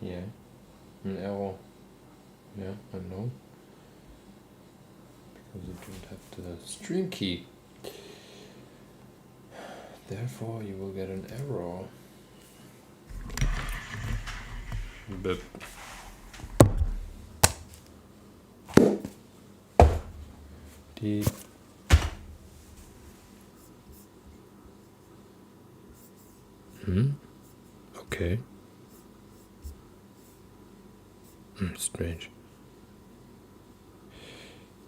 Yeah, an error. Yeah, I know. Because you don't have the stream key. Therefore, you will get an error. But the okay. Strange.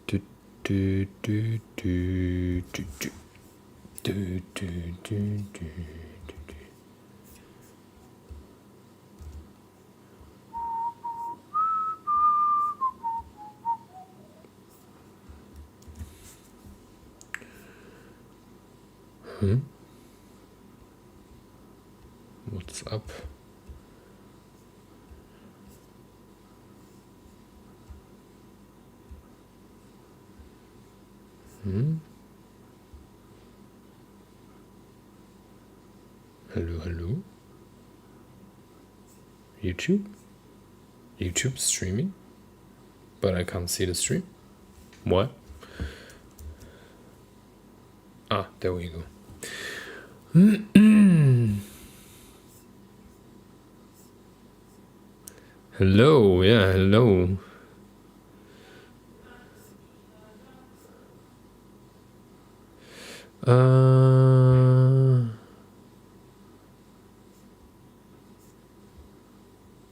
Do do do do do do do do do do. What's up? Hello, hello. YouTube? YouTube streaming? But I can't see the stream. What? Ah, there we go. Hello, yeah, hello.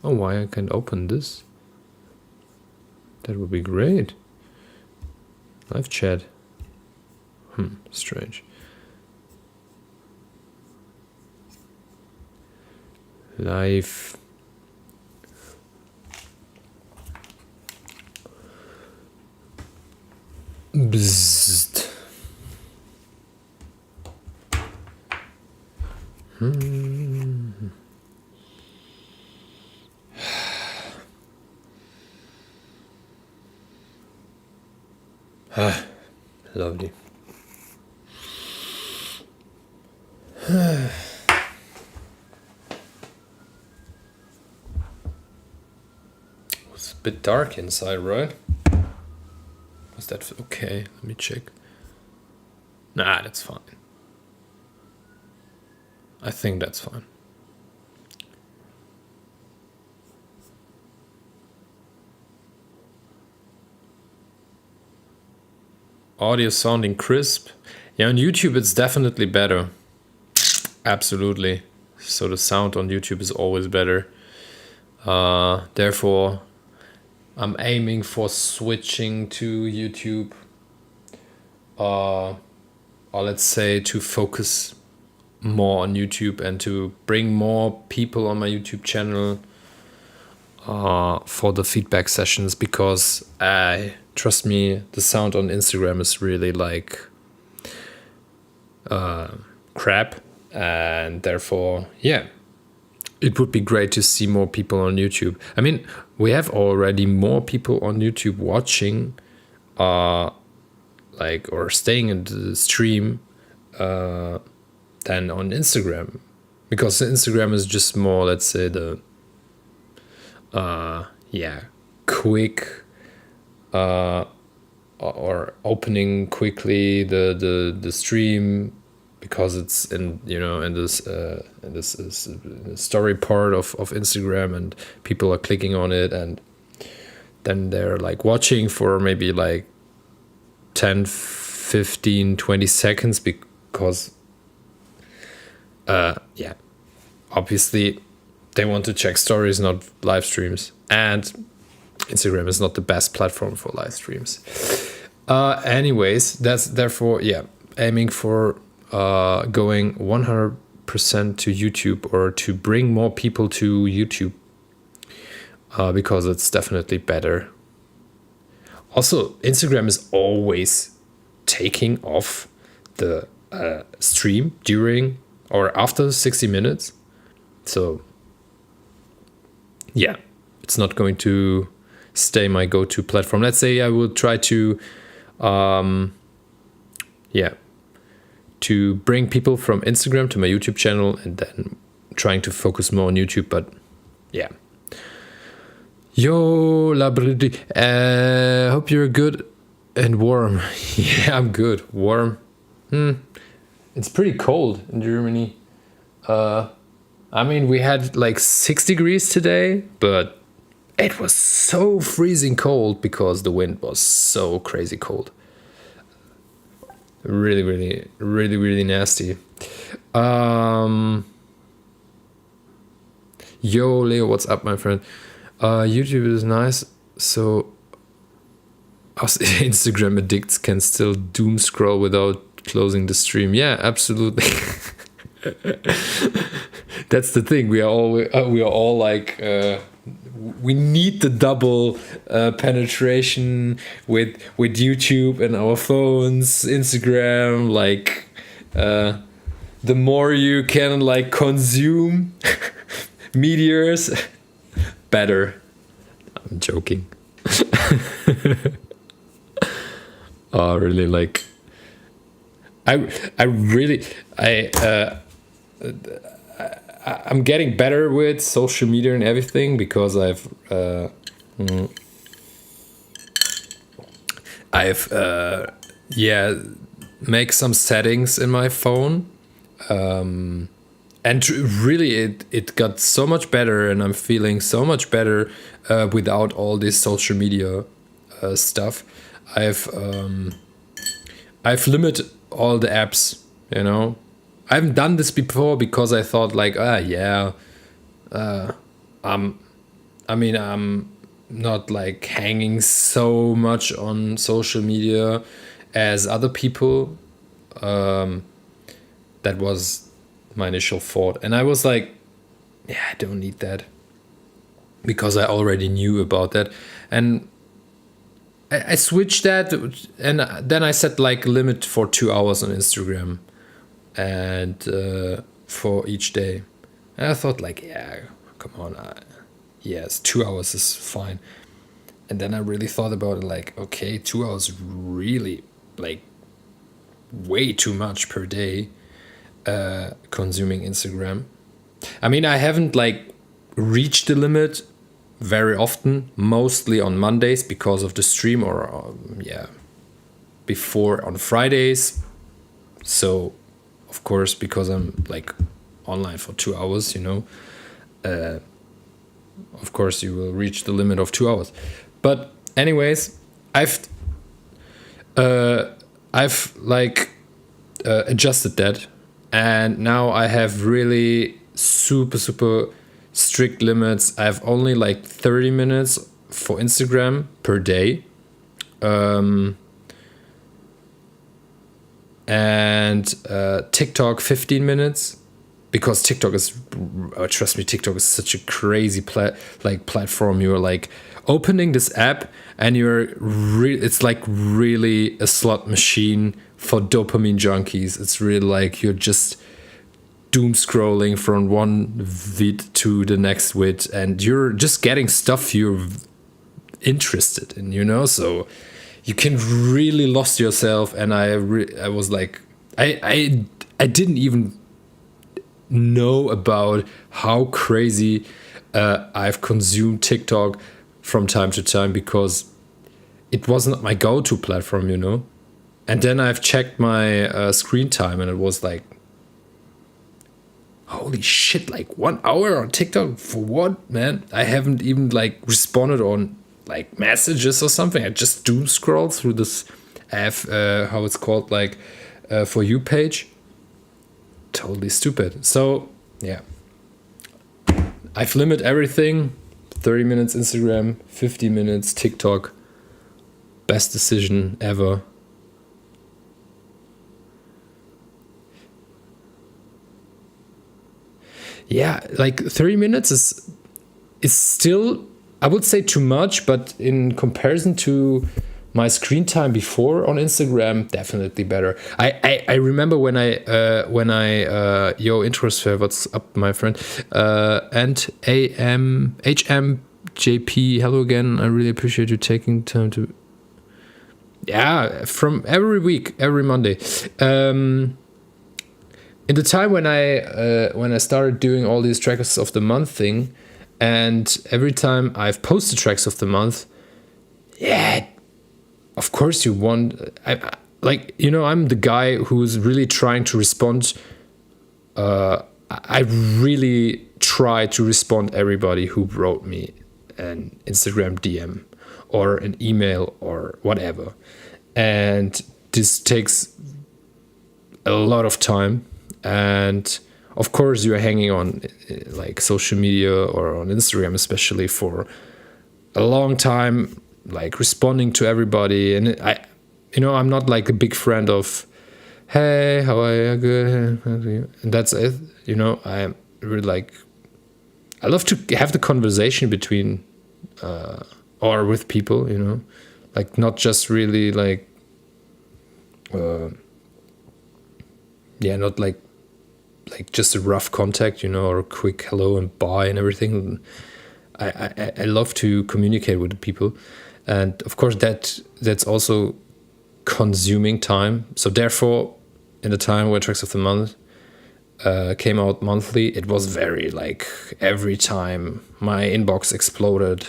Oh, why I can't open this? That would be great. Live chat. Strange. Live. Bzzzt. Lovely. It's a bit dark inside, right? Was that okay? Let me check. Nah, that's fine. I think that's fine. Audio sounding crisp. Yeah, on YouTube it's definitely better. Absolutely. So the sound on YouTube is always better. Therefore, I'm aiming for switching to YouTube. Or let's say to focus more on YouTube and to bring more people on my YouTube channel for the feedback sessions, because trust me, the sound on Instagram is really like crap, and therefore, yeah, it would be great to see more people on YouTube. I mean, we have already more people on YouTube watching, like, or staying in the stream than on Instagram, because Instagram is just more, let's say, the quick or opening quickly the stream, because it's in this story part of Instagram, and people are clicking on it, and then they're like watching for maybe like 10, 15, 20 seconds, because obviously they want to check stories, not live streams, and Instagram is not the best platform for live streams. Anyways, that's therefore, aiming for going 100% to YouTube, or to bring more people to YouTube, because it's definitely better. Also, Instagram is always taking off the stream during or after 60 minutes. So, yeah, it's not going to stay my go-to platform. Let's say I will try to, to bring people from Instagram to my YouTube channel, and then trying to focus more on YouTube. But yeah, Yo, Labridi. Hope you're good and warm. Yeah, I'm good. Warm. It's pretty cold in Germany. I mean, we had like 6 degrees today, but it was so freezing cold because the wind was so crazy cold. Really, really, really, really nasty. Yo, Leo, what's up, my friend? YouTube is nice, so us Instagram addicts can still doom scroll without closing the stream. Yeah, absolutely. That's the thing. We are all like we need the double penetration with YouTube and our phones, Instagram. Like the more you can like consume meteors, better. I'm joking. Oh, really? Like, I'm getting better with social media and everything because I've make some settings in my phone. And really, it got so much better, and I'm feeling so much better without all this social media stuff. I've limited all the apps. You know, I haven't done this before because I thought like, I'm not like hanging so much on social media as other people. That was my initial thought, and I was like, yeah, I don't need that because I already knew about that, and I switched that, and then I set like limit for 2 hours on Instagram, and for each day, and I thought like, yeah, come on, yes, 2 hours is fine, and then I really thought about it, like, okay, 2 hours is really like way too much per day. Consuming Instagram. I mean, I haven't like reached the limit very often, mostly on Mondays because of the stream, or before on Fridays. So, of course, because I'm like online for 2 hours, you know, of course you will reach the limit of 2 hours. But anyways, I've like adjusted that. And now I have really super strict limits. I have only like 30 minutes for Instagram per day. And TikTok 15 minutes. Because TikTok is, trust me, TikTok is such a crazy platform. You're like opening this app and it's like really a slot machine for dopamine junkies. It's really like you're just doom scrolling from one vid to the next vid, and you're just getting stuff you're interested in, you know. So you can really lost yourself. And I was like, I didn't even know about how crazy I've consumed TikTok from time to time because it was not my go-to platform, you know. And then I've checked my screen time, and it was like, holy shit, like 1 hour on TikTok for what, man? I haven't even like responded on like messages or something. I just doom scroll through this how it's called, like For You page. Totally stupid. So yeah, I've limited everything. 30 minutes Instagram, 50 minutes TikTok. Best decision ever. Yeah, like 30 minutes is still, I would say, too much, but in comparison to my screen time before on Instagram, definitely better. I remember when I yo, Introsphere, what's up, my friend? And HMJP, hello again. I really appreciate you taking time to, from every week, every Monday. In the time when I started doing all these trackers of the month thing, And every time I've posted tracks of the month, yeah, of course you want. I'm the guy who's really trying to respond. I really try to respond everybody who wrote me an Instagram DM or an email or whatever. And this takes a lot of time. And of course, you're hanging on like social media or on Instagram, especially for a long time, like responding to everybody. And I'm not like a big friend of, hey, how are you? Good. And that's it. I really like, I love to have the conversation between, or with people, like not just really like, not like just a rough contact, or a quick hello and bye and everything. I love to communicate with the people, and of course that's also consuming time. So therefore, in the time where Tracks of the Month came out monthly, it was very like every time my inbox exploded,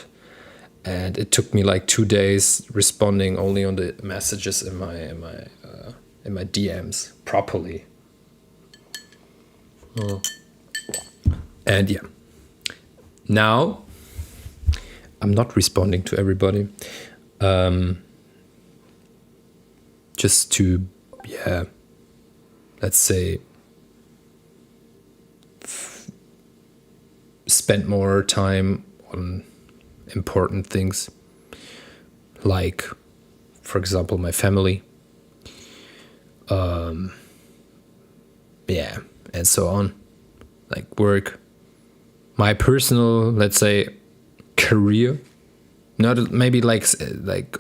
and it took me like 2 days responding only on the messages in my DMs properly. And yeah, now I'm not responding to everybody. Just to, let's say, spend more time on important things, like, for example, my family. And so on, like work, my personal, let's say, career, not maybe like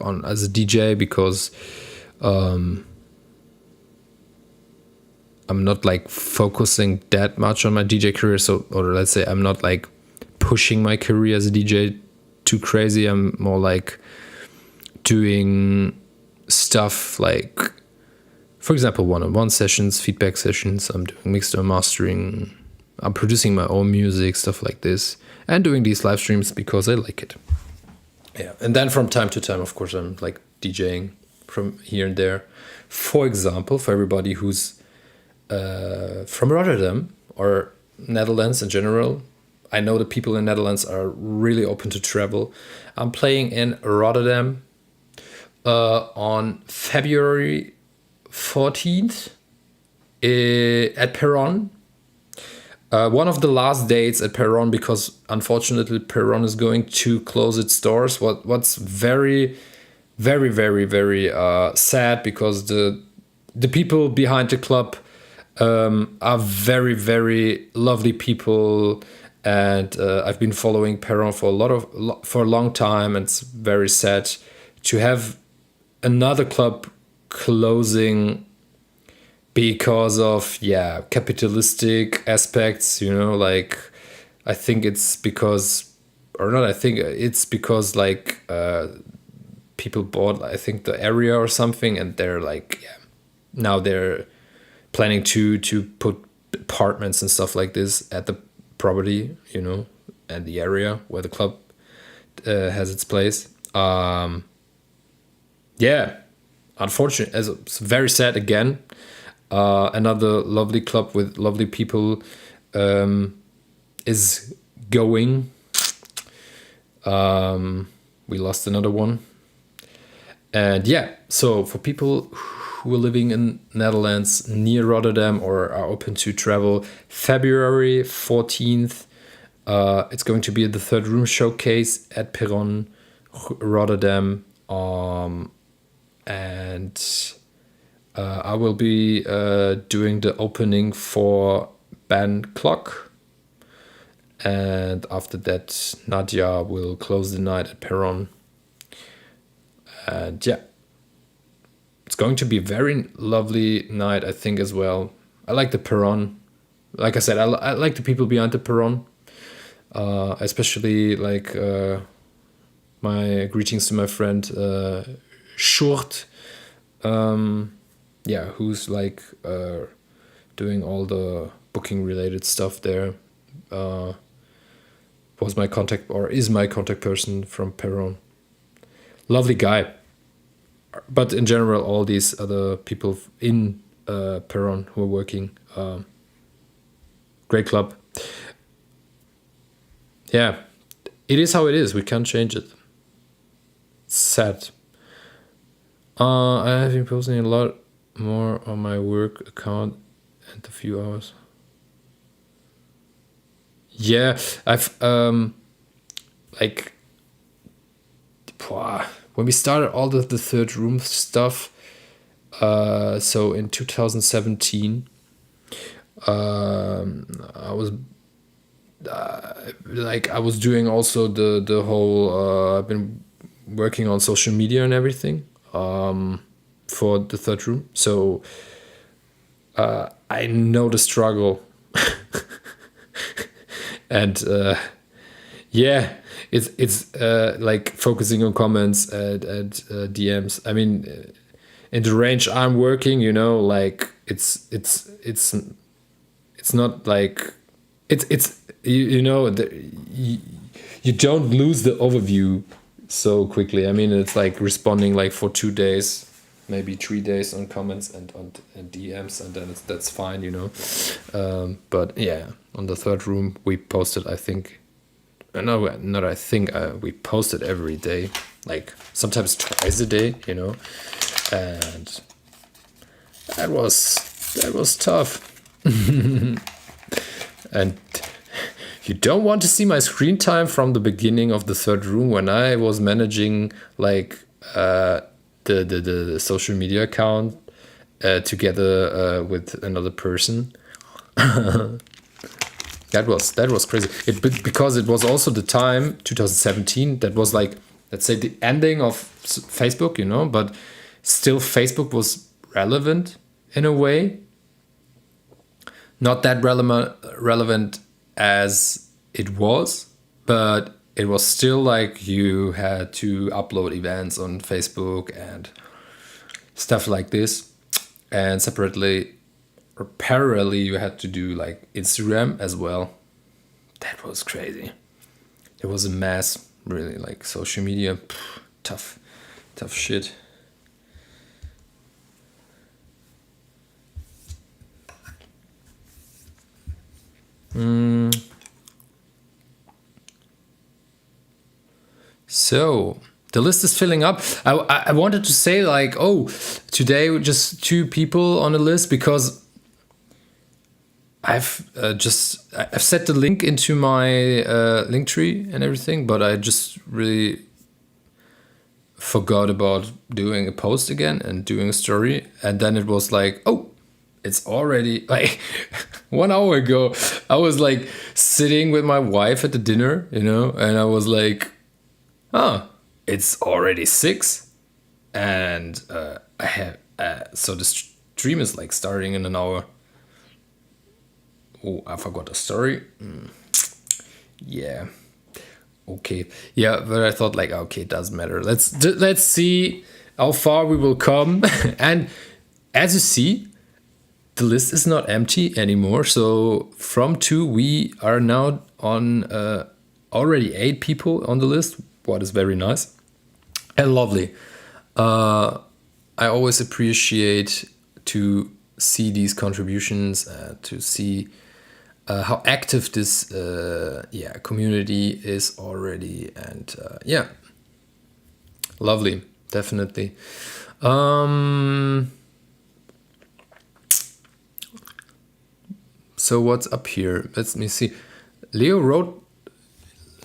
on as a DJ, because I'm not like focusing that much on my DJ career. So, or let's say I'm not like pushing my career as a DJ too crazy. I'm more like doing stuff like, for example, one-on-one sessions, feedback sessions. I'm doing mixed and mastering. I'm producing my own music, stuff like this, and doing these live streams because I like it. Yeah, and then from time to time, of course, I'm like DJing from here and there. For example, for everybody who's from Rotterdam or Netherlands in general, I know the people in Netherlands are really open to travel. I'm playing in Rotterdam on February 14th at Perron. One of the last dates at Perron, because unfortunately Perron is going to close its doors. What's very, very, very, very sad, because the people behind the club are very, very lovely people, and I've been following Perron for a long time, and it's very sad to have another club closing because of capitalistic aspects, like I think it's because, or not, I think it's because like people bought, I think, the area or something, and they're like, now they're planning to put apartments and stuff like this at the property, and the area where the club has its place. Unfortunate, as it's very sad again. Another lovely club with lovely people is going. We lost another one. And so for people who are living in Netherlands near Rotterdam or are open to travel, February 14th, it's going to be the Third Room Showcase at Perron, Rotterdam. And I will be doing the opening for Band Clock. And after that, Nadia will close the night at Perron. And it's going to be a very lovely night, I think, as well. I like the Perron. Like I said, I like the people behind the Perron. Especially like my greetings to my friend Short. Who's like doing all the booking related stuff there. was my contact or is my contact person from Peron. Lovely guy. But in general, all these other people in Peron who are working, great club. Yeah, it is how it is. We can't change it. It's sad. I have been posting a lot more on my work account and a few hours. Yeah, I've like when we started all the third room stuff, so in 2017, I was I was doing also the whole I've been working on social media and everything for the third room, so I know the struggle. And yeah, it's like focusing on comments and DMs. I mean, in the range I'm working, you know, like it's not like it's you know you don't lose the overview so quickly. I mean, it's like responding like for 2 days, maybe 3 days on comments and DMs, and then that's fine, you know. But yeah, on the third room we posted, I think, no, not I think, we posted every day, like sometimes twice a day, you know, and that was tough. And you don't want to see my screen time from the beginning of the third room when I was managing like the social media account together with another person. That was crazy. Because it was also the time 2017 that was like, let's say, the ending of Facebook, you know, but still Facebook was relevant in a way. Not that relevant as it was, but it was still like you had to upload events on Facebook and stuff like this, and separately or parallelly you had to do like Instagram as well. That was crazy. It was a mess, really, like social media. Tough shit. So the list is filling up. I wanted to say like, oh, today just 2 people on the list because I've set the link into my link tree and everything, but I just really forgot about doing a post again and doing a story, and then it was like, oh, it's already like 1 hour ago. I was like sitting with my wife at the dinner, you know, and I was like, oh, it's already 6, and I have so the stream is like starting in an hour. Oh, I forgot the story. Yeah. Okay. Yeah, but I thought like, okay, it doesn't matter. Let's see how far we will come. And as you see, the list is not empty anymore. So from 2, we are now on already 8 people on the list. What is very nice and lovely. I always appreciate to see these contributions, to see how active this community is already, and lovely, definitely. So what's up here? Let me see. Leo wrote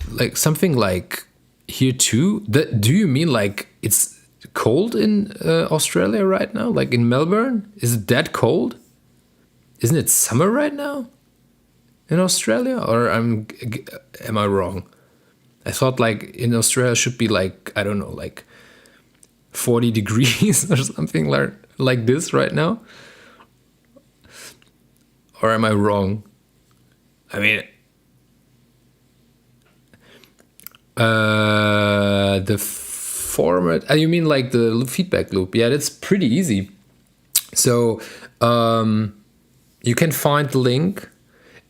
like something like here too. Do you mean like it's cold in Australia right now? Like in Melbourne? Is it that cold? Isn't it summer right now in Australia? Or am I wrong? I thought like in Australia should be like, I don't know, like 40 degrees or something like this right now. Or am I wrong? I mean, the format, you mean like the feedback loop? Yeah, that's pretty easy. So you can find the link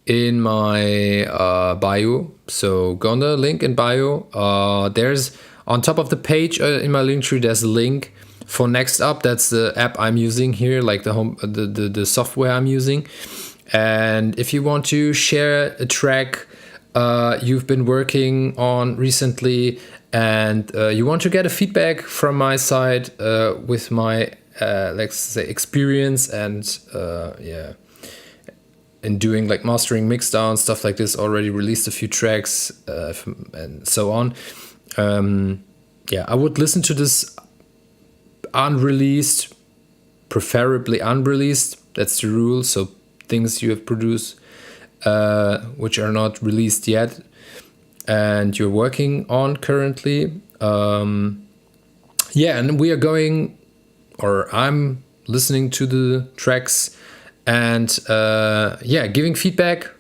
in my bio. So go on the link in bio. There's on top of the page in my link tree, there's a link for Next Up. That's the app I'm using here, like the software I'm using. And if you want to share a track you've been working on recently, and you want to get a feedback from my side with my let's say experience and in doing like mastering, mixdown, stuff like this, already released a few tracks and so on. I would listen to this unreleased, preferably unreleased. That's the rule. So things you have produced which are not released yet and you're working on currently. And we are going, or I'm listening to the tracks and giving feedback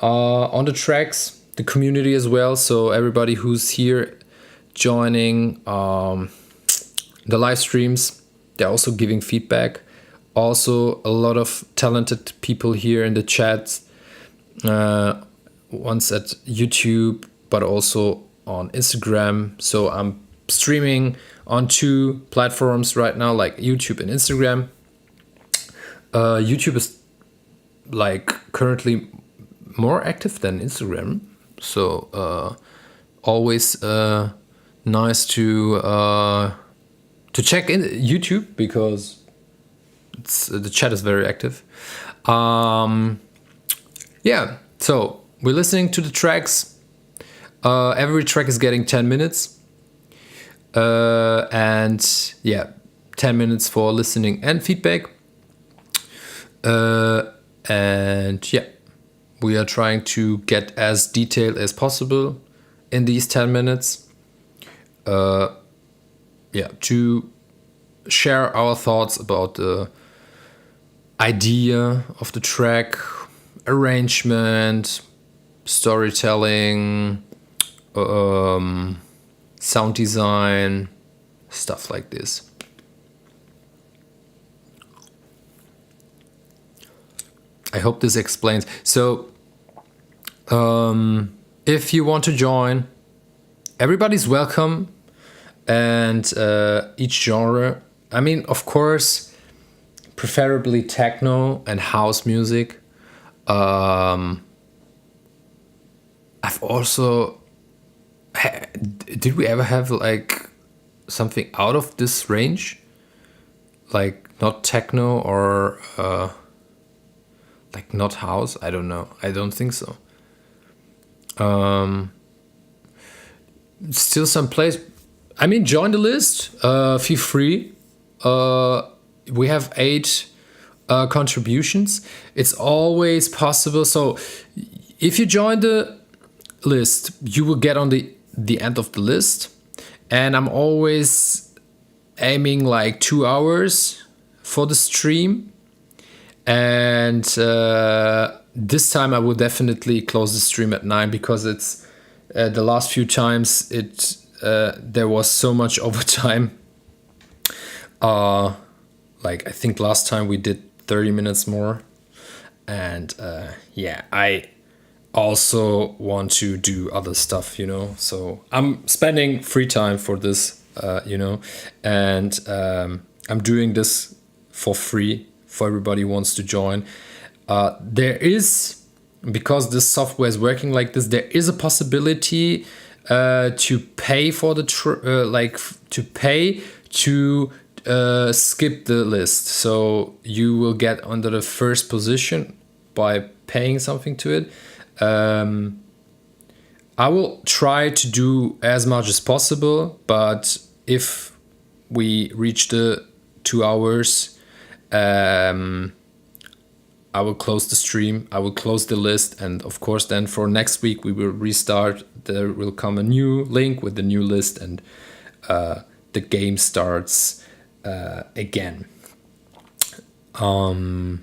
on the tracks, the community as well. So everybody who's here joining the live streams, they're also giving feedback. Also a lot of talented people here in the chat, once at YouTube, but also on Instagram. So I'm streaming on 2 platforms right now, like YouTube and Instagram. YouTube is like currently more active than Instagram. So always nice to check in YouTube because the chat is very active. So we're listening to the tracks. Every track is getting 10 minutes. 10 minutes for listening and feedback. We are trying to get as detailed as possible in these 10 minutes. To share our thoughts about the idea of the track, arrangement, storytelling, sound design, stuff like this. I hope this explains. So, if you want to join, everybody's welcome, and each genre. I mean, of course, preferably techno and house music. I've also did we ever have like something out of this range, like not techno or like not house? I don't know. I don't think so. Still some place. I mean, join the list. Feel free. We have 8 contributions. It's always possible. So if you join the list, you will get on the end of the list. And I'm always aiming like 2 hours for the stream. And this time I will definitely close the stream at 9 because it's the last few times there was so much overtime. Like I think last time we did 30 minutes more, and I also want to do other stuff, so I'm spending free time for this, and I'm doing this for free for everybody who wants to join. There is, because this software is working like this, there is a possibility to pay for the skip the list. So you will get under the first position by paying something to it. I will try to do as much as possible, but if we reach the 2 hours, I will close the stream, I will close the list, and of course then for next week we will restart. There will come a new link with the new list, and the game starts again. So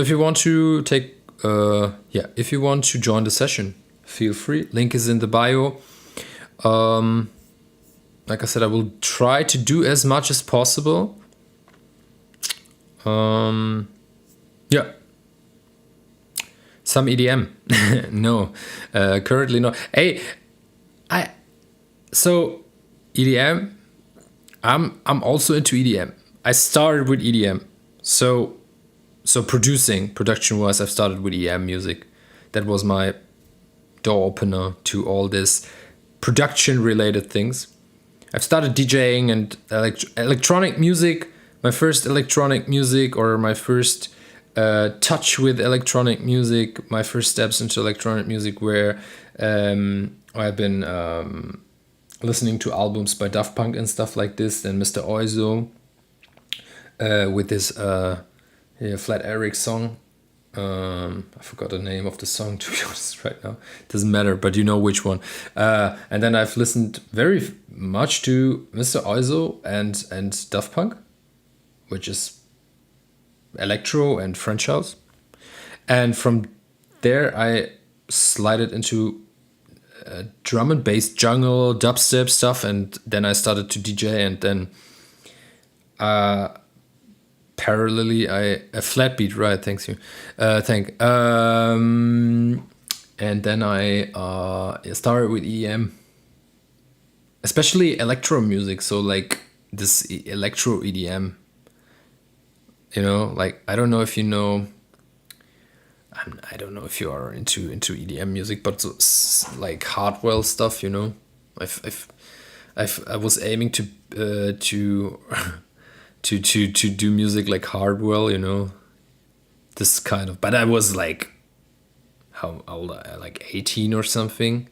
if you want to if you want to join the session, feel free. Link is in the bio. Like I said, I will try to do as much as possible. Some EDM. No, currently no. Hey, I so EDM. I'm also into EDM. I started with EDM. So production wise, I've started with EDM music. That was my door opener to all this production related things. I've started DJing and electronic music. My first electronic music, or my first touch with electronic music, my first steps into electronic music were I've been listening to albums by Daft Punk and stuff like this, and Mr. Oizo with this Flat Eric song. I forgot the name of the song, to be honest, right now. Doesn't matter, but you know which one. And then I've listened very much to Mr. Oizo and Daft Punk, which is electro and French house. And from there, I slided into drum and bass, jungle, dubstep stuff, and then I started to DJ, and then parallelly a flat beat, right? Thanks you. And then I started with EM, especially electro music. So like this electro EDM, you know, like I don't know if you know. I don't know if you are into EDM music, but like Hardwell stuff, you know. I was aiming to to do music like Hardwell, you know, this kind of. But I was like, how old? Like 18 or something.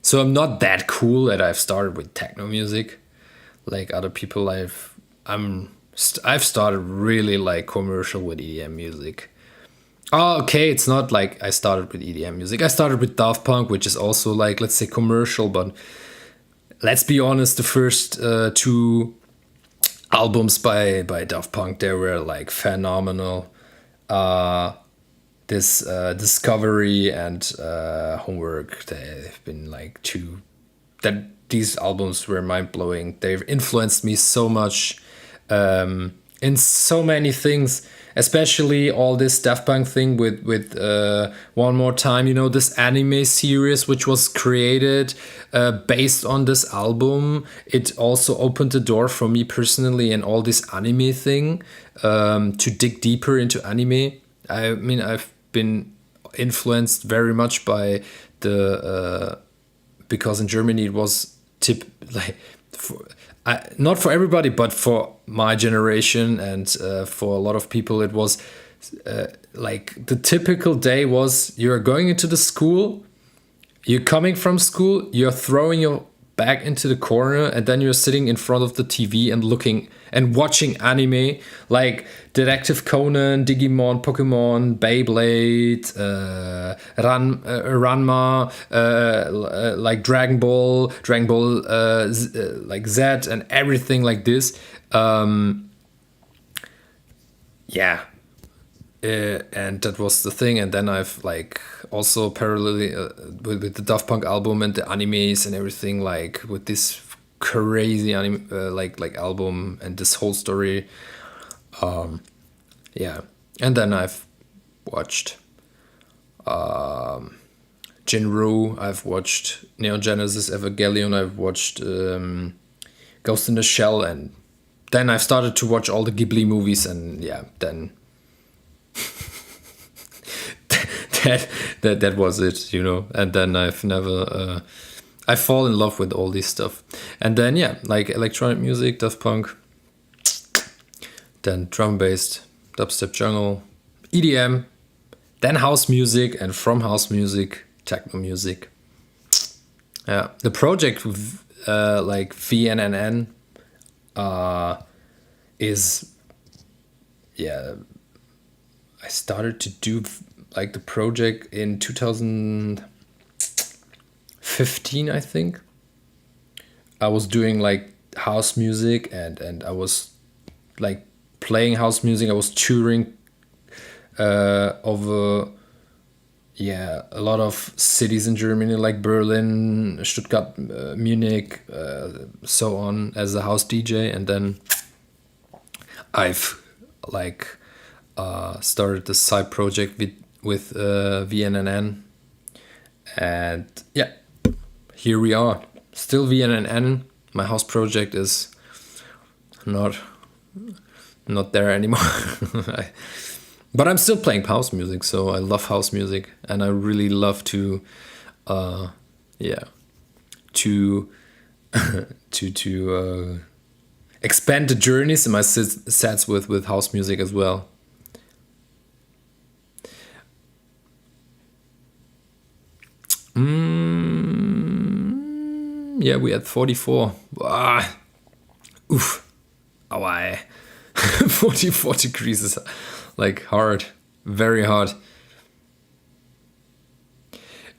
So I'm not that cool that I've started with techno music, like other people. I've started really like commercial with EDM music. Oh, okay, it's not like I started with EDM music. I started with Daft Punk, which is also like, let's say, commercial, but let's be honest, the first two albums by Daft Punk, they were like phenomenal. This Discovery and Homework, they've been like these albums were mind-blowing. They've influenced me so much in so many things, especially all this Daft Punk thing with One More Time, you know, this anime series which was created based on this album. It also opened the door for me personally and all this anime thing, to dig deeper into anime. I mean, I've been influenced very much by the because in Germany it was not for everybody, but for my generation and for a lot of people, it was like the typical day was you're going into the school, you're coming from school, you're throwing your bag into the corner, and then you're sitting in front of the TV and looking and watching anime like Detective Conan, Digimon, Pokemon, Beyblade, Ranma, like Dragon Ball, like Z, and everything like this. Yeah. And that was the thing, and then I've like also parallelly with the Daft Punk album and the animes and everything, like with this crazy anime like album and this whole story. Yeah, and then I've watched Jinru, I've watched Neon Genesis Evangelion, I've watched Ghost in the Shell, and then I've started to watch all the Ghibli movies, and yeah, then that was it, you know. And then I've never I fall in love with all this stuff, and then yeah, like electronic music, Daft Punk, then drum based dubstep, jungle, EDM, then house music, and from house music, techno music. Yeah, the project like VNNN is, yeah, I started to do like the project in 2015, I think. I was doing like house music, and I was like playing house music. I was touring over a lot of cities in Germany, like Berlin, Stuttgart, Munich, so on, as a house DJ. And then I've like started this side project with with VNNN. And yeah, here we are. Still VNNN. My house project is not there anymore. But I'm still playing house music, so I love house music, and I really love to to expand the journeys in my sets with house music as well. Yeah, we had 44. Oof. Oh, 44 degrees is like hard, very hard.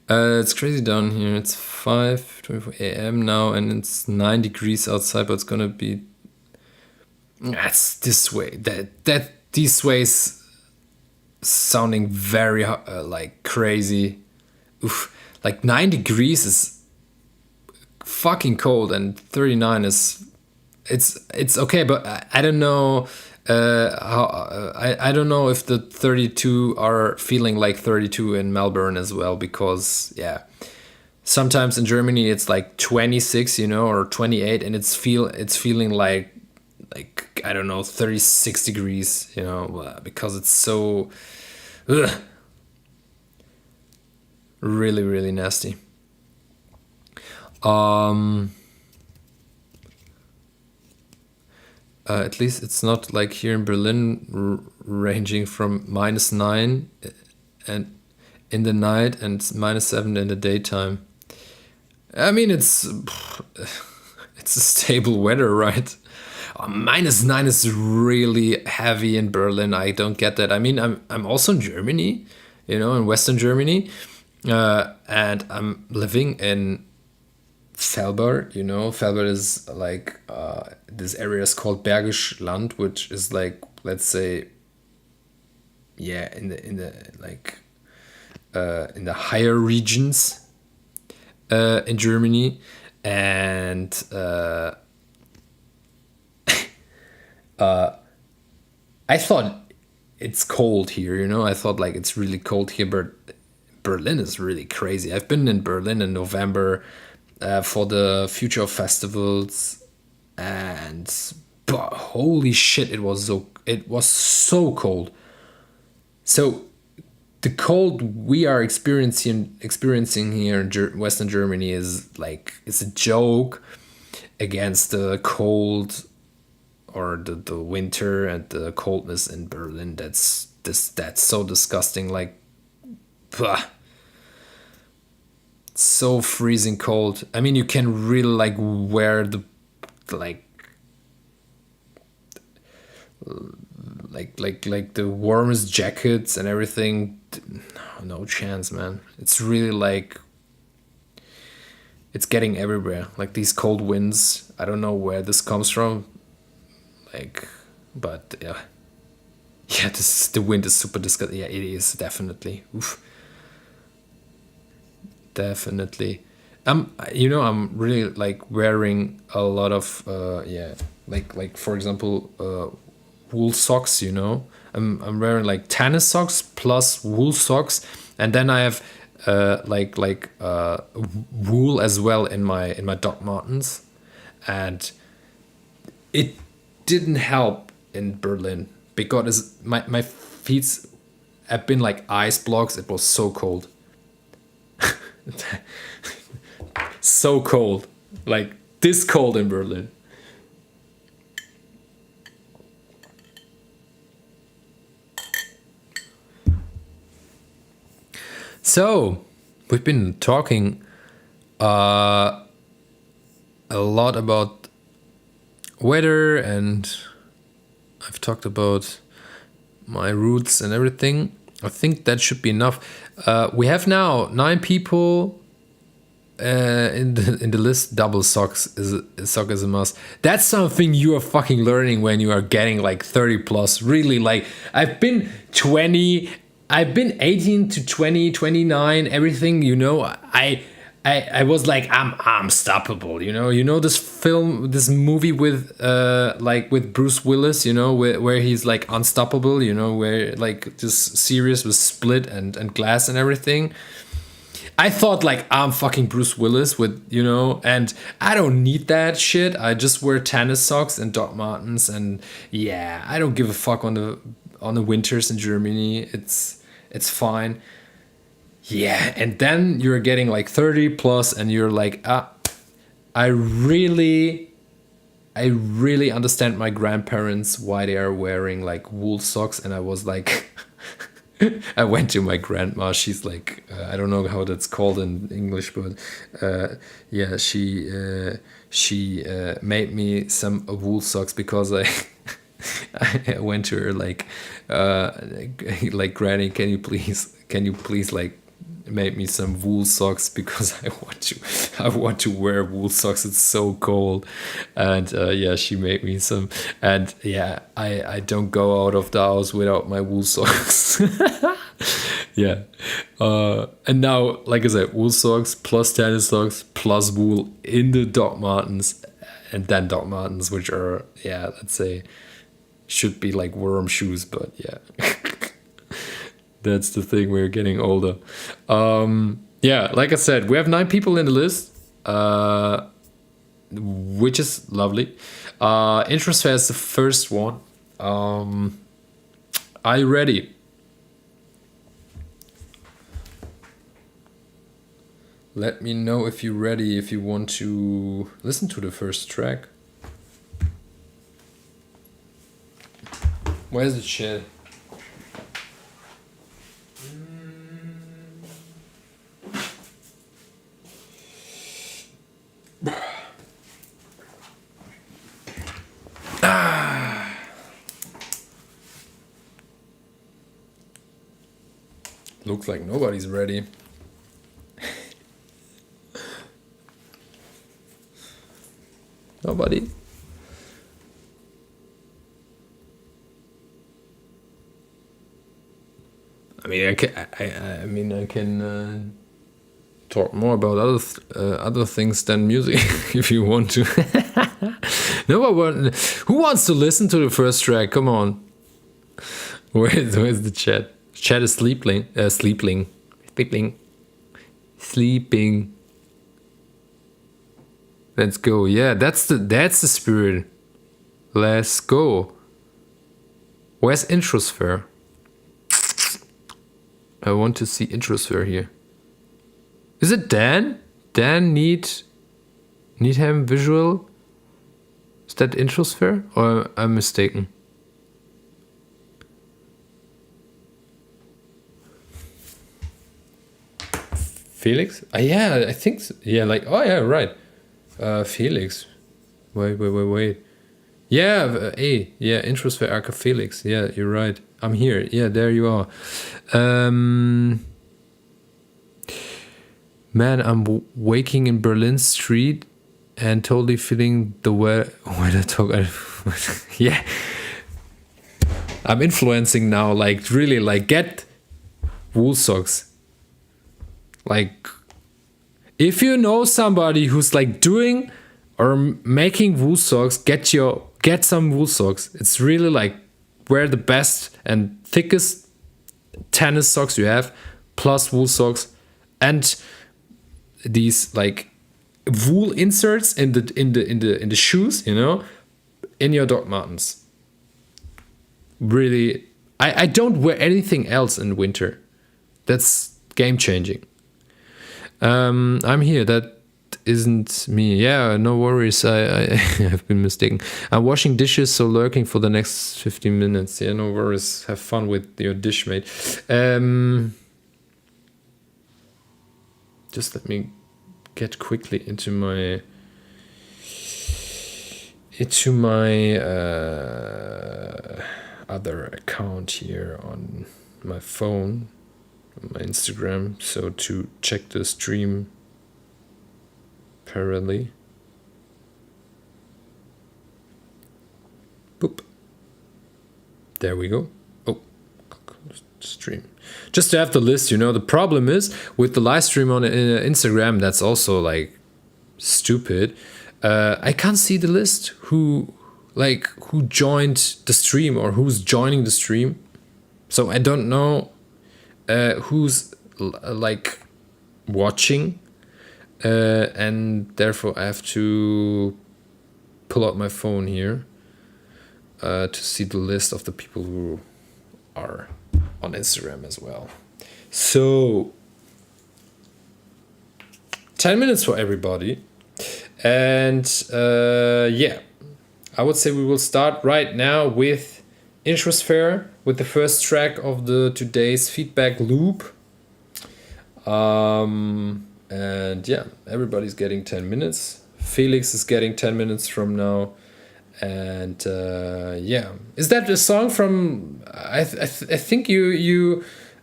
It's crazy down here. It's 5:24 a.m. now, and it's 9 degrees outside, but it's gonna be. That's this way. That these ways sounding very like crazy. Oof. Like 9 degrees is fucking cold, and 39 is. It's okay, but I don't know. I don't know if the 32 are feeling like 32 in Melbourne as well, because yeah, sometimes in Germany it's like 26, or 28, and it's feeling like I don't know, 36 degrees, because it's so really, really nasty. At least it's not like here in Berlin, ranging from -9 and in the night and -7 in the daytime. I mean, it's a stable weather, right? -9 is really heavy in Berlin. I don't get that. I mean, I'm also in Germany, in Western Germany, and I'm living in Velbert. Velbert is like this area is called Bergisch Land, which is like, let's say, yeah, in the higher regions in Germany, and I thought it's cold here. I thought like it's really cold here, but Berlin is really crazy. I've been in Berlin in November. For the Future Festivals, and holy shit, it was so cold. So the cold we are experiencing here in Western Germany is like, it's a joke against the cold or the winter and the coldness in Berlin. That's so disgusting. Like, so freezing cold. I mean, you can really like wear the like the warmest jackets and everything. No chance, man. It's really like, it's getting everywhere. Like these cold winds. I don't know where this comes from. Like, but yeah, the wind is super disgusting. Yeah, it is definitely. Oof. Definitely. I'm really like wearing a lot of like for example wool socks. I'm wearing like tennis socks plus wool socks, and then I have wool as well in my Doc Martens, and it didn't help in Berlin because my feet have been like ice blocks. It was so cold. So cold, like this cold in Berlin. So we've been talking a lot about weather, and I've talked about my roots and everything. I think that should be enough. We have now 9 people in the list. Double sock is a must. That's something you are fucking learning when you are getting like 30 plus. Really, like I've been 18 to 20, 29, everything. I was like, I'm unstoppable, you know this film, this movie with like with Bruce Willis, where he's like unstoppable, where like this series was split and glass and everything. I thought like I'm fucking Bruce Willis with, and I don't need that shit. I just wear tennis socks and Doc Martens, and yeah, I don't give a fuck on the winters in Germany. It's fine. Yeah, and then you're getting like 30 plus, and you're like, I really understand my grandparents why they are wearing like wool socks, and I was like. I went to my grandma. She's like, I don't know how that's called in English, but yeah, she made me some wool socks because I went to her like Granny, can you please like make me some wool socks because I want to wear wool socks. It's so cold, and yeah, she made me some, and yeah, I don't go out of the house without my wool socks. Yeah, and now, like I said, wool socks plus tennis socks plus wool in the Doc Martens, and then Doc Martens, which are, yeah, let's say should be like worm shoes, but yeah. That's the thing, we're getting older. Yeah, like I said, we have 9 people in the list, which is lovely. Interest Fair is the first one. Are you ready? Let me know if you're ready, if you want to listen to the first track. Where's the shit? Looks like nobody's ready. Nobody? I mean, I can talk more about other things than music if you want to. No, but who wants to listen to the first track? Come on. Where's the chat? Chat is sleeping. Let's go. Yeah, that's the spirit. Let's go. Where's Introsphere? I want to see Introsphere here. Is it Dan? Dan Needham visual? Is that Introsphere? Or I'm mistaken? Felix? Yeah, I think so. Yeah, like, oh yeah, right. Felix. Wait. Yeah, yeah, Introsphere Arca Felix. Yeah, you're right. I'm here. Yeah, there you are. Man, I'm waking in Berlin street and totally feeling the weather talk. Yeah. I'm influencing now, like really, like get wool socks. Like, if you know somebody who's like doing or making wool socks, get some wool socks. It's really like wear the best and thickest tennis socks you have, plus wool socks, and these like wool inserts in the shoes, in your Doc Martens. Really, I don't wear anything else in winter. That's game changing. I'm here. That isn't me. Yeah, no worries. I have been mistaken. I'm washing dishes, so lurking for the next 15 minutes. Yeah, no worries. Have fun with your dish mate. Just let me get quickly into my other account here on my phone, on my Instagram, so to check the stream parallelly. Boop. There we go. Oh, stream. Just to have the list, the problem is with the live stream on Instagram, that's also like stupid. I can't see the list who joined the stream or who's joining the stream. So I don't know who's like watching, and therefore I have to pull out my phone here to see the list of the people who are on Instagram as well. So 10 minutes for everybody. And I would say we will start right now with Introsphere, with the first track of the today's feedback loop. And everybody's getting 10 minutes. Felix is getting 10 minutes from now. And is that a song from? I think you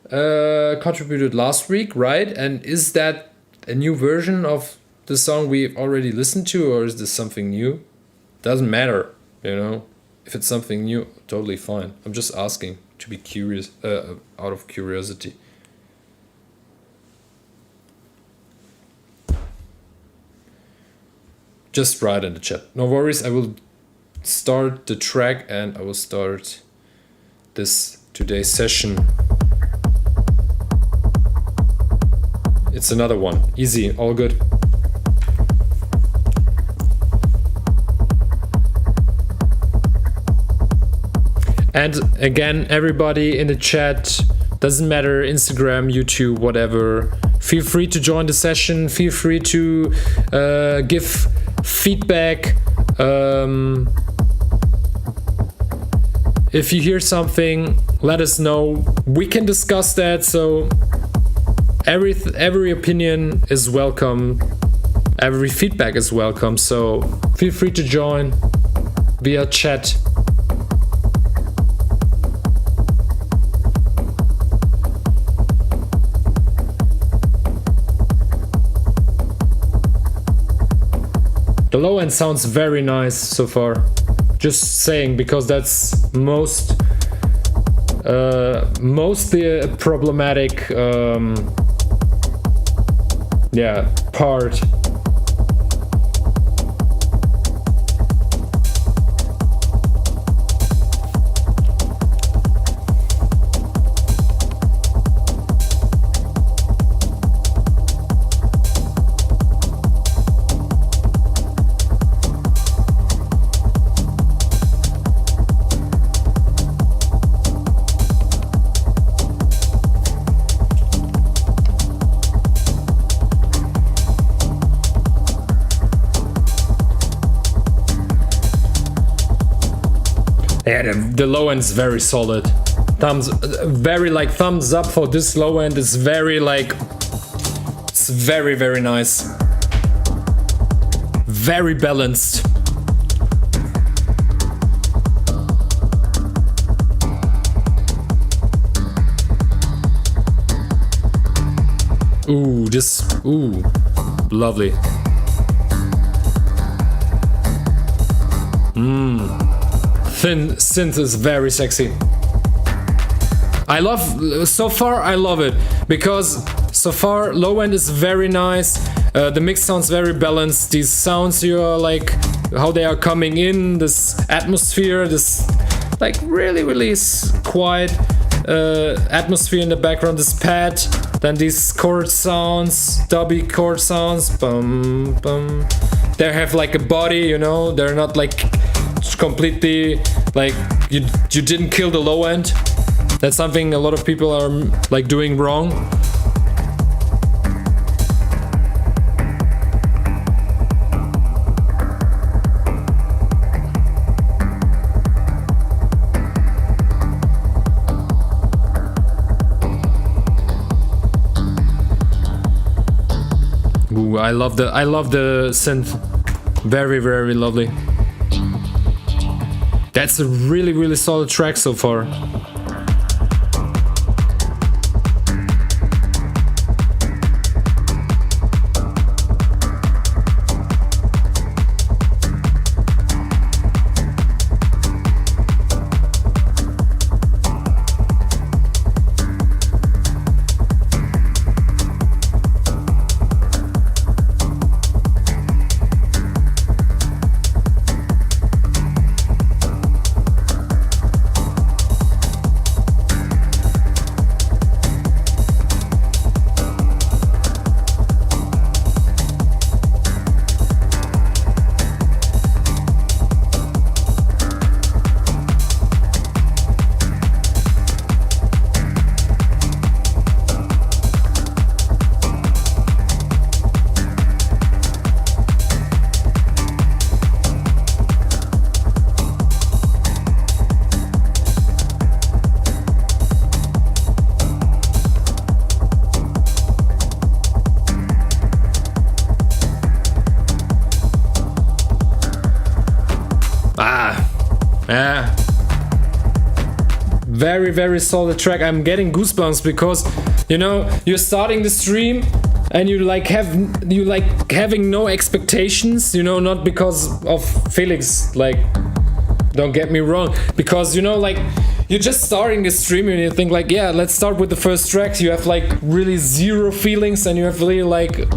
contributed last week, right? And is that a new version of the song we've already listened to, or is this something new? Doesn't matter, If it's something new, totally fine. I'm just asking to be curious, out of curiosity. Just write in the chat. No worries. I will start the track and I will start this today's session. It's another one. Easy, all good. And again, everybody in the chat, doesn't matter, Instagram, YouTube, whatever, feel free to join the session, feel free to give feedback. If you hear something, let us know. We can discuss that. So every opinion is welcome. Every feedback is welcome. So feel free to join via chat. The low end sounds very nice so far. Just saying, because that's mostly a problematic part. Yeah, the low end is very solid. Thumbs up for this low end. It's very it's very, very nice. Very balanced. Ooh, lovely. Thin synth is very sexy. I love it because so far low end is very nice. The mix sounds very balanced. These sounds how they are coming in, this atmosphere, this really quiet atmosphere in the background, this pad, then these chord sounds, dubby chord sounds, bum bum. They have a body, they're not completely you didn't kill the low end. That's something a lot of people are doing wrong. Ooh, I love the synth. Very, very lovely. That's a really, really solid track so far. Very, very solid track. I'm getting goosebumps because, you know, you're starting the stream and you like having no expectations, you know, not because of Felix, like, don't get me wrong, because, you know, like, you're just starting the stream and you think like, yeah, let's start with the first tracks. You have like really zero feelings and you have really like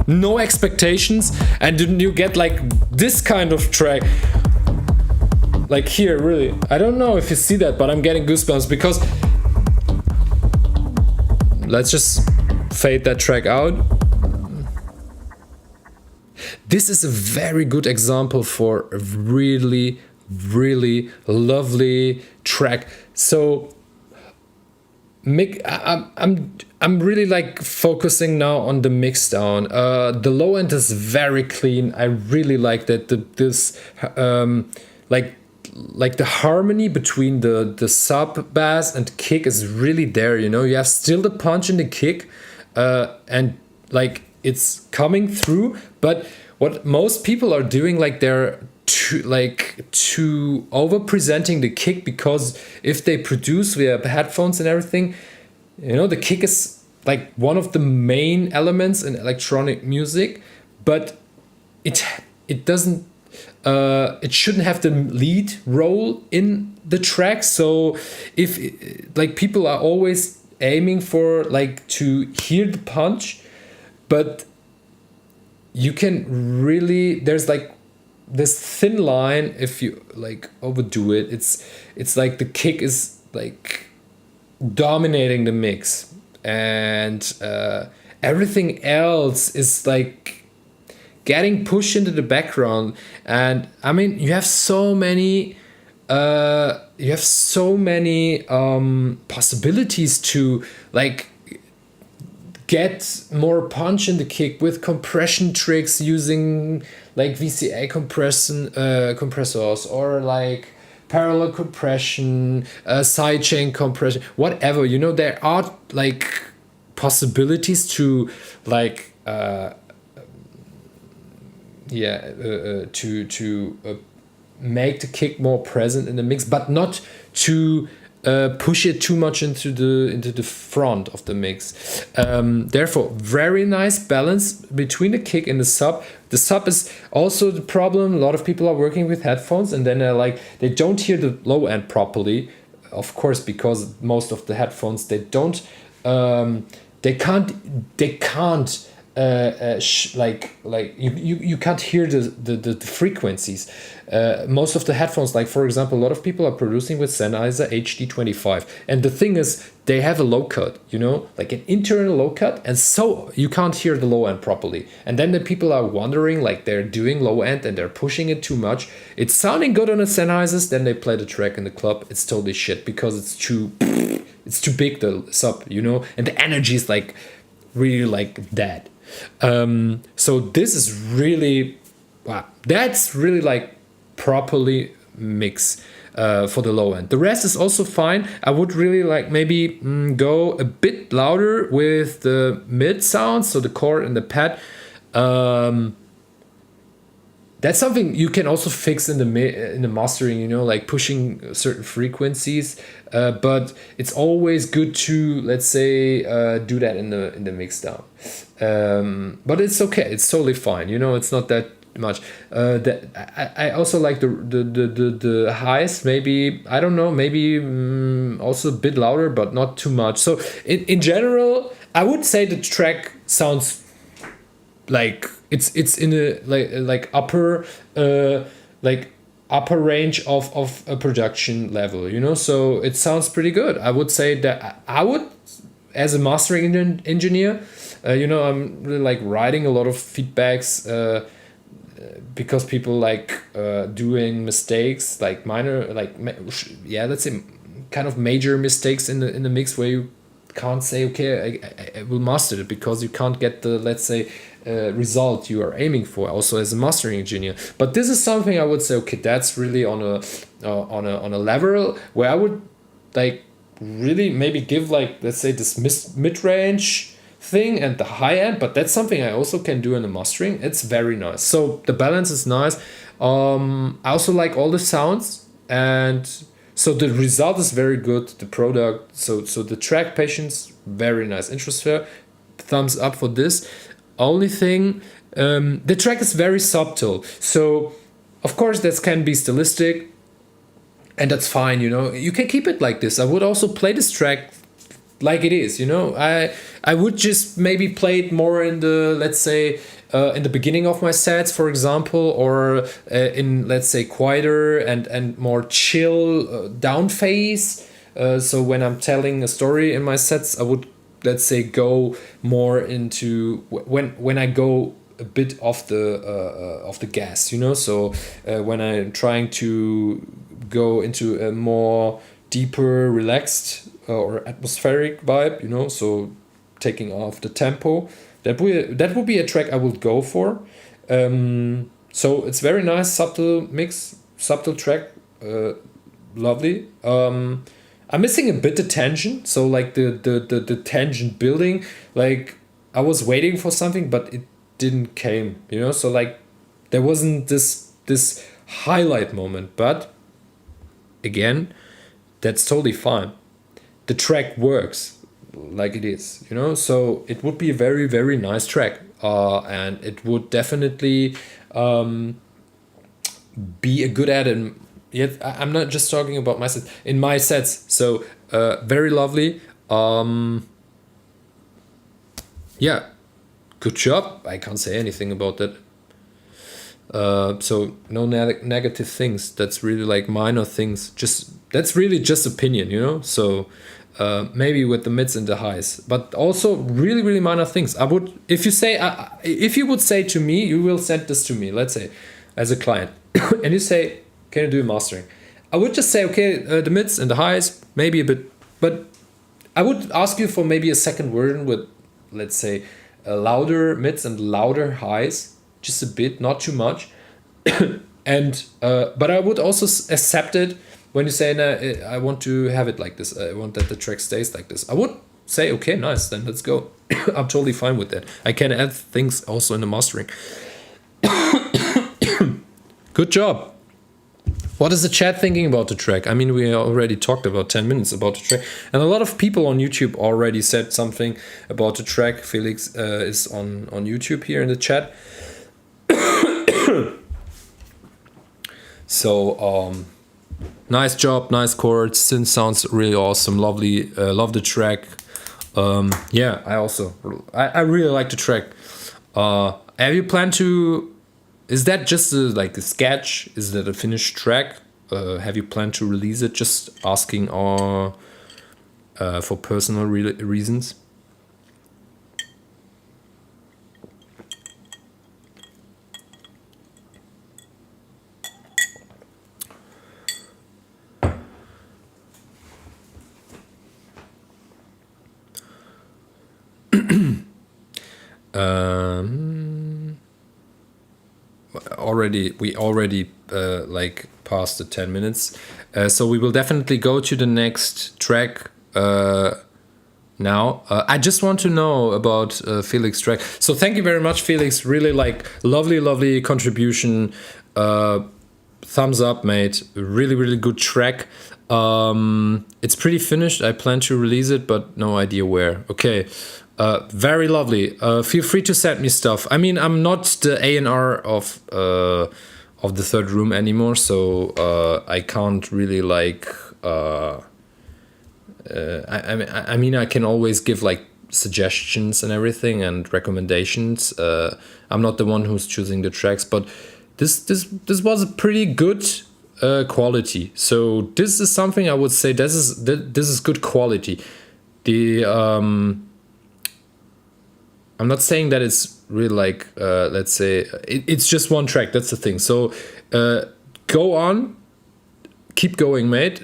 no expectations, and then you get like this kind of track. Like here, really. I don't know if you see that, but I'm getting goosebumps because let's just fade that track out. This is a very good example for a really, really lovely track. So I'm really like focusing now on the mix down. The low end is very clean. I really like that. This like the harmony between the sub bass and kick is really there. You know, you have still the punch in the kick, and like it's coming through. But what most people are doing, like they're too over presenting the kick, because if they produce via headphones and everything, you know, the kick is like one of the main elements in electronic music, but it doesn't it shouldn't have the lead role in the track. So if like people are always aiming for like to hear the punch, but you can really, there's like this thin line if you like overdo it. It's like the kick is like dominating the mix, and everything else is like getting pushed into the background. And I mean, you have so many possibilities to like get more punch in the kick with compression tricks, using like VCA compressors, or like parallel compression, sidechain compression, whatever. You know, there are like possibilities to like to make the kick more present in the mix, but not to push it too much into the front of the mix. Therefore, very nice balance between the kick and the sub. The sub is also the problem. A lot of people are working with headphones, and then they don't hear the low end properly. Of course, because most of the headphones they can't you can't hear the frequencies. Most of the headphones, like for example, a lot of people are producing with Sennheiser HD25, and the thing is they have a low cut, you know, like an internal low cut, and so you can't hear the low end properly. And then the people are wondering, like they're doing low end and they're pushing it too much. It's sounding good on the Sennheisers, then they play the track in the club, it's totally shit because it's too big, the sub, you know, and the energy is like really like dead. So this is really, wow, that's really like properly mixed for the low end. The rest is also fine. I would really like maybe go a bit louder with the mid sounds, so the chord and the pad. That's something you can also fix in the mastering, you know, like pushing certain frequencies. But it's always good to, let's say, do that in the mix down. But it's okay. It's totally fine. You know, it's not that much. I also like the highs. Maybe, I don't know. Maybe also a bit louder, but not too much. So in general, I would say the track sounds like it's in a like upper range of a production level, you know, so it sounds pretty good. I would say that I would, as a mastering engineer, you know, I'm really like writing a lot of feedbacks because people like doing mistakes, like minor, like let's say kind of major mistakes in the mix, where you can't say, okay, I will master it, because you can't get the, let's say, result you are aiming for, also as a mastering engineer. But this is something I would say, okay, that's really on a level where I would like really maybe give, like, let's say, this mid-range thing and the high end, but that's something I also can do in the mastering. It's very nice. So the balance is nice. I also like all the sounds, and so the result is very good. The product, so the track patience, very nice. Introsphere, thumbs up for this. Only thing, the track is very subtle. So of course that can be stylistic, and that's fine. You can keep it like this. I would also play this track like it is. I would just maybe play it more in the, let's say, in the beginning of my sets, for example, or in, let's say, quieter and more chill down phase. So when I'm telling a story in my sets, I would, let's say, go more into when I go a bit off the gas, So when I'm trying to go into a more deeper, relaxed or atmospheric vibe, So taking off the tempo. That would be a track I would go for. So it's very nice, subtle mix, subtle track, lovely. I'm missing a bit the tension, so like the tension building. Like I was waiting for something, but it didn't came. So like there wasn't this highlight moment. But again, that's totally fine. The track works like it is, so it would be a very, very nice track, and it would definitely be a good add-in. Yet I'm not just talking about my sets, in my sets. So very lovely. Yeah, good job. I can't say anything about that. So no negative things. That's really like minor things. That's really just opinion, So maybe with the mids and the highs, but also really, really minor things. I would, if you would say to me, you will send this to me, let's say, as a client, and you say, can you do mastering? I would just say, okay, the mids and the highs, maybe a bit, but I would ask you for maybe a second version with, let's say, louder mids and louder highs, just a bit, not too much, and but I would also accept it. When you say, no, I want to have it like this, I want that the track stays like this, I would say, okay, nice, then let's go. I'm totally fine with that. I can add things also in the mastering. Good job. What is the chat thinking about the track? I mean, we already talked about 10 minutes about the track, and a lot of people on YouTube already said something about the track. Felix is on YouTube here in the chat. So, nice job, nice chords, synth sounds really awesome, lovely, love the track. Yeah, I really like the track. Have you planned to, is that just like a sketch? Is that a finished track? Have you planned to release it? Just asking for personal reasons. We already like past the 10 minutes, so we will definitely go to the next track now. I just want to know about Felix track. So thank you very much, Felix. Really like lovely contribution. Thumbs up, mate. Really, really good track. It's pretty finished. I plan to release it, but no idea where. Okay. Very lovely. Feel free to send me stuff. I mean, I'm not the A&R of the Third Room anymore, so I can't really like. I mean, I can always give like suggestions and everything and recommendations. I'm not the one who's choosing the tracks, but this was a pretty good quality. So this is something I would say. This is good quality. I'm not saying that it's really like, let's say, it's just one track. That's the thing. So go on, keep going, mate.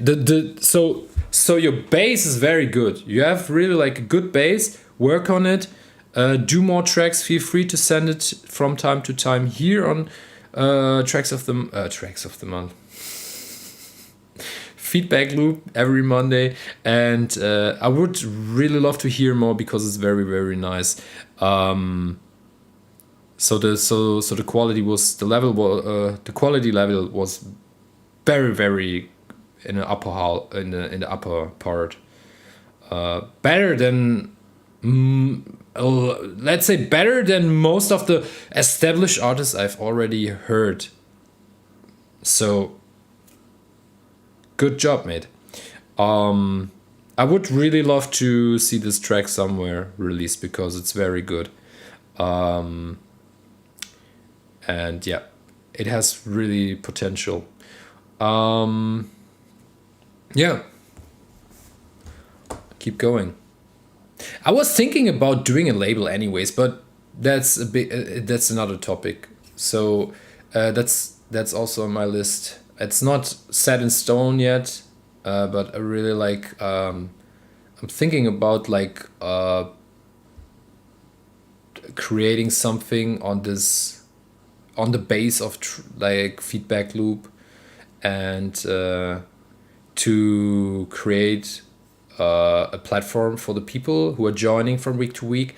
So your bass is very good. You have really like a good bass. Work on it. Do more tracks. Feel free to send it from time to time here on Tracks of the Month. feedback loop every Monday, and I would really love to hear more because it's very, very nice. So the quality was the quality level was very, very in the upper hall in the upper part, better than let's say better than most of the established artists I've already heard. So good job, mate. I would really love to see this track somewhere released because it's very good. And yeah, it has really potential. Yeah, keep going. I was thinking about doing a label anyways, but that's a bit that's another topic. So that's also on my list. It's not set in stone yet, but I really like. I'm thinking about like creating something on this, on the base of like feedback loop, and to create a platform for the people who are joining from week to week,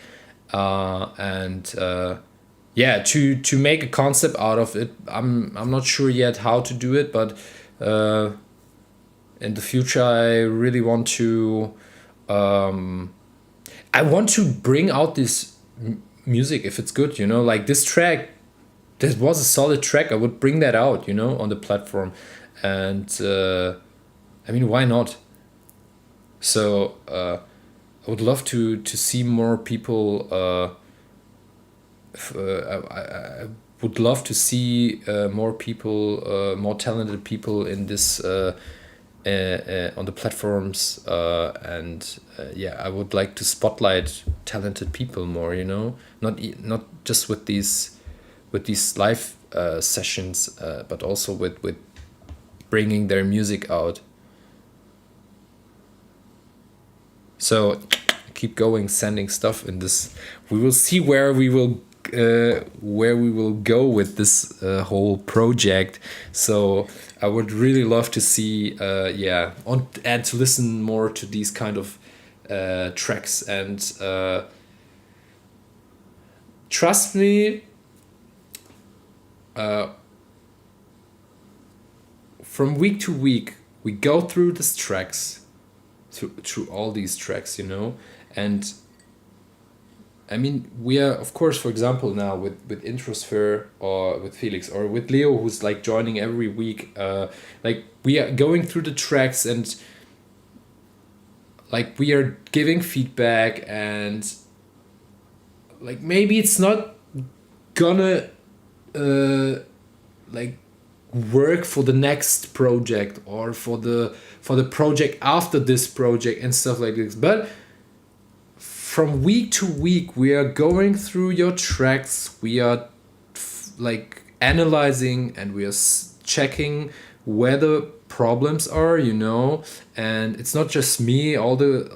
and yeah, to make a concept out of it. I'm not sure yet how to do it, but in the future I really want to I want to bring out this music if it's good, you know, like this track. This was a solid track. I would bring that out, you know, on the platform, and I mean, why not? So I would love to see more people. I would love to see more people, more talented people in this on the platforms, and yeah, I would like to spotlight talented people more. You know, not just with these live sessions, but also with bringing their music out. So keep going, sending stuff in this. We will see where we will go with this whole project. So I would really love to see and to listen more to these kind of tracks, and trust me, from week to week we go through these tracks, through all these tracks, you know. And I mean, we are, of course, for example, now with Introsphere or with Felix or with Leo, who's like joining every week, like we are going through the tracks, and like we are giving feedback, and like maybe it's not gonna like work for the next project or for the project after this project and stuff like this, but from week to week we are going through your tracks, we are like analyzing, and we are checking where the problems are, you know. And it's not just me, all the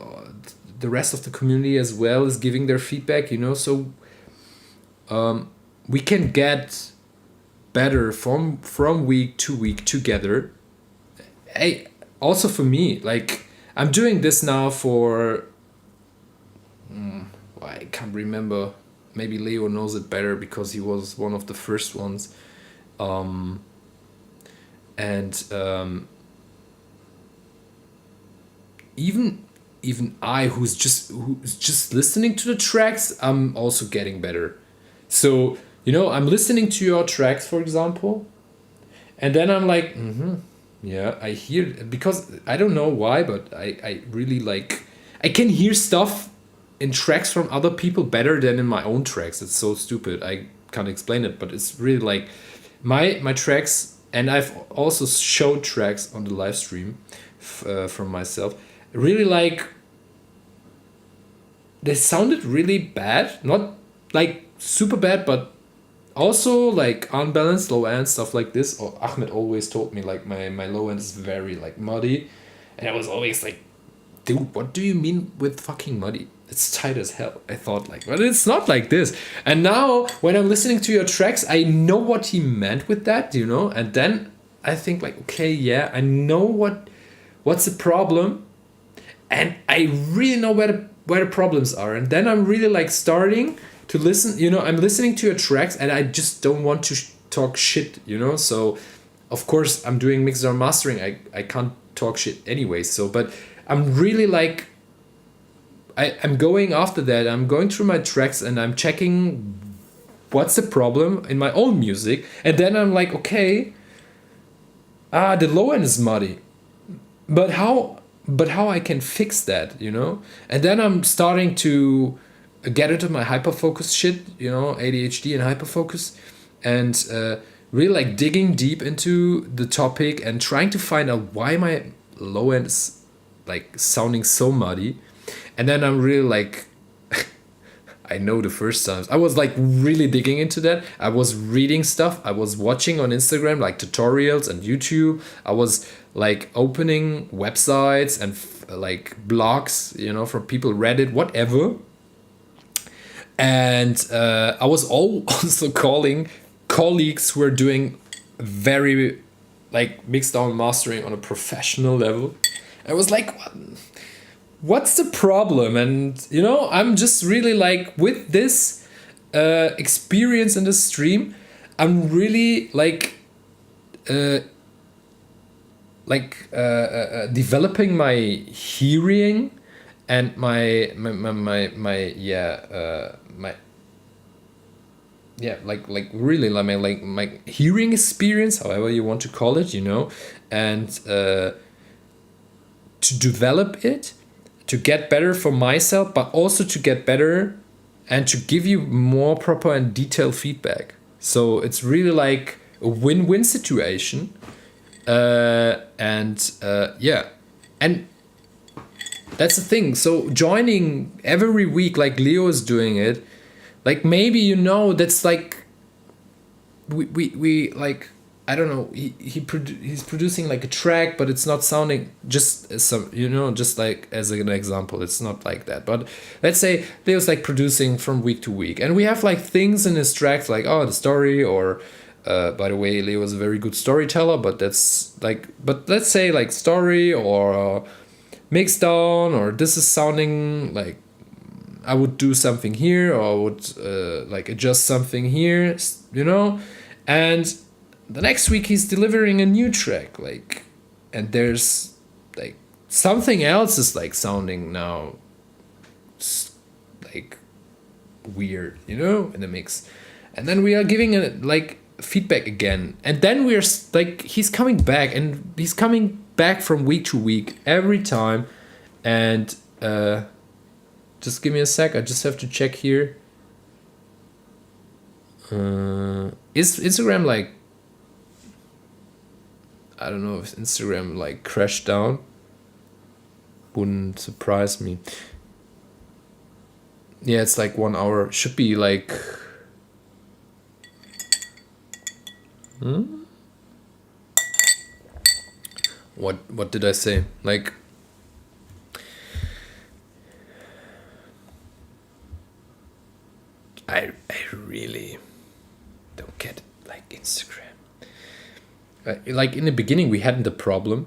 rest of the community as well is giving their feedback, you know. So we can get better from week to week together. Hey, also for me, like I'm doing this now for I can't remember, maybe Leo knows it better because he was one of the first ones, and even I who's just listening to the tracks, I'm also getting better. So, you know, I'm listening to your tracks, for example, and then I'm like, yeah, I hear, because I don't know why, but I really like, I can hear stuff in tracks from other people better than in my own tracks. It's so stupid, I can't explain it, but it's really like my tracks, and I've also showed tracks on the live stream from myself, really like, they sounded really bad, not like super bad, but also like unbalanced low end, stuff like this. Or Ahmed always told me like my low end is very like muddy, and I was always like, dude, what do you mean with fucking muddy? It's tight as hell. I thought like, but it's not like this. And now when I'm listening to your tracks, I know what he meant with that, you know. And then I think like, okay, yeah, I know what's the problem, and I really know where the problems are, and then I'm really like starting to listen. I'm listening to your tracks, and I just don't want to talk shit. So of course I'm doing mixer and mastering. I can't talk shit anyway. So, but I'm really like, I'm going after that. I'm going through my tracks and I'm checking what's the problem in my own music, and then I'm like, okay, the low end is muddy, but how I can fix that, and then I'm starting to get into my hyperfocus shit, ADHD and hyperfocus, and really like digging deep into the topic and trying to find out why my low end is like sounding so muddy. And then I'm really like, I know the first times I was like really digging into that. I was reading stuff. I was watching on Instagram like tutorials and YouTube. I was like opening websites and like blogs, from people, Reddit, whatever. And I was also calling colleagues who are doing very like mixed down mastering on a professional level. I was like, what's the problem? And I'm just really like, with this experience in the stream, I'm really like developing my hearing and my really like my hearing experience, however you want to call it, and to develop it, to get better for myself, but also to get better and to give you more proper and detailed feedback. So it's really like a win-win situation. And that's the thing. So joining every week, like Leo is doing it, like maybe that's like we like, I don't know, he's producing like a track, but it's not sounding just as some, just like as an example, it's not like that. But let's say Leo's like producing from week to week, and we have like things in his tracks like, the story, or by the way, Leo is a very good storyteller, but that's like, but let's say like story or mixed down, or this is sounding like I would do something here, or I would like adjust something here, and the next week he's delivering a new track, like, and there's like something else is like sounding now like weird, in the mix, and then we are giving it like feedback again, and then we're like, he's coming back from week to week every time, and just give me a sec, I just have to check here. Is Instagram like, I don't know if Instagram like crashed down. Wouldn't surprise me. Yeah, it's like 1 hour. Should be like... What did I say? Like... I really don't get like Instagram. Like in the beginning we hadn't a problem.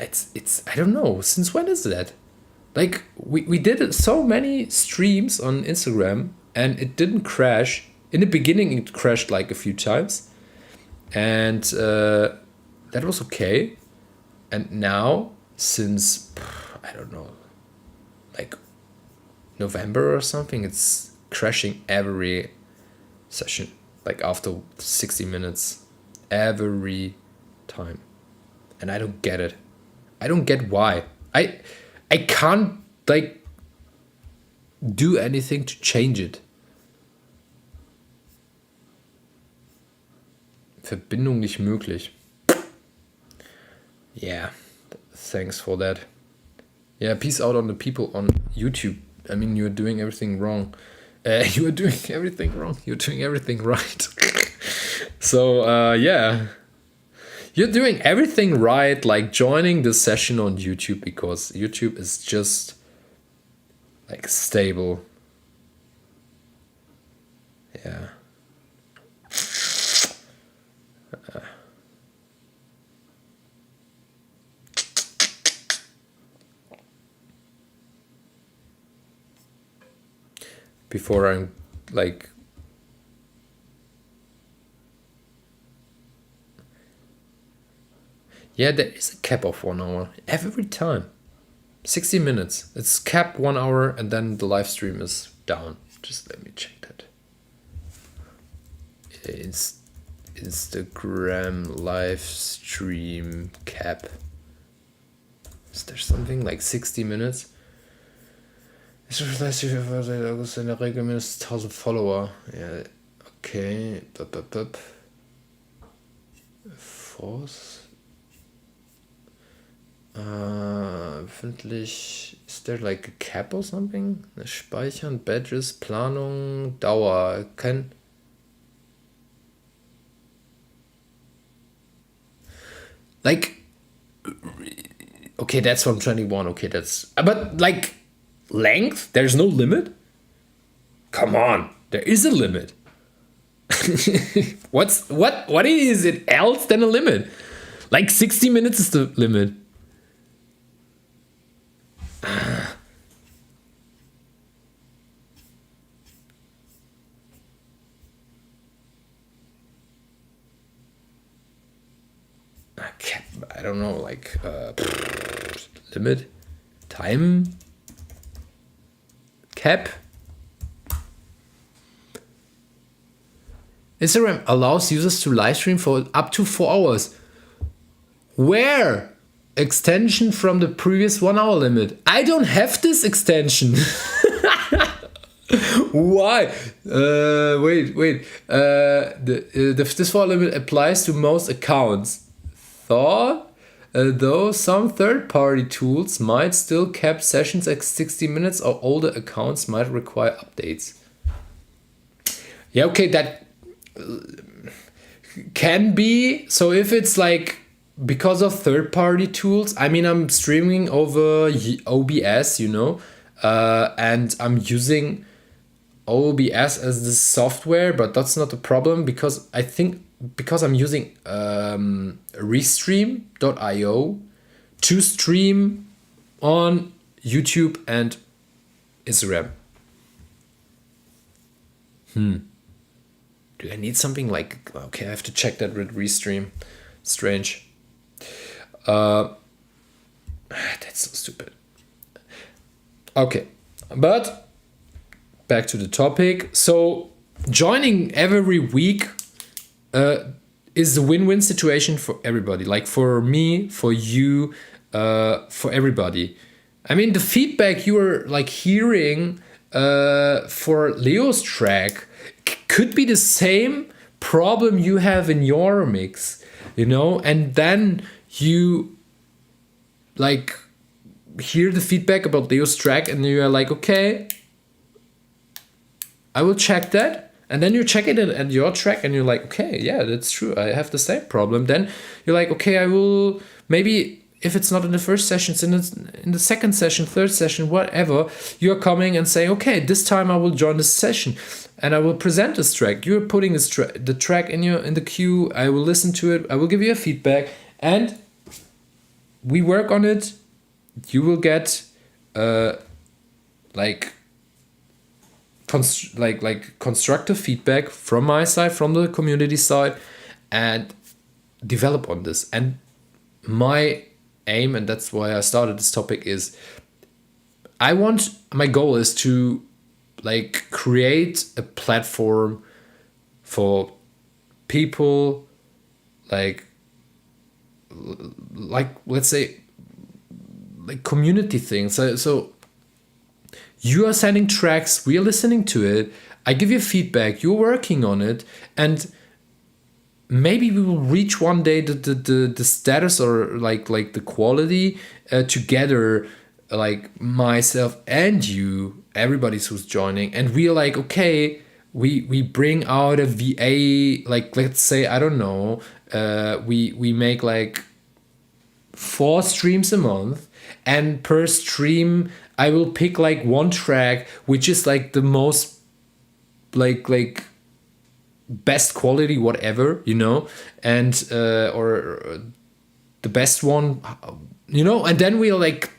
It's I don't know, since when is that? Like we did so many streams on Instagram and it didn't crash. In the beginning it crashed like a few times, and that was okay. And now, since I don't know, like November or something, it's crashing every session, like after 60 minutes, every time. And I don't get it. I don't get why. I can't like do anything to change it. Verbindung nicht möglich. Yeah, thanks for that. Yeah, peace out on the people on YouTube. I mean, you're doing everything wrong. You are doing everything wrong. You're doing everything right. So, yeah. You're doing everything right, like joining the session on YouTube, because YouTube is just like stable. Yeah. before I'm like. Yeah, there is a cap of 1 hour every time. 60 minutes. It's cap 1 hour and then the live stream is down. Just let me check that. It's Instagram live stream cap. Is there something like 60 minutes? Ich weiß nicht, August in der Regel mindestens 1000 Follower. Ja, okay. Force. Öffentlich. Is there like a cap or something? Speichern, Badges, Planung, Dauer. Like. Okay, that's from 21. Okay, that's. But like. Length? There's no limit? Come on. There is a limit. What is it else than a limit? Like 60 minutes is the limit. I don't know, like limit, time, cap. Instagram allows users to live stream for up to 4 hours. Where? Extension from the previous 1 hour limit. I don't have this extension. Why? Wait. This 4 hour limit applies to most accounts. Though some third-party tools might still cap sessions at 60 minutes, or older accounts might require updates. Yeah, okay, that can be. So if it's like because of third-party tools, I mean, I'm streaming over OBS, and I'm using OBS as the software, but that's not a problem because I'm using Restream.io to stream on YouTube and Instagram. Do I need something like... Okay, I have to check that with Restream. Strange. That's so stupid. Okay, but back to the topic. So joining every week is a win-win situation for everybody. Like for me, for you, for everybody. I mean, the feedback you are like hearing for Leo's track could be the same problem you have in your mix, and then you like hear the feedback about Leo's track and you are like, okay, I will check that. And then you check it at your track and you're like, okay, yeah, that's true. I have the same problem. Then you're like, okay, I will maybe, if it's not in the first session, it's in the second session, third session, whatever, you're coming and saying, okay, this time I will join this session and I will present this track. You're putting the track in the queue. I will listen to it. I will give you a feedback and we work on it. You will get constructive feedback from my side, from the community side, and develop on this. And my aim, and that's why I started this topic, is my goal is to like create a platform for people like let's say like community things. So you are sending tracks, we are listening to it, I give you feedback, you're working on it, and maybe we will reach one day the status or like the quality together, like myself and you, everybody who's joining, and we are like, okay, we bring out a VA, like let's say, I don't know, we make like 4 streams a month, and per stream I will pick like one track which is like the most like best quality, whatever, and or the best one, and then we'll like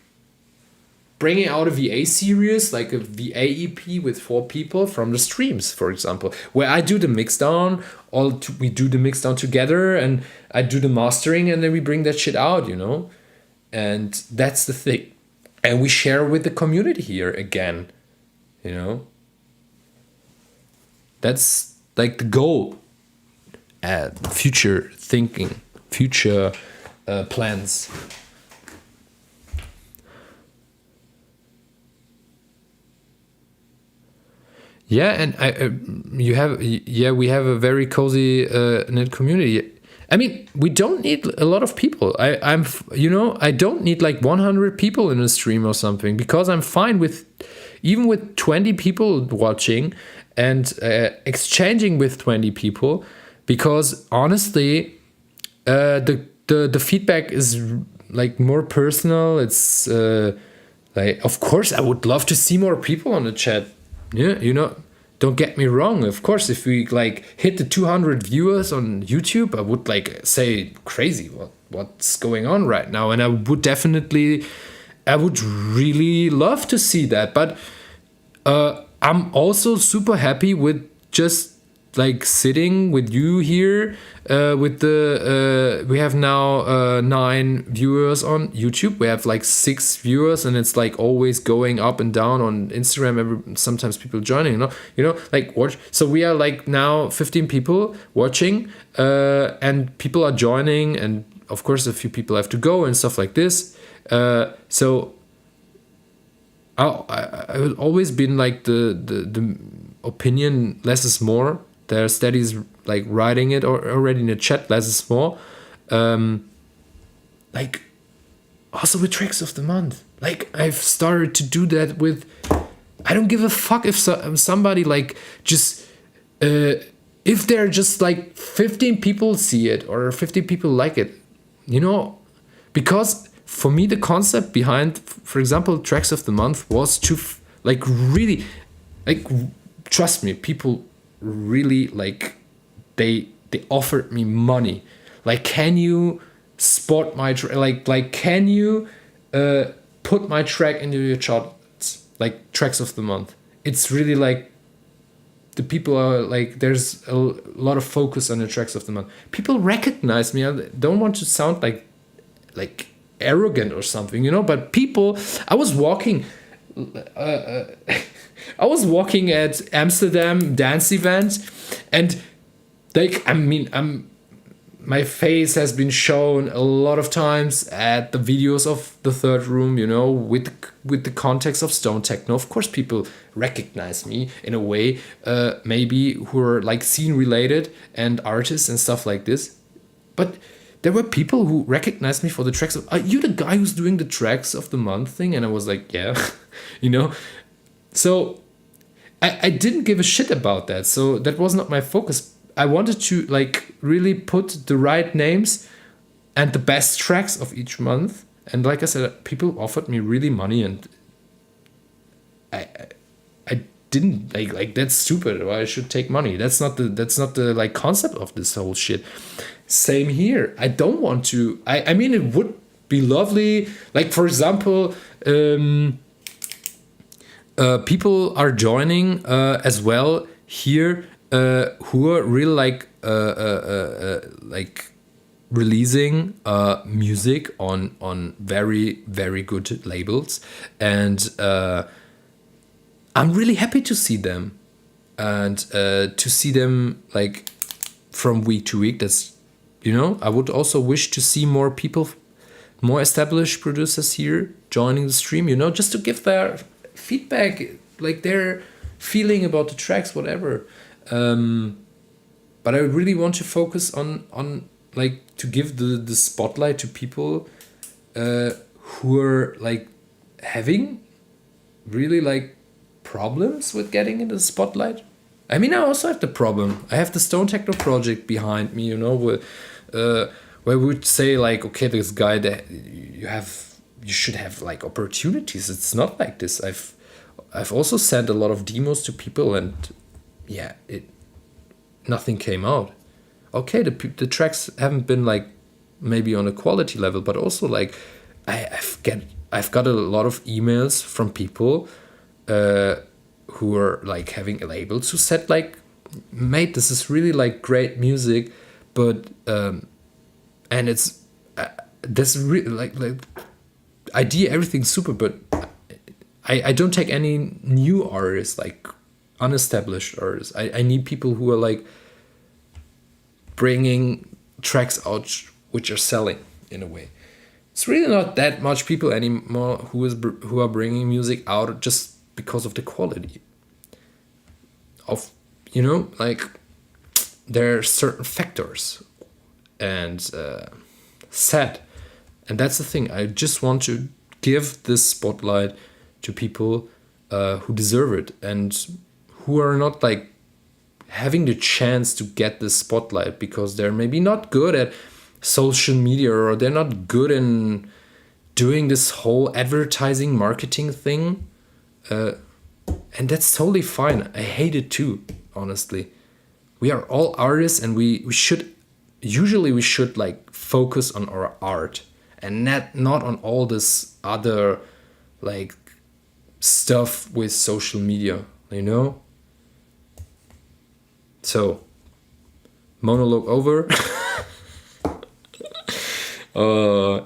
bringing out a VA series, like a VA EP with 4 people from the streams, for example, where I do the mix down, we do the mix down together, and I do the mastering, and then we bring that shit out, you know? And that's the thing. And we share with the community here again, you know? That's like the goal. Future thinking, future plans. Yeah, and we have a very cozy knit community. I mean, we don't need a lot of people. I don't need like 100 people in a stream or something, because I'm fine with even with 20 people watching and exchanging with 20 people, because honestly, the feedback is like more personal. It's like, of course, I would love to see more people on the chat. Yeah, you know, don't get me wrong. Of course, if we like hit the 200 viewers on YouTube, I would like say crazy. What's going on right now? And I would really love to see that. But I'm also super happy with just like sitting with you here. We have now 9 viewers on YouTube. We have like 6 viewers, and it's like always going up and down on Instagram. Sometimes people joining, you know, like watch. So we are like now 15 people watching, and people are joining, and of course a few people have to go and stuff like this. So I've always been like the opinion less is more. There are studies like writing it already in the chat, less is more. Like also with tracks of the month. Like I've started to do that with, I don't give a fuck if somebody like just, if there are just like 15 people see it or 50 people like it, you know, because for me the concept behind, for example, tracks of the month was to like really, like, trust me, people really like they offered me money, like, can you spot my like can you put my track into your charts, like tracks of the month. It's really like the people are like, there's a lot of focus on the tracks of the month. People recognize me. I don't want to sound like arrogant or something, you know, but people, I was walking at Amsterdam dance event, and like, I mean, my face has been shown a lot of times at the videos of the Third Room, you know, with the context of Stone Techno. Of course, people recognize me in a way, maybe who are like scene related and artists and stuff like this. But there were people who recognized me for the tracks of, are you the guy who's doing the tracks of the month thing? And I was like, yeah, you know. So I didn't give a shit about that. So that was not my focus. I wanted to like really put the right names and the best tracks of each month. And like I said, people offered me really money, and I didn't like that's stupid. Why I should take money? That's not the like concept of this whole shit. Same here. I don't want to. I mean, it would be lovely. Like, for example, people are joining as well here, who are really like releasing music on very, very good labels, and I'm really happy to see them, and to see them like from week to week. That's, you know, I would also wish to see more people, more established producers here joining the stream, you know, just to give their feedback, like their feeling about the tracks, whatever. But I really want to focus on like to give the spotlight to people who are like having really like problems with getting into the spotlight. I mean, I also have the problem. I have the Stone Techno project behind me, you know, where we would say like, okay, this guy, that you should have like opportunities. It's not like this. I've also sent a lot of demos to people, and yeah, nothing came out. Okay, the tracks haven't been like maybe on a quality level, but also like I've I've got a lot of emails from people who are like having labels who said like, mate, this is really like great music, but and it's this really like idea, everything's super, but I don't take any new artists, like unestablished artists. I need people who are like bringing tracks out which are selling in a way. It's really not that much people anymore who are bringing music out just because of the quality of, you know, like there are certain factors and sad, and that's the thing. I just want to give this spotlight to people who deserve it and who are not like having the chance to get this spotlight because they're maybe not good at social media or they're not good in doing this whole advertising marketing thing, and that's totally fine. I hate it too, honestly. We are all artists, and we should like focus on our art and not on all this other like stuff with social media, you know. So, monologue over.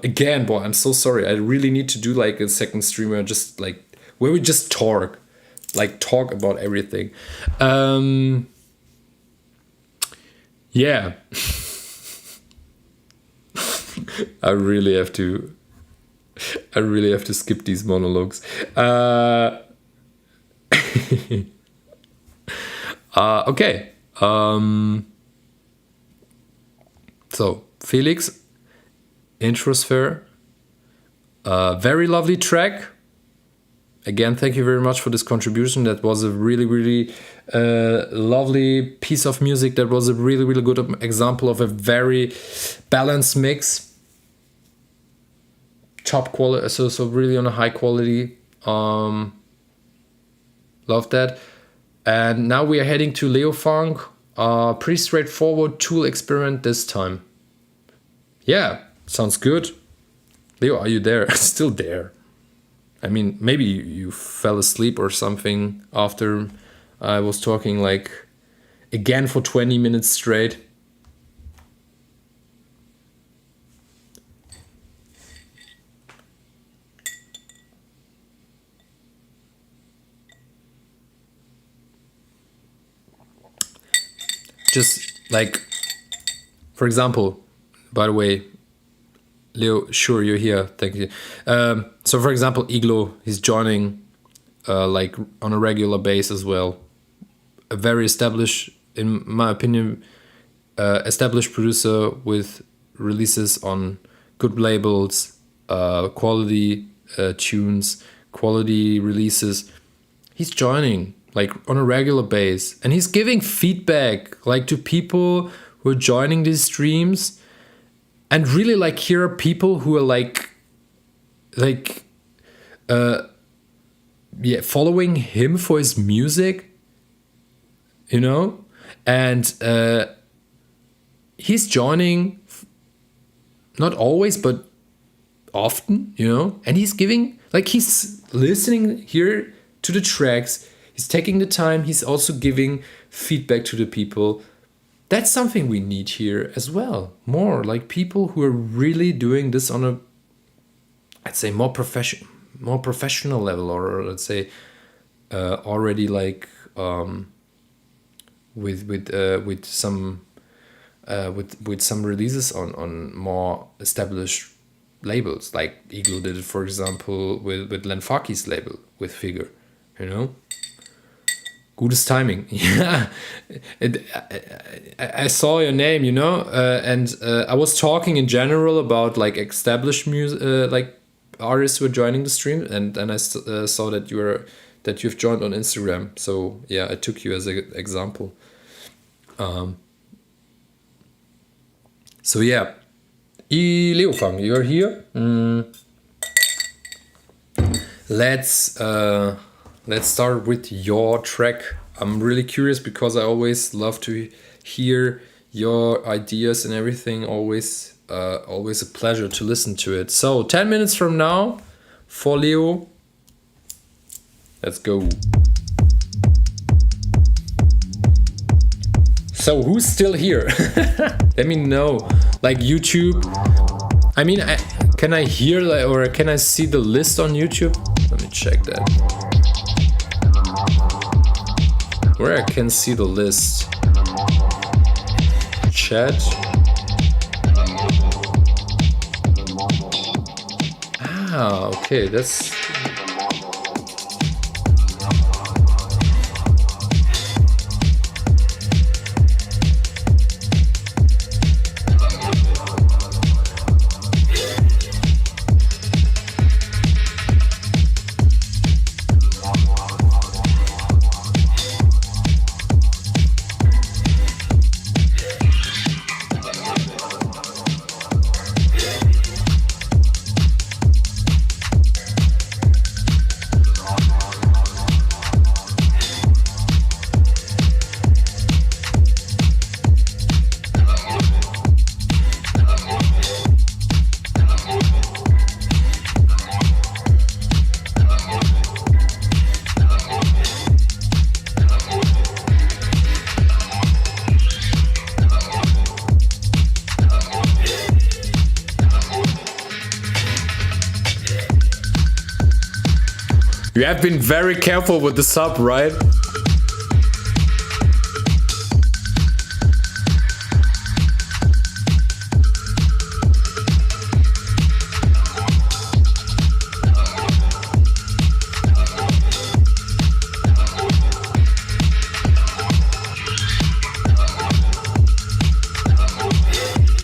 Again, boy, I'm so sorry. I really need to do like a second streamer, just like where we just talk about everything. Yeah. I really have to skip these monologues. Okay. So Felix, Introsphere, very lovely track. Again, thank you very much for this contribution. That was a really, really lovely piece of music. That was a really, really good example of a very balanced mix. Top quality, so really on a high quality. Love that. And now we are heading to Leo Funk. Pretty straightforward tool experiment this time. Yeah, sounds good. Leo, are you there? Still there. I mean, maybe you fell asleep or something after I was talking like again for 20 minutes straight. Just like, for example, by the way, Leo, sure, you're here. Thank you. So, for example, Iglo, he's joining like on a regular basis as well. A very established, in my opinion, established producer with releases on good labels, quality tunes, quality releases. He's joining like on a regular base, and he's giving feedback like to people who are joining these streams. And really, like, here are people who are following him for his music, you know, and he's joining, not always, but often, you know, and he's giving, like, he's listening here to the tracks, he's taking the time, he's also giving feedback to the people. That's something we need here as well. More like people who are really doing this on a, I'd say, more professional level, or let's say already like with some releases on more established labels. Like Iglo did it, for example, with Len Faki's label with Figure, you know. Gutes timing. Yeah, I saw your name, you know, and I was talking in general about like established music, like artists who are joining the stream, and I saw that you've joined on Instagram. So yeah, I took you as an example. So yeah, Leofang, you're here. Let's start with your track. I'm really curious because I always love to hear your ideas and everything. Always a pleasure to listen to it. So 10 minutes from now, Folio. Let's go. So who's still here? Let me know. Like YouTube. I mean, can I hear or can I see the list on YouTube? Let me check that. Where I can see the list. Chat. Ah, okay, that's... You have been very careful with the sub, right?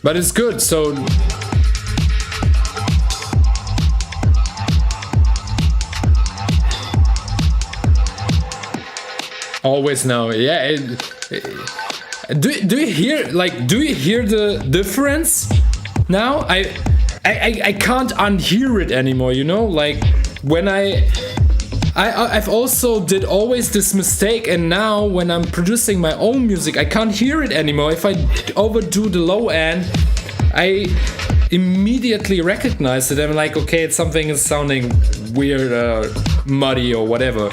But it's good, so... Always now, yeah. Do you hear, like, do you hear the difference now? I can't unhear it anymore, you know? Like, when I've also did always this mistake, and now when I'm producing my own music, I can't hear it anymore. If I overdo the low end, I immediately recognize it. I'm like, okay, something is sounding weird, muddy or whatever.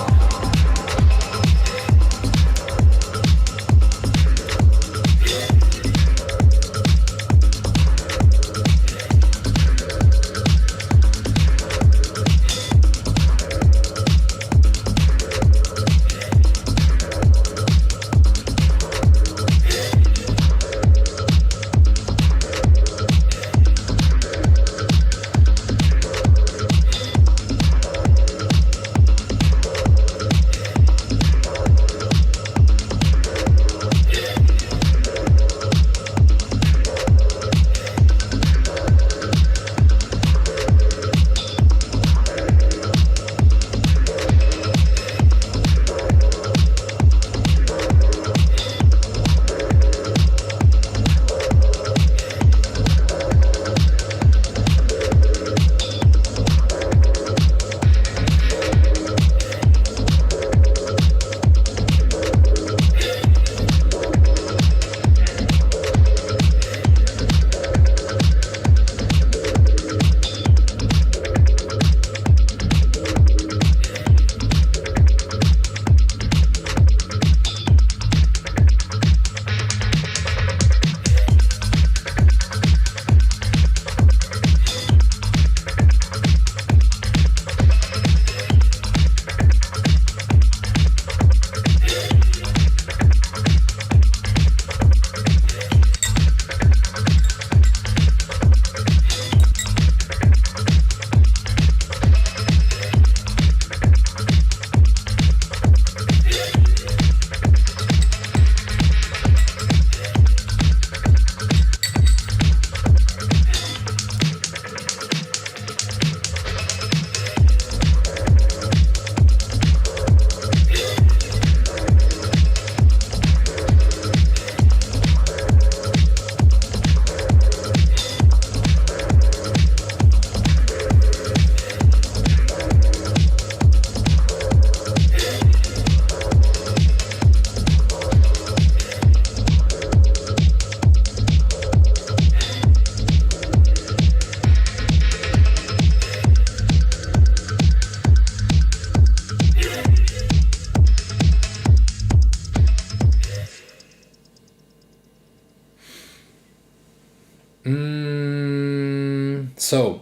So,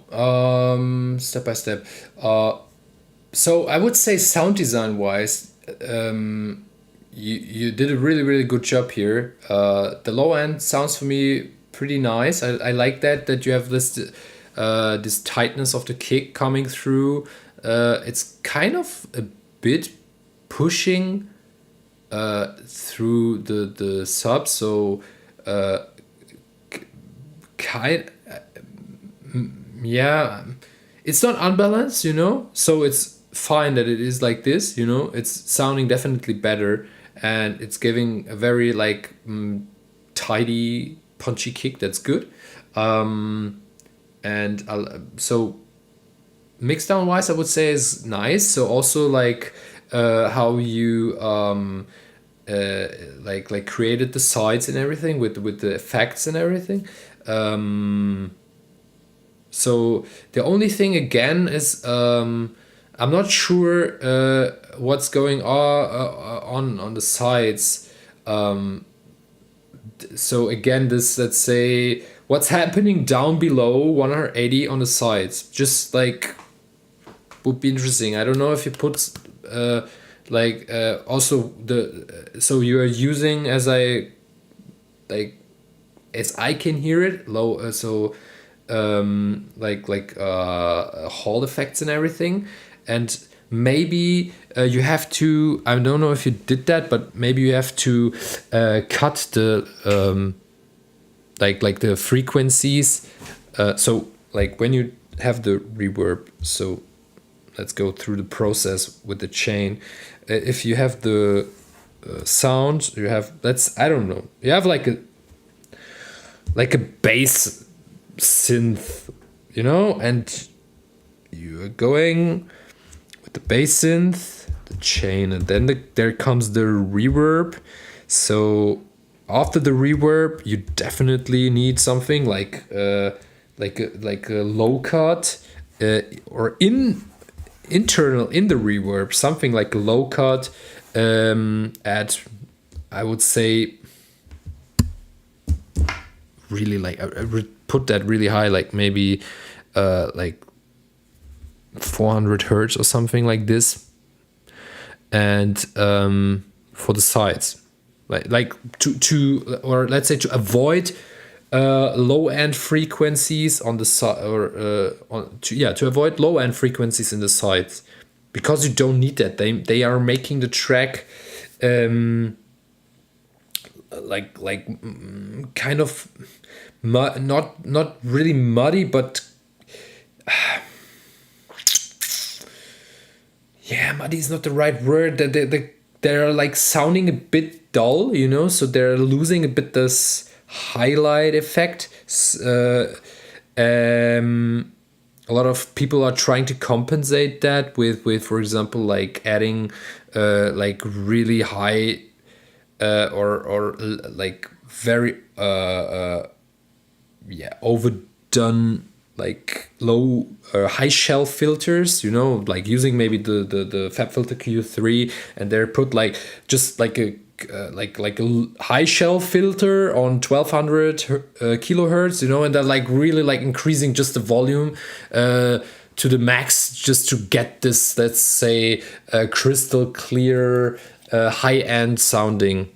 step by step. So I would say sound design wise, you did a really good job here. The low end sounds for me pretty nice. I like that you have this tightness of the kick coming through. It's kind of a bit pushing through the sub, so kind yeah, it's not unbalanced, so it's fine that it is like this, it's sounding definitely better, and it's giving a very like tidy punchy kick that's good. And so mix down wise I would say is nice. So also like how you like created the sides and everything with the effects and everything. So the only thing again is I'm not sure what's going on the sides. So again, this, let's say, what's happening down below 180 on the sides, just like would be interesting. I don't know if you put also so you are using, as I can hear it, low, hall effects and everything, and maybe you have to, I don't know if you did that, but maybe you have to cut the like the frequencies, so like when you have the reverb, so let's go through the process with the chain. If you have the sound, you have, I don't know, you have like a bass synth, and you're going with the bass synth, the chain, and then there comes the reverb. So after the reverb, you definitely need something like a low cut, or internal in the reverb, something like a low cut at, I would say, really like put that really high, like maybe like 400 hertz or something like this, and for the sides, like to or let's say to avoid low end frequencies on the side, or to avoid low end frequencies in the sides, because you don't need that. They are making the track kind of not really muddy, but muddy is not the right word. They're like sounding a bit dull, so they're losing a bit this highlight effect. A lot of people are trying to compensate that with for example, like adding like really high or like very overdone, like low high shelf filters, like using maybe the FabFilter Q3, and they're put like just like a high shelf filter on 1200 kilohertz, and they're like really like increasing just the volume to the max, just to get this, let's say, crystal clear high-end sounding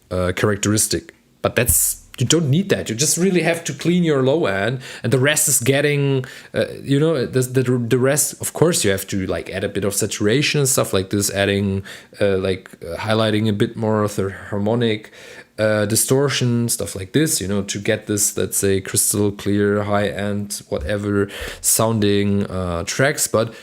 characteristic. But you don't need that. You just really have to clean your low end, and the rest is getting the rest, of course, you have to like add a bit of saturation and stuff like this, adding highlighting a bit more of the harmonic distortion, stuff like this, to get this, let's say, crystal clear high end whatever sounding tracks. But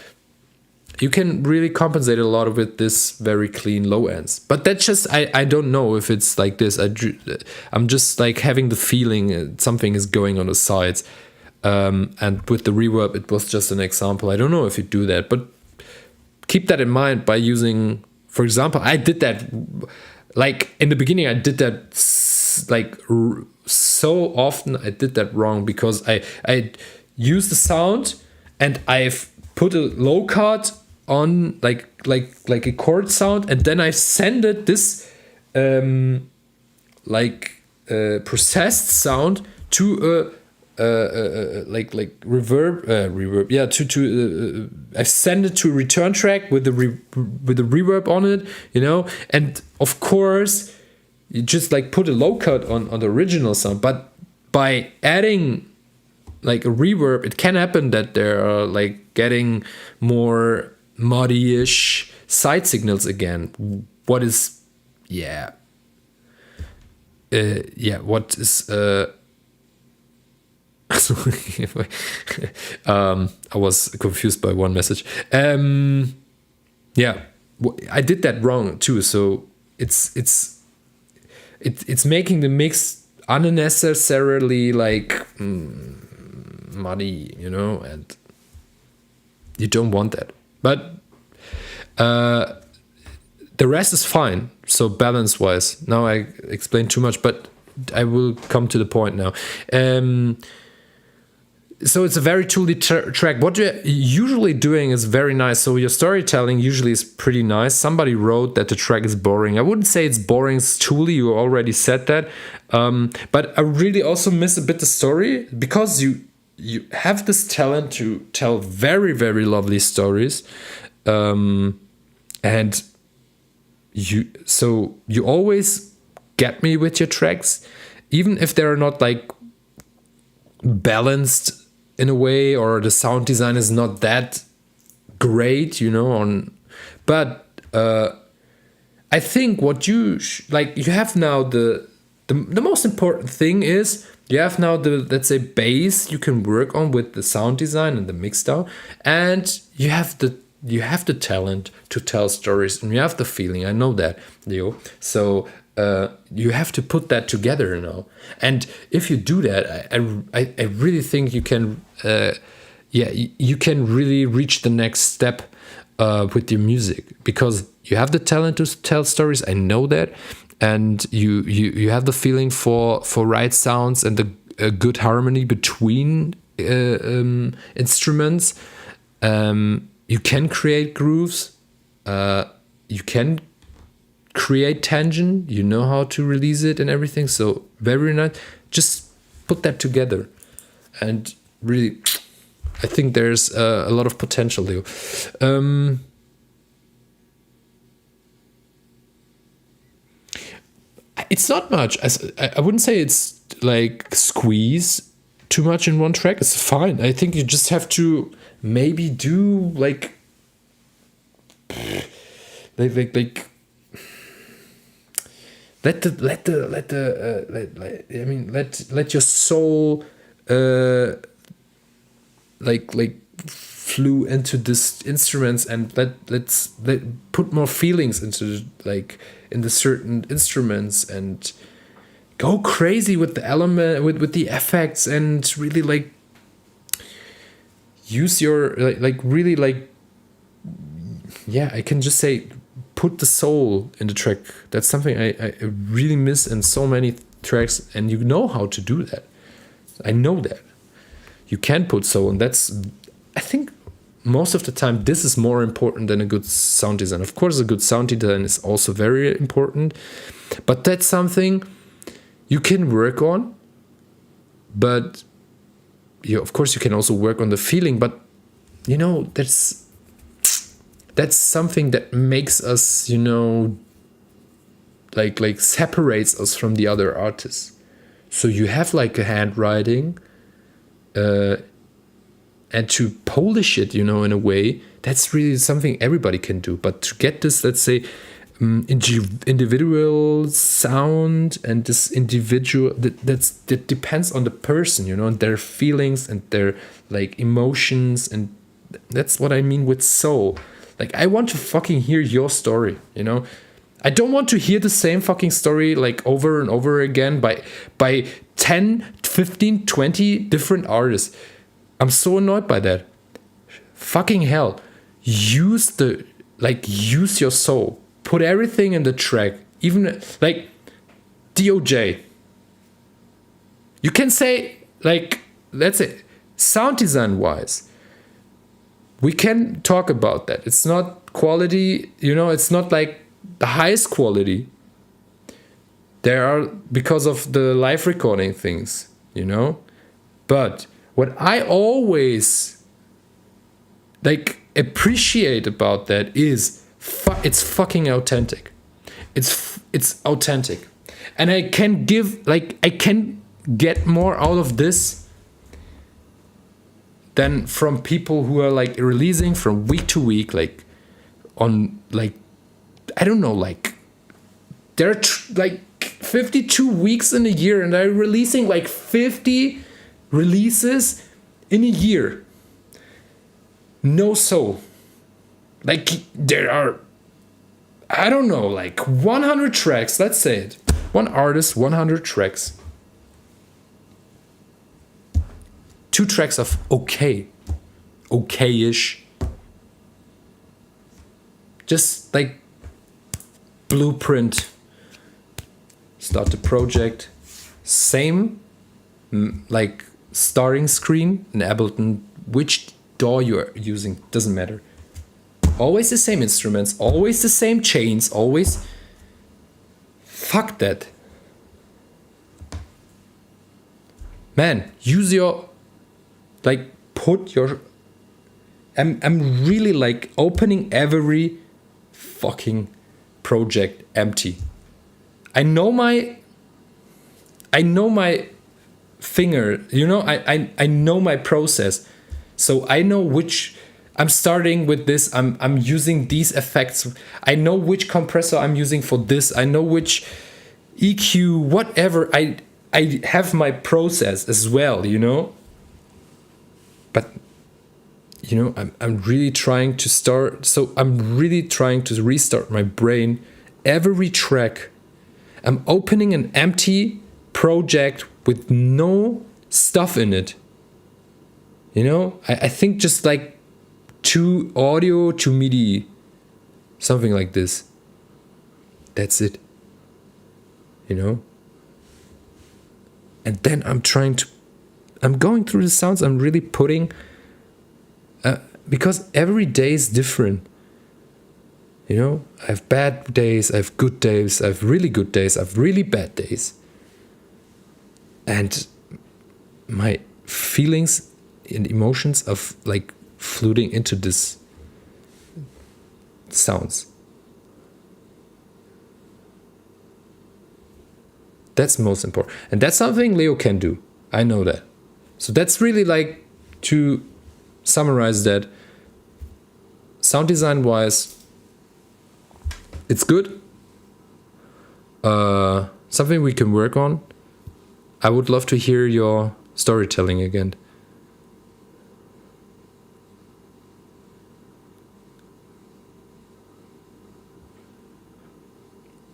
you can really compensate a lot with this very clean low ends. But that's just, I don't know if it's like this. I'm just like having the feeling something is going on the sides. And with the reverb, it was just an example. I don't know if you do that, but keep that in mind by using, for example, I did that, like in the beginning, I did that like so often. I did that wrong because I used the sound and I've put a low cut on like a chord sound, and then I sended this processed sound to like reverb, yeah, to I send it to a return track with the with the reverb on it, you know. And of course you just like put a low cut on the original sound, but by adding like a reverb, it can happen that there are like getting more muddy-ish side signals again. What is what is I was confused by one message. Yeah, I did that wrong too. So it's making the mix unnecessarily like muddy, you know, and you don't want that. But the rest is fine. So balance wise, now I explained too much, but I will come to the point now. So it's a very tooly track. What you're usually doing is very nice. So your storytelling usually is pretty nice. Somebody wrote that the track is boring. I wouldn't say it's boring, it's tooly. You already said that. But I really also miss a bit the story, because you have this talent to tell very, very lovely stories. And you always get me with your tracks, even if they're not like balanced in a way, or the sound design is not that great, you know. But I think what you you have now the most important thing is you have now the, let's say, base you can work on with the sound design and the mix down, and you have the talent to tell stories, and you have the feeling. I know that, Leo. So you have to put that together now. And if you do that, I really think you can, you can really reach the next step with your music, because you have the talent to tell stories. I know that, and you have the feeling for right sounds and a good harmony between instruments. You can create grooves. You can create tension. You know how to release it and everything. So very nice. Just put that together, and really, I think there's a lot of potential there. It's not much. I wouldn't say it's like squeeze too much in one track. It's fine. I think you just have to maybe do like let your soul like flew into this instruments, and let's put more feelings into like in the certain instruments, and go crazy with the element with the effects, and really like use your really like, yeah, I can just say put the soul in the track. That's something I really miss in so many tracks, and you know how to do that. I know that you can put soul, and that's, I think most of the time this is more important than a good sound design. Of course, a good sound design is also very important, but that's something you can work on. But of course you can also work on the feeling, but you know, that's something that makes us, you know, like separates us from the other artists. So you have like a handwriting, and to polish it, you know, in a way, that's really something everybody can do. But to get this, let's say, individual sound, and this individual, that depends on the person, you know, and their feelings and their like emotions, and that's what I mean with soul. Like, I want to fucking hear your story, you know. I don't want to hear the same fucking story like over and over again by 10, 15, 20 different artists. I'm so annoyed by that. Fucking hell. Use your soul. Put everything in the track. Even like DOJ. You can say, like, let's say, sound design wise, we can talk about that. It's not quality, you know, it's not like the highest quality. There are, because of the live recording things, you know, But what I always like appreciate about that is it's fucking authentic. It's authentic, and I can get more out of this than from people who are like releasing from week to week, like on like I don't know, like there are like 52 weeks in a year, and they're releasing like 50 releases in a year. No soul. Like there are, I don't know, like 100 tracks, let's say it. One artist, 100 tracks. 2 tracks of okay-ish. Just like blueprint. Start the project. Same like starting screen in Ableton. Which DAW you're using, doesn't matter. Always the same instruments, always the same chains, always. Fuck that. Man, use your, like, put your. I'm really like opening every fucking project empty. I know my finger, you know, I know my process. So I know which I'm starting with this. I'm using these effects. I know which compressor I'm using for this. I know which EQ, whatever. I have my process as well, you know. But you know, I'm really trying to start. So I'm really trying to restart my brain. Every track, I'm opening an empty project with no stuff in it. You know, I think just like 2 audio, 2 MIDI, something like this. That's it. You know? And then I'm going through the sounds, I'm really putting, because every day is different. You know, I have bad days, I have good days, I have really good days, I have really bad days. And my feelings and emotions of like fluting into this sounds. That's most important. And that's something Leo can do. I know that. So that's really like, to summarize that, sound design wise, it's good. Something we can work on. I would love to hear your storytelling again.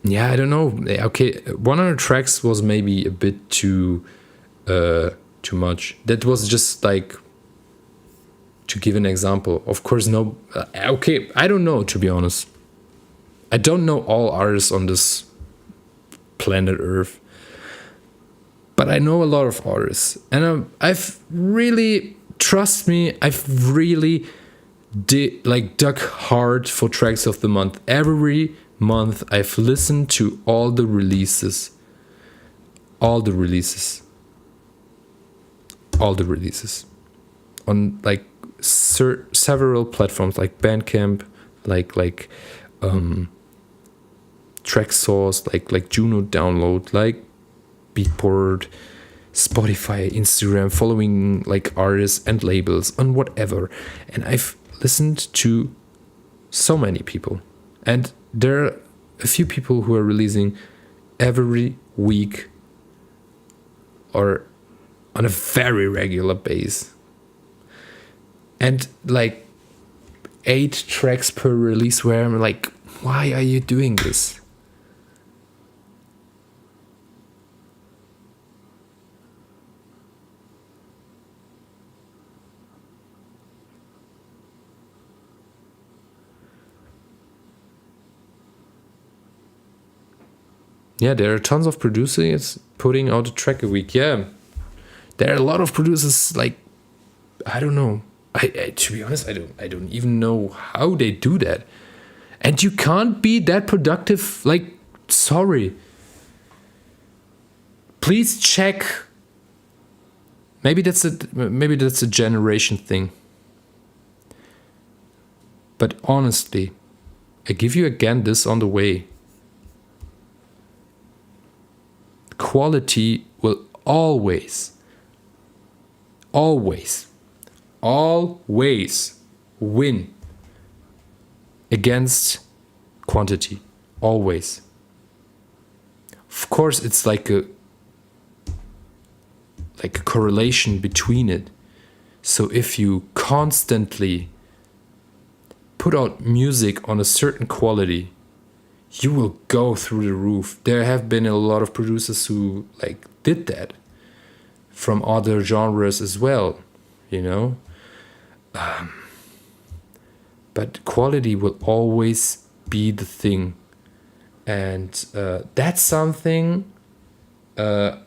Yeah, I don't know. Okay, 100 tracks was maybe a bit too much. That was just like to give an example. Of course, no. Okay, I don't know, to be honest. I don't know all artists on this planet Earth, but I know a lot of artists, and I've really, trust me, I've really dug hard for tracks of the month. Every month I've listened to all the releases on like several platforms like Bandcamp, like Tracksource, like Juno Download, like Beatport, Spotify, Instagram, following like artists and labels on whatever. And I've listened to so many people, and there are a few people who are releasing every week or on a very regular base, and like 8 tracks per release, where I'm like, why are you doing this? Yeah, there are tons of producers putting out a track a week. Yeah, there are a lot of producers, like, I don't know. I to be honest, I don't even know how they do that. And you can't be that productive. Like, sorry. Please check Maybe that's a generation thing. But honestly, I give you again this on the way. Quality will always win against quantity. Always. Of course, it's like a correlation between it. So if you constantly put out music on a certain quality, you will go through the roof. There have been a lot of producers who like did that from other genres as well, you know. But quality will always be the thing, and that's something where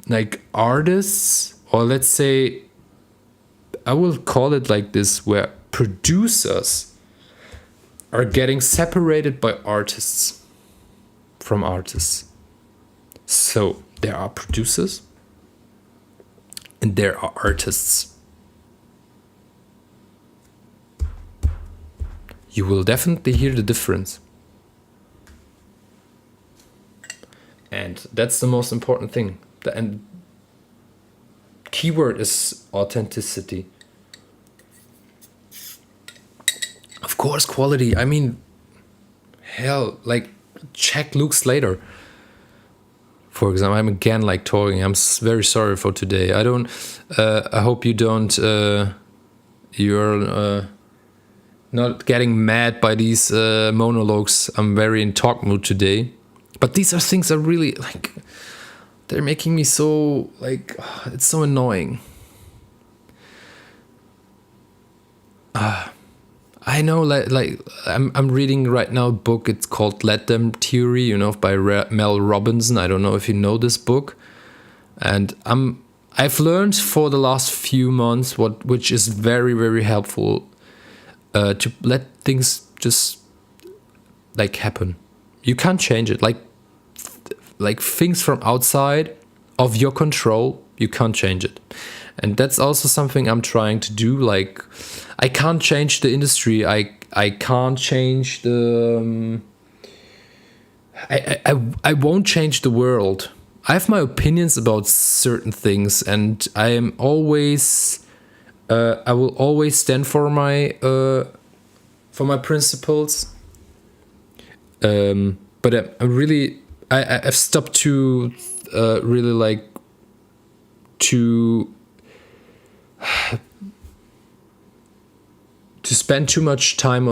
like artists, or let's say, I will call it like this, where producers are getting separated by artists from artists. So there are producers and there are artists. You will definitely hear the difference. And that's the most important thing. And keyword is authenticity. Of course, quality. I mean, hell, like, check Luke Slater. For example, I'm again like talking. I'm very sorry for today. I hope you don't. You're not getting mad by these monologues. I'm very in talk mood today. But these are things that really like. They're making me so like. It's so annoying. I know, like I'm reading right now a book. It's called Let Them Theory, by Mel Robinson. I don't know if you know this book, and I've learned for the last few months which is very, very helpful, to let things just like happen. You can't change it. Like things from outside of your control, you can't change it. And that's also something I'm trying to do. Like, I can't change the industry. I can't change the. I won't change the world. I have my opinions about certain things, and I am always. I will always stand for my principles. But I'm really. I've stopped to really like to spend too much time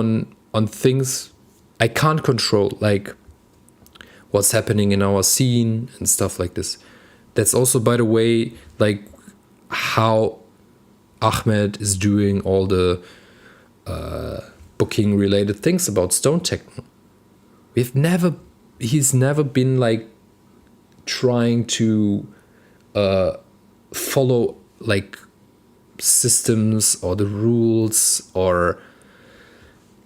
on things I can't control, like what's happening in our scene and stuff like this. That's also, by the way, like how Ahmed is doing all the booking related things about stone techno. He's never been like trying to follow like systems or the rules or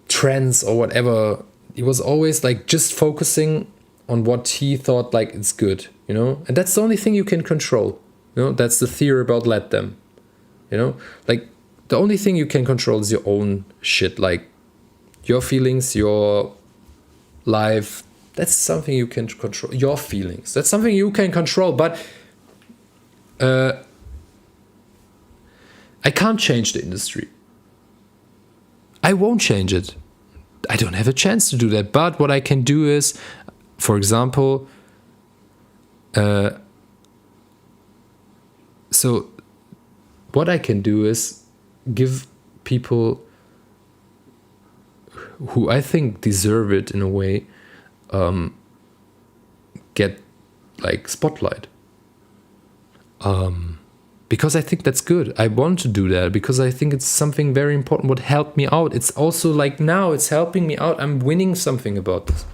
trends or whatever. He was always like just focusing on what he thought like it's good, and that's the only thing you can control. That's the theory about Let Them. Like the only thing you can control is your own shit, like your feelings, your life. That's something you can control. Your feelings. That's something you can control. But I can't change the industry. I won't change it. I don't have a chance to do that. But what I can do is, for example, so what I can do is give people who I think deserve it in a way, get like spotlight, because I think that's good. I want to do that because I think it's something very important, what helped me out. It's also like now it's helping me out. I'm winning something about this,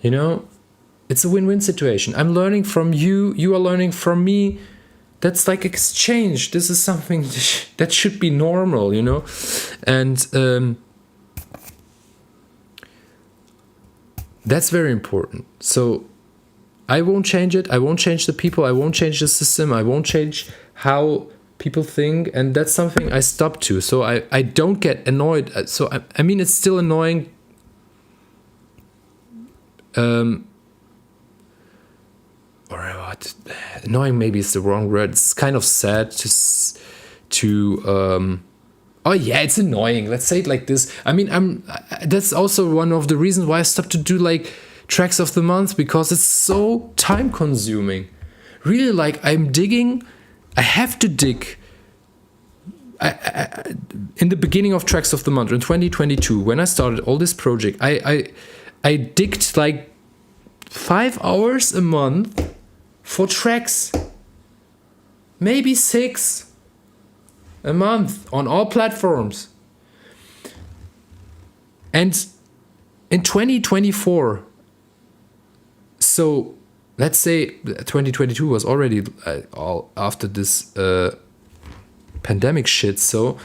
it's a win-win situation. I'm learning from you, you are learning from me. That's like exchange. This is something that should be normal, and that's very important. So I won't change it. I won't change the people. I won't change the system. I won't change how people think. And that's something I stopped to. So I don't get annoyed. So, I mean, it's still annoying. Or what? Annoying maybe is the wrong word. It's kind of sad oh yeah, it's annoying. Let's say it like this. I mean, that's also one of the reasons why I stopped to do like tracks of the month, because it's so time consuming. Really, like I'm digging. I have to dig. In the beginning of tracks of the month in 2022, when I started all this project, I digged like 5 hours a month for tracks, maybe 6 a month on all platforms. And in 2024, so let's say 2022 was already all after this pandemic shit. So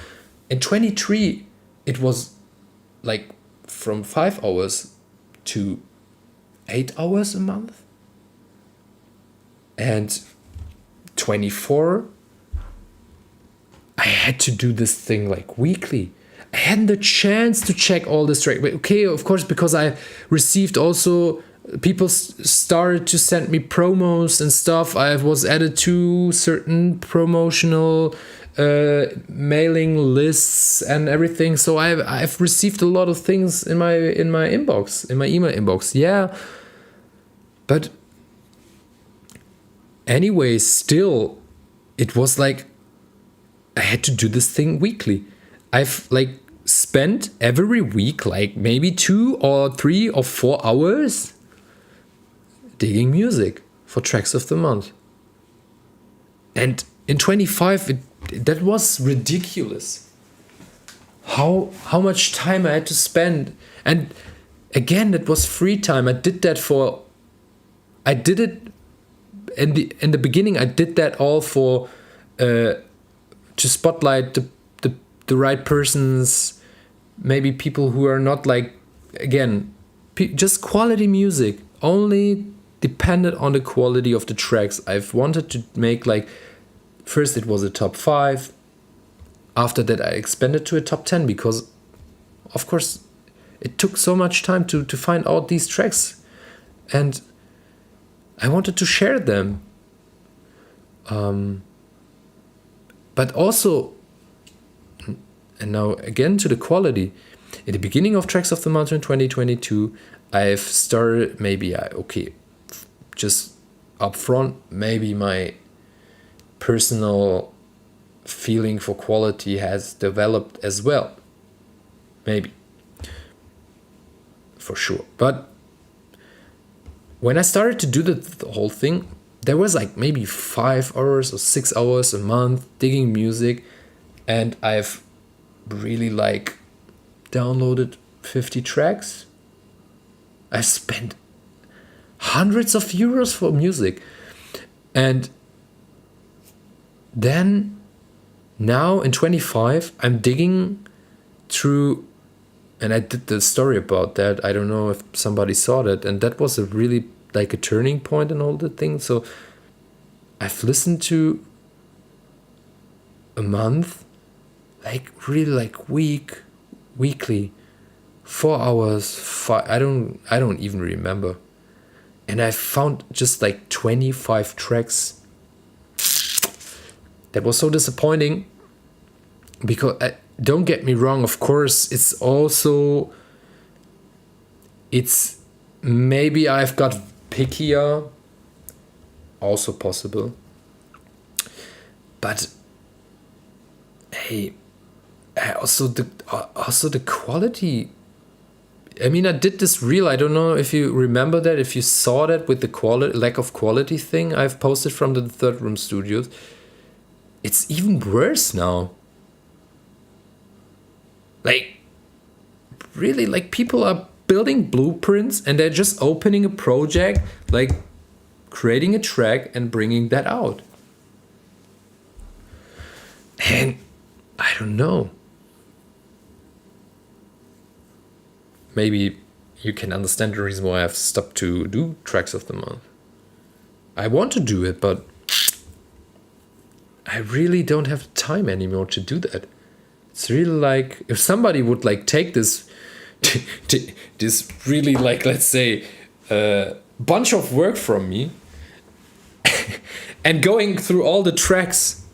in 23, it was like from 5 hours to 8 hours a month. And 24, I had to do this thing like weekly. I hadn't the chance to check all this track. Okay, of course, because I received also, people started to send me promos and stuff. I was added to certain promotional mailing lists and everything. So I've received a lot of things in my inbox, in my email inbox. Yeah, but anyway, still, it was like I had to do this thing weekly. I've like spent every week like maybe 2 or 3 or 4 hours digging music for tracks of the month. And in 25, that was ridiculous. How much time I had to spend. And again, it was free time. I did it in the beginning. I did that all for to spotlight the right persons, maybe people who are not like, again, just quality music, only depended on the quality of the tracks. I've wanted to make like, first it was a top 5, after that I expanded to a top 10, because of course it took so much time to find out these tracks, and I wanted to share them. But also, and now again to the quality. At the beginning of Tracks of the Month in 2022, I've started, just up front, maybe my personal feeling for quality has developed as well. Maybe. For sure. But when I started to do the whole thing, there was like maybe 5 hours or 6 hours a month digging music, and I've really like downloaded 50 tracks. I spent hundreds of euros for music. And then now in 25, I'm digging through, and I did the story about that. I don't know if somebody saw that, and that was a really like a turning point in all the things. So I've listened to a month, like really like weekly, 4 hours, I don't even remember. And I found just like 25 tracks. That was so disappointing, because don't get me wrong, of course, it's maybe I've got pickier, also possible. But hey, also the quality. I mean, I did this reel. I don't know if you remember that, if you saw that, with the lack of quality thing I've posted from the Third Room Studios. It's even worse now. Like, really, like people are building blueprints and they're just opening a project, like creating a track and bringing that out. And I don't know. Maybe you can understand the reason why I've stopped to do Tracks of the Month. I want to do it, but I really don't have time anymore to do that. It's really like if somebody would like take this this really like, let's say, bunch of work from me and going through all the tracks,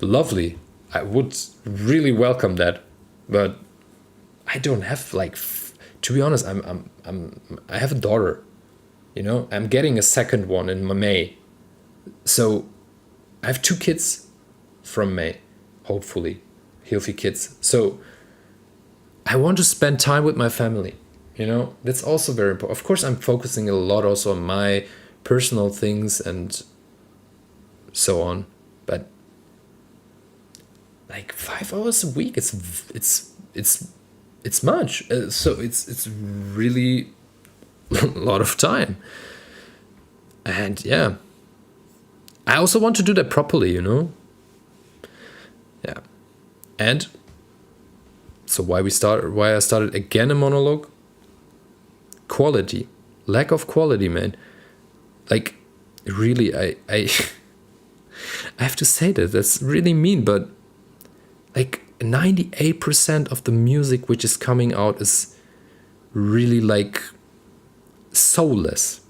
lovely. I would really welcome that, but I don't have like to be honest, I have a daughter, you know. I'm getting a second one in May, so I have 2 kids from May, hopefully healthy kids. So I want to spend time with my family, you know. That's also very important. Of course, I'm focusing a lot also on my personal things and so on, but like 5 hours a week, it's much. So it's really a lot of time. And yeah, I also want to do that properly, you know. Yeah. And so why I started again a monologue? Quality. Lack of quality, man. Like really, I I have to say that's really mean, but like 98% of the music which is coming out is really like soulless.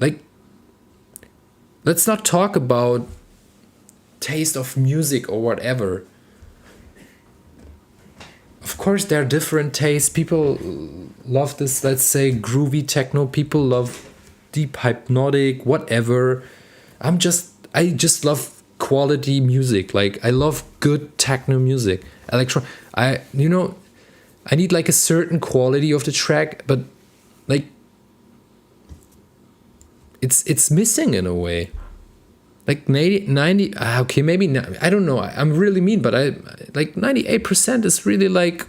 Like, let's not talk about taste of music or whatever. Of course, there are different tastes. People love this, let's say, groovy techno. People love deep hypnotic, whatever. I just love quality music. Like, I love good techno music. I need like a certain quality of the track, but like it's missing in a way. Like 90 okay, maybe not, I don't know. I'm really mean, but I like 98% is really like,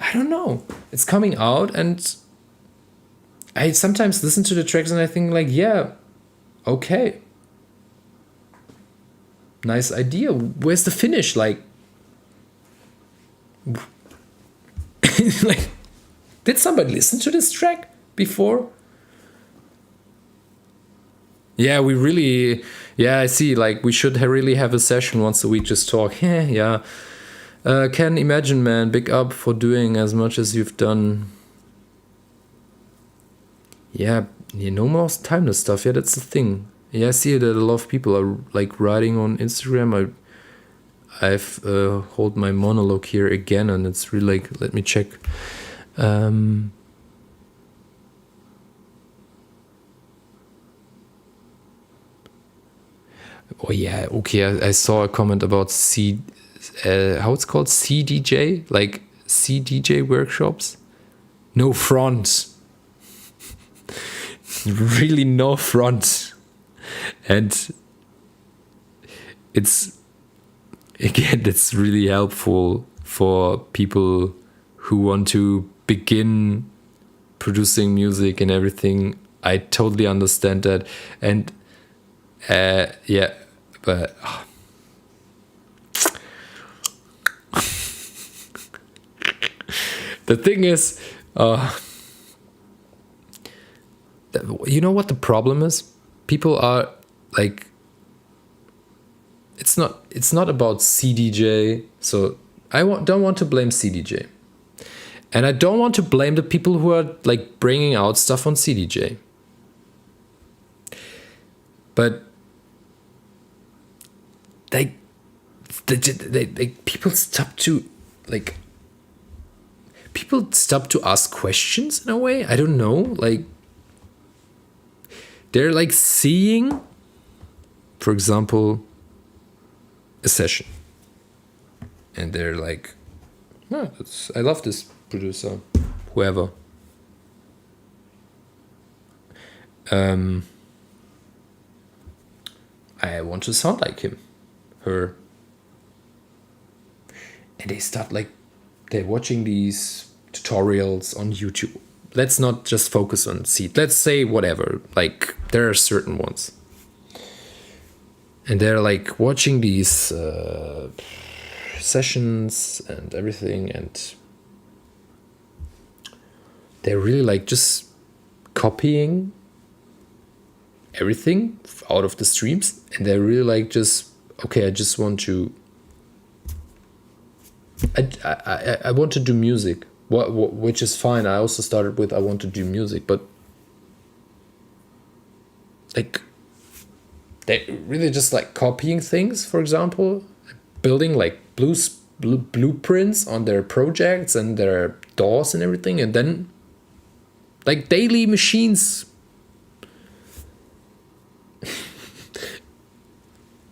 I don't know. It's coming out, and I sometimes listen to the tracks and I think like, yeah, okay, nice idea. Where's the finish? Like, like, did somebody listen to this track before? Yeah, I see. Like, we should really have a session once a week, just talk. Yeah. Can imagine, man. Big up for doing as much as you've done. Yeah, no more timeless stuff. Yeah, that's the thing. Yeah, I see that a lot of people are like writing on Instagram. I've hold my monologue here again, and it's really like, let me check. Oh yeah, okay. I saw a comment about how it's called, CDJ, like CDJ workshops. No front, really no front, and it's really helpful for people who want to begin producing music and everything. I totally understand that, and yeah, but the thing is, you know what the problem is? People are like, it's not about CDJ. So I don't want to blame CDJ, and I don't want to blame the people who are like bringing out stuff on CDJ. But they people stop to ask questions in a way. I don't know. Like, they're like seeing, for example, a session, and they're like, "No, I love this producer, whoever." I want to sound like him, her. And they start like, they're watching these tutorials on YouTube. Let's not just focus on seed. Let's say whatever, like there are certain ones. And they're like watching these sessions and everything, and they're really like just copying everything out of the streams, and they're really like just okay. I just want to. I want to do music, which is fine. I also started with I want to do music, but like they really just like copying things. For example, building like blueprints on their projects and their DAWs and everything, and then like daily machines.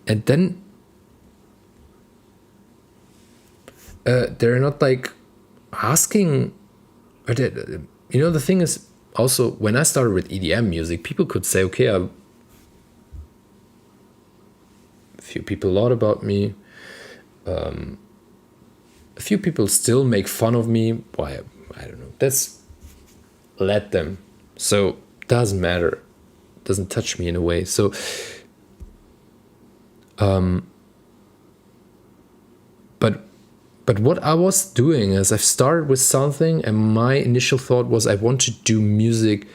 And then they're not like asking, or the thing is also when I started with EDM music, people could say, okay, a few people thought about me. A few people still make fun of me. Why? I don't know. Let them. So doesn't matter. Doesn't touch me in a way. So but what I was doing is I've started with something, and my initial thought was I want to do music.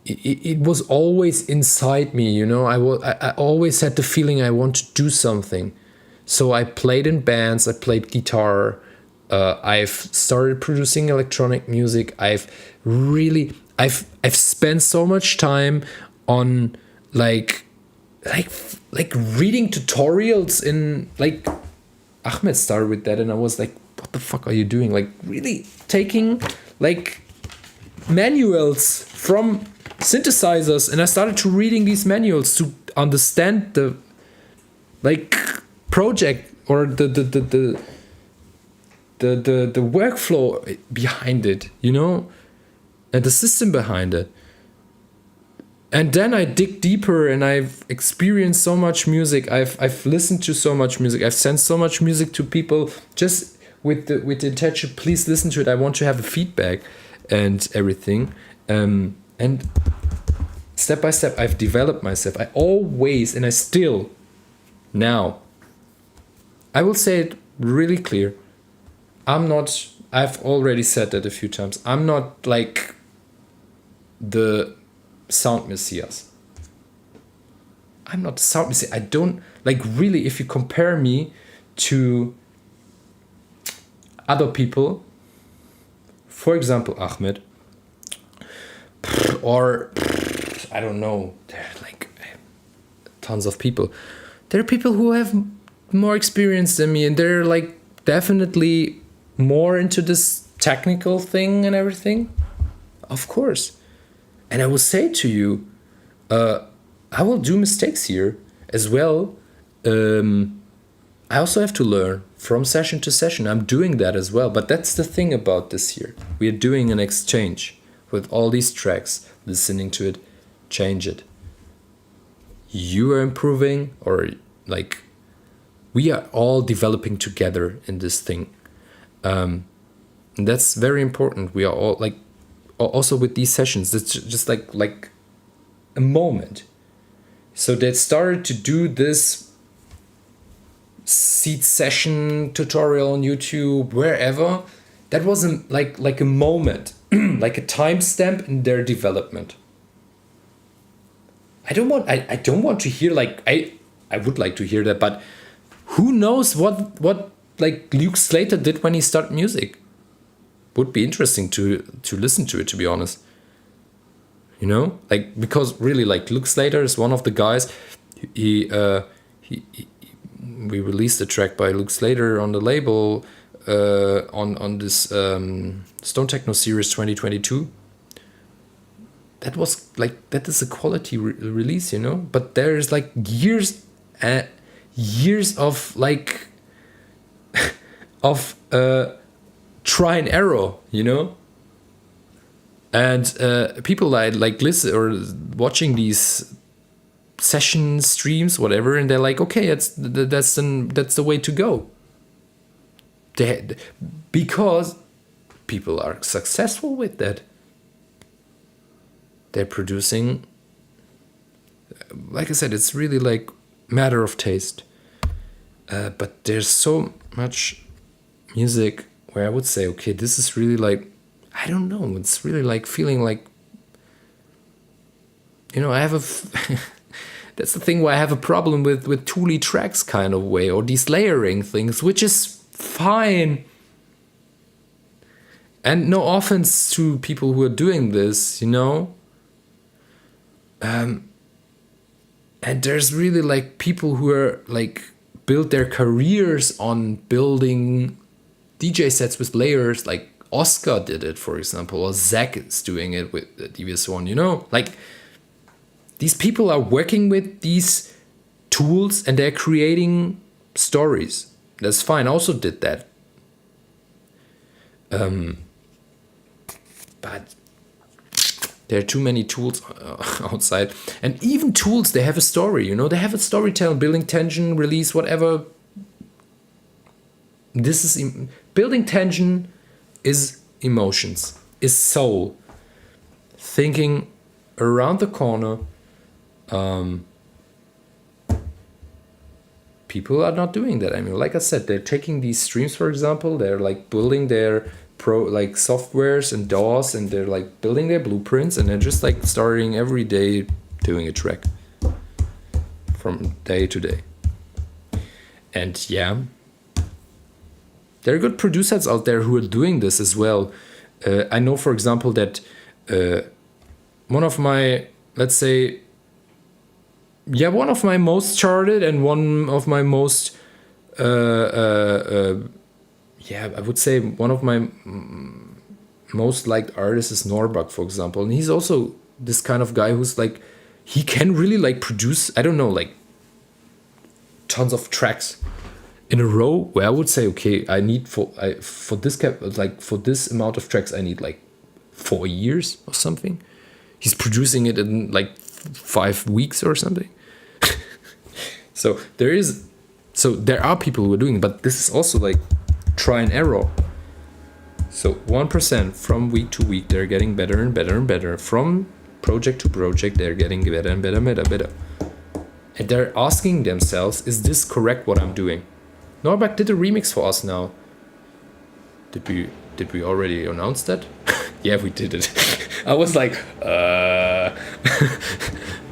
It was always inside me, I always had the feeling I want to do something. So I played in bands, I played guitar, I've started producing electronic music. I've spent so much time on like reading tutorials in like Ahmed started with that, and I was like, what the fuck are you doing? Like really taking like manuals from synthesizers, and I started to reading these manuals to understand the like project or the workflow behind it, and the system behind it. And then I dig deeper, and I've experienced so much music. I've listened to so much music. I've sent so much music to people just with the intention, please listen to it. I want to have a feedback and everything. And step by step, I've developed myself. I always, and I still, now, I will say it really clear. I've already said that a few times. I'm not like the sound messias. I'm not the sound messiah. I don't like really, if you compare me to other people, for example, Ahmed, or I don't know, there are like tons of people. There are people who have more experience than me, and they're like definitely more into this technical thing and everything. Of course. And I will say to you, I will do mistakes here as well. I also have to learn from session to session. I'm doing that as well. But that's the thing about this year. We are doing an exchange with all these tracks, listening to it, change it. You are improving, or like we are all developing together in this thing. And that's very important. We are all like, also with these sessions, it's just like a moment. So they started to do this seed session tutorial on YouTube, wherever. That was like a moment, like a timestamp in their development. I don't want to hear like I would like to hear that, but who knows what like Luke Slater did when he started music? Would be interesting to listen to it, to be honest. Like, because really, like, Luke Slater is one of the guys. We released a track by Luke Slater on the label on this Stone Techno Series 2022. That was like, that is a quality release, but there's like years of like of try and error, and people like listen or watching these session streams, whatever, and they're like, okay, that's the way to go. Because people are successful with that. They're producing, like I said, it's really like matter of taste. But there's so much music where I would say, okay, this is really like, I don't know, it's really like feeling like I have that's the thing where I have a problem with Thule tracks kind of way, or these layering things, which is fine. And no offense to people who are doing this, and there's really like people who are like build their careers on building DJ sets with layers, like Oscar did it, for example, or Zach is doing it with the DVS1, like these people are working with these tools and they're creating stories. That's fine. I also did that. But there are too many tools outside. And even tools, they have a story, they have a storytelling, building tension, release, whatever. Building tension is emotions, is soul. Thinking around the corner. People are not doing that. I mean, like I said, they're taking these streams, for example, they're like building their softwares and DAWs, and they're like building their blueprints, and they're just like starting every day doing a track from day to day. And yeah, there are good producers out there who are doing this as well. I know, for example, that one of my, let's say, one of my most charted and one of my most, I would say one of my most liked artists is Norbak, for example. And he's also this kind of guy who's like, he can really like produce, I don't know, like tons of tracks in a row, where I would say, okay, I need for this amount of tracks, I need like 4 years or something. He's producing it in like 5 weeks or something. So there are people who are doing it, but this is also like try and error. So 1% from week to week, they're getting better and better and better. From project to project, they're getting better and better and better. And they're asking themselves, is this correct what I'm doing? Norbak did a remix for us now. Did we already announce that? Yeah, we did it. I was like,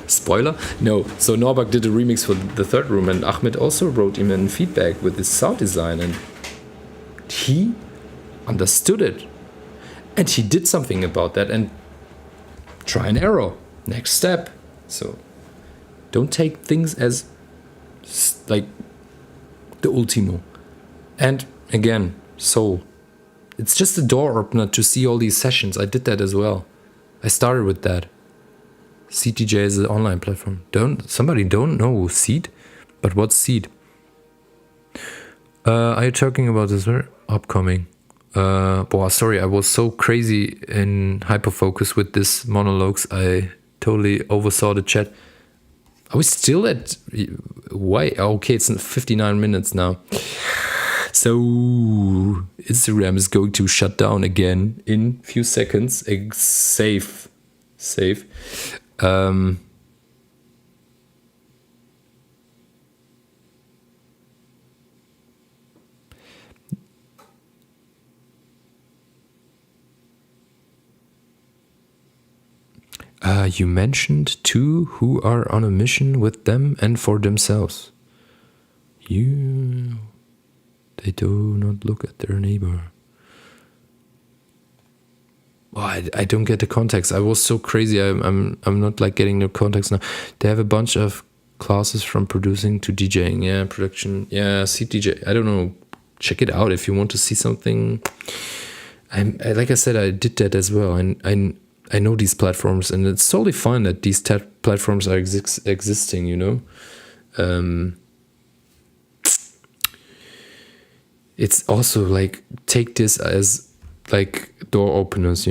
spoiler? No. So Norbak did a remix for the third room, and Ahmed also wrote him in feedback with his sound design, and he understood it. And he did something about that, and try and error. Next step. So don't take things as like the ultimo. And again, soul. It's just a door opener to see all these sessions. I did that as well. I started with that. CTJ is an online platform. Somebody don't know Seed? But what's Seed? Are you talking about this upcoming? Sorry, I was so crazy in hyperfocus with this monologues. I totally oversaw the chat. Are we still at... Why? Okay, it's 59 minutes now. So Instagram is going to shut down again in a few seconds. Safe. You mentioned two who are on a mission with them and for themselves. They do not look at their neighbor. Oh, I don't get the context. I was so crazy. I'm not like getting the context now. They have a bunch of classes from producing to DJing. Yeah, production. Yeah, CTJ. I don't know. Check it out if you want to see something. Like I said, I did that as well. And I know these platforms, and it's totally fine that these platforms are existing. It's also like, take this as like door openers,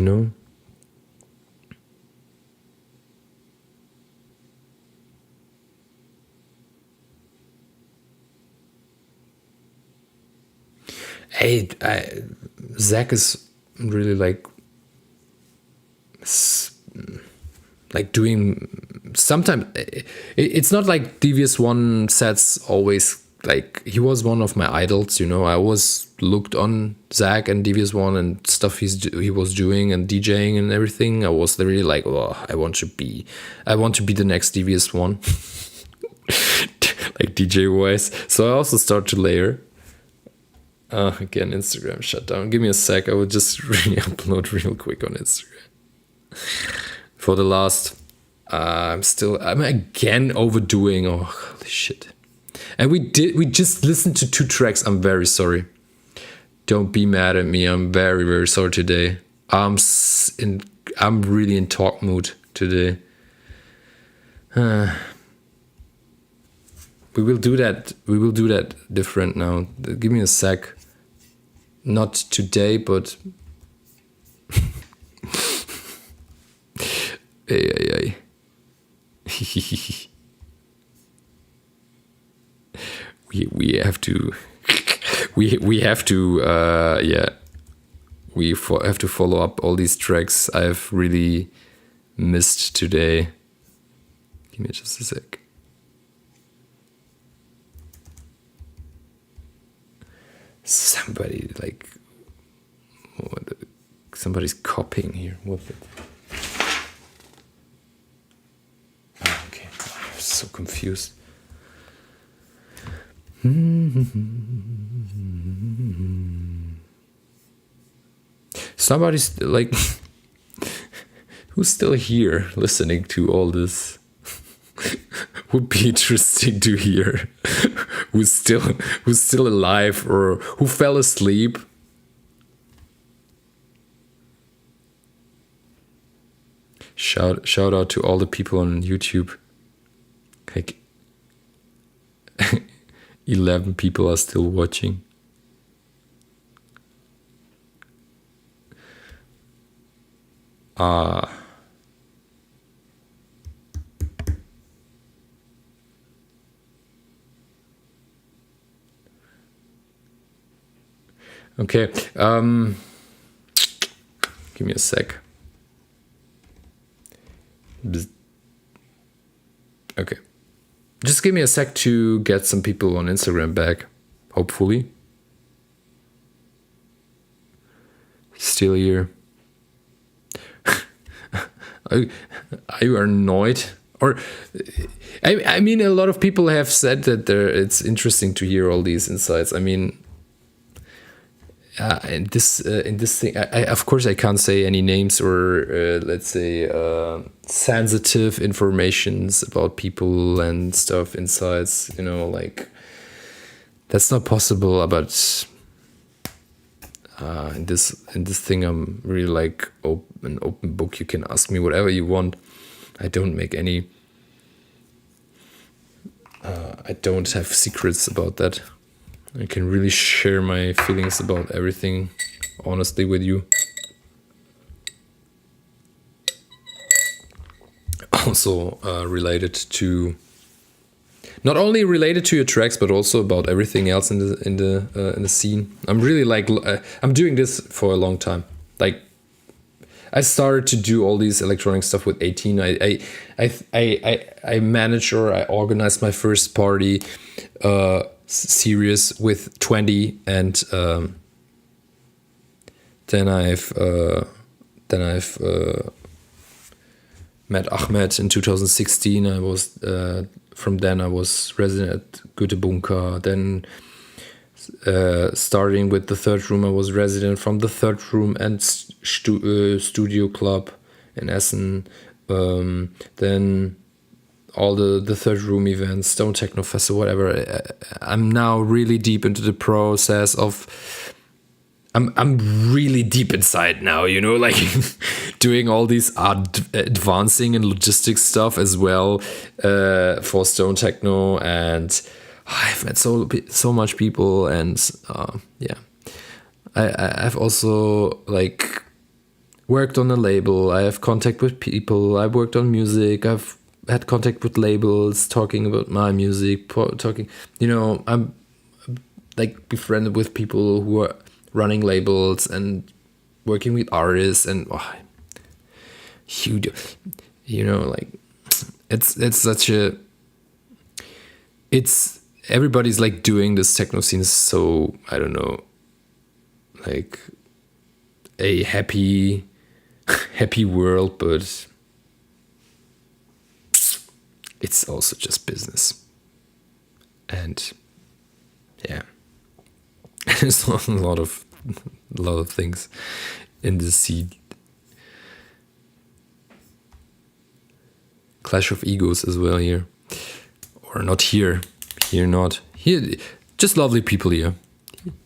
Hey, Zach is really like doing sometimes. It's not like DVS1 sets always like he was one of my idols, you know. I always looked on Zach and Devious One and stuff he was doing and DJing and everything. I was really like, oh, I want to be the next Devious One, like DJ wise. So I also start to layer. Again, Instagram shut down. Give me a sec. I will just really upload real quick on Instagram. For the last, I'm again overdoing. Oh, holy shit. And we just listened to 2 tracks. I'm very sorry. Don't be mad at me. I'm very, very sorry today. I'm really in talk mood today. We will do that. We will do that different now. Give me a sec. Not today, but hey. We have to have to follow up all these tracks I've really missed today. Give me just a sec. Somebody's copying here. What it? Okay, I'm so confused. Somebody's like, who's still here listening to all this? Would be interesting to hear. who's still alive or who fell asleep. Shout out to all the people on YouTube. Like 11 people are still watching. Okay, give me a sec. Okay, just give me a sec to get some people on Instagram back, hopefully. Still here. Are you annoyed? Or, I mean, a lot of people have said that it's interesting to hear all these insights. I mean, in this thing, I of course I can't say any names or let's say sensitive informations about people and stuff, insights. You know, like that's not possible. But in this thing, I'm really like an open book. You can ask me whatever you want. I don't make any. I don't have secrets about that. I can really share my feelings about everything honestly with you. Also not only related to your tracks, but also about everything else in the scene. I'm really like I'm doing this for a long time. Like I started to do all these electronic stuff with 18. I managed or I organized my first party series with 20, and then I've met Ahmed in 2016. I was from then I was resident at Goethe Bunker. Then starting with the Third Room, I was resident from the Third Room and Studio Club in Essen. Then all the Third Room events, Stone Techno Fest or whatever. I'm now really deep into the process of. I'm really deep inside now, you know, like doing all these advancing and logistics stuff as well for Stone Techno, and I've met so much people, and yeah, I've also like worked on a label. I have contact with people. I've worked on music. I've had contact with labels, talking about my music, talking, you know, I'm like befriended with people who are running labels and working with artists, and you know, like it's such a, it's everybody's like doing this techno scene, so I don't know, like a happy world, but it's also just business. And yeah, there's a lot of things in the scene. Clash of egos as well here, or not here, not here. Just lovely people here.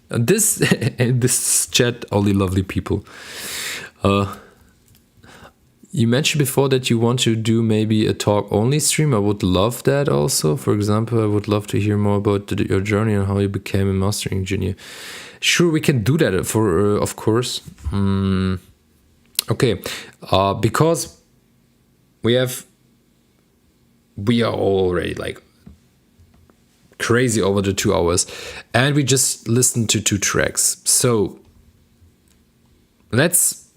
This chat, only lovely people. You mentioned before that you want to do maybe a talk only stream. I would love that also. For example, I would love to hear more about your journey and how you became a mastering engineer. Sure, we can do that for of course. Okay, because we are already like crazy over the 2 hours, and we just listened to 2 tracks. So let's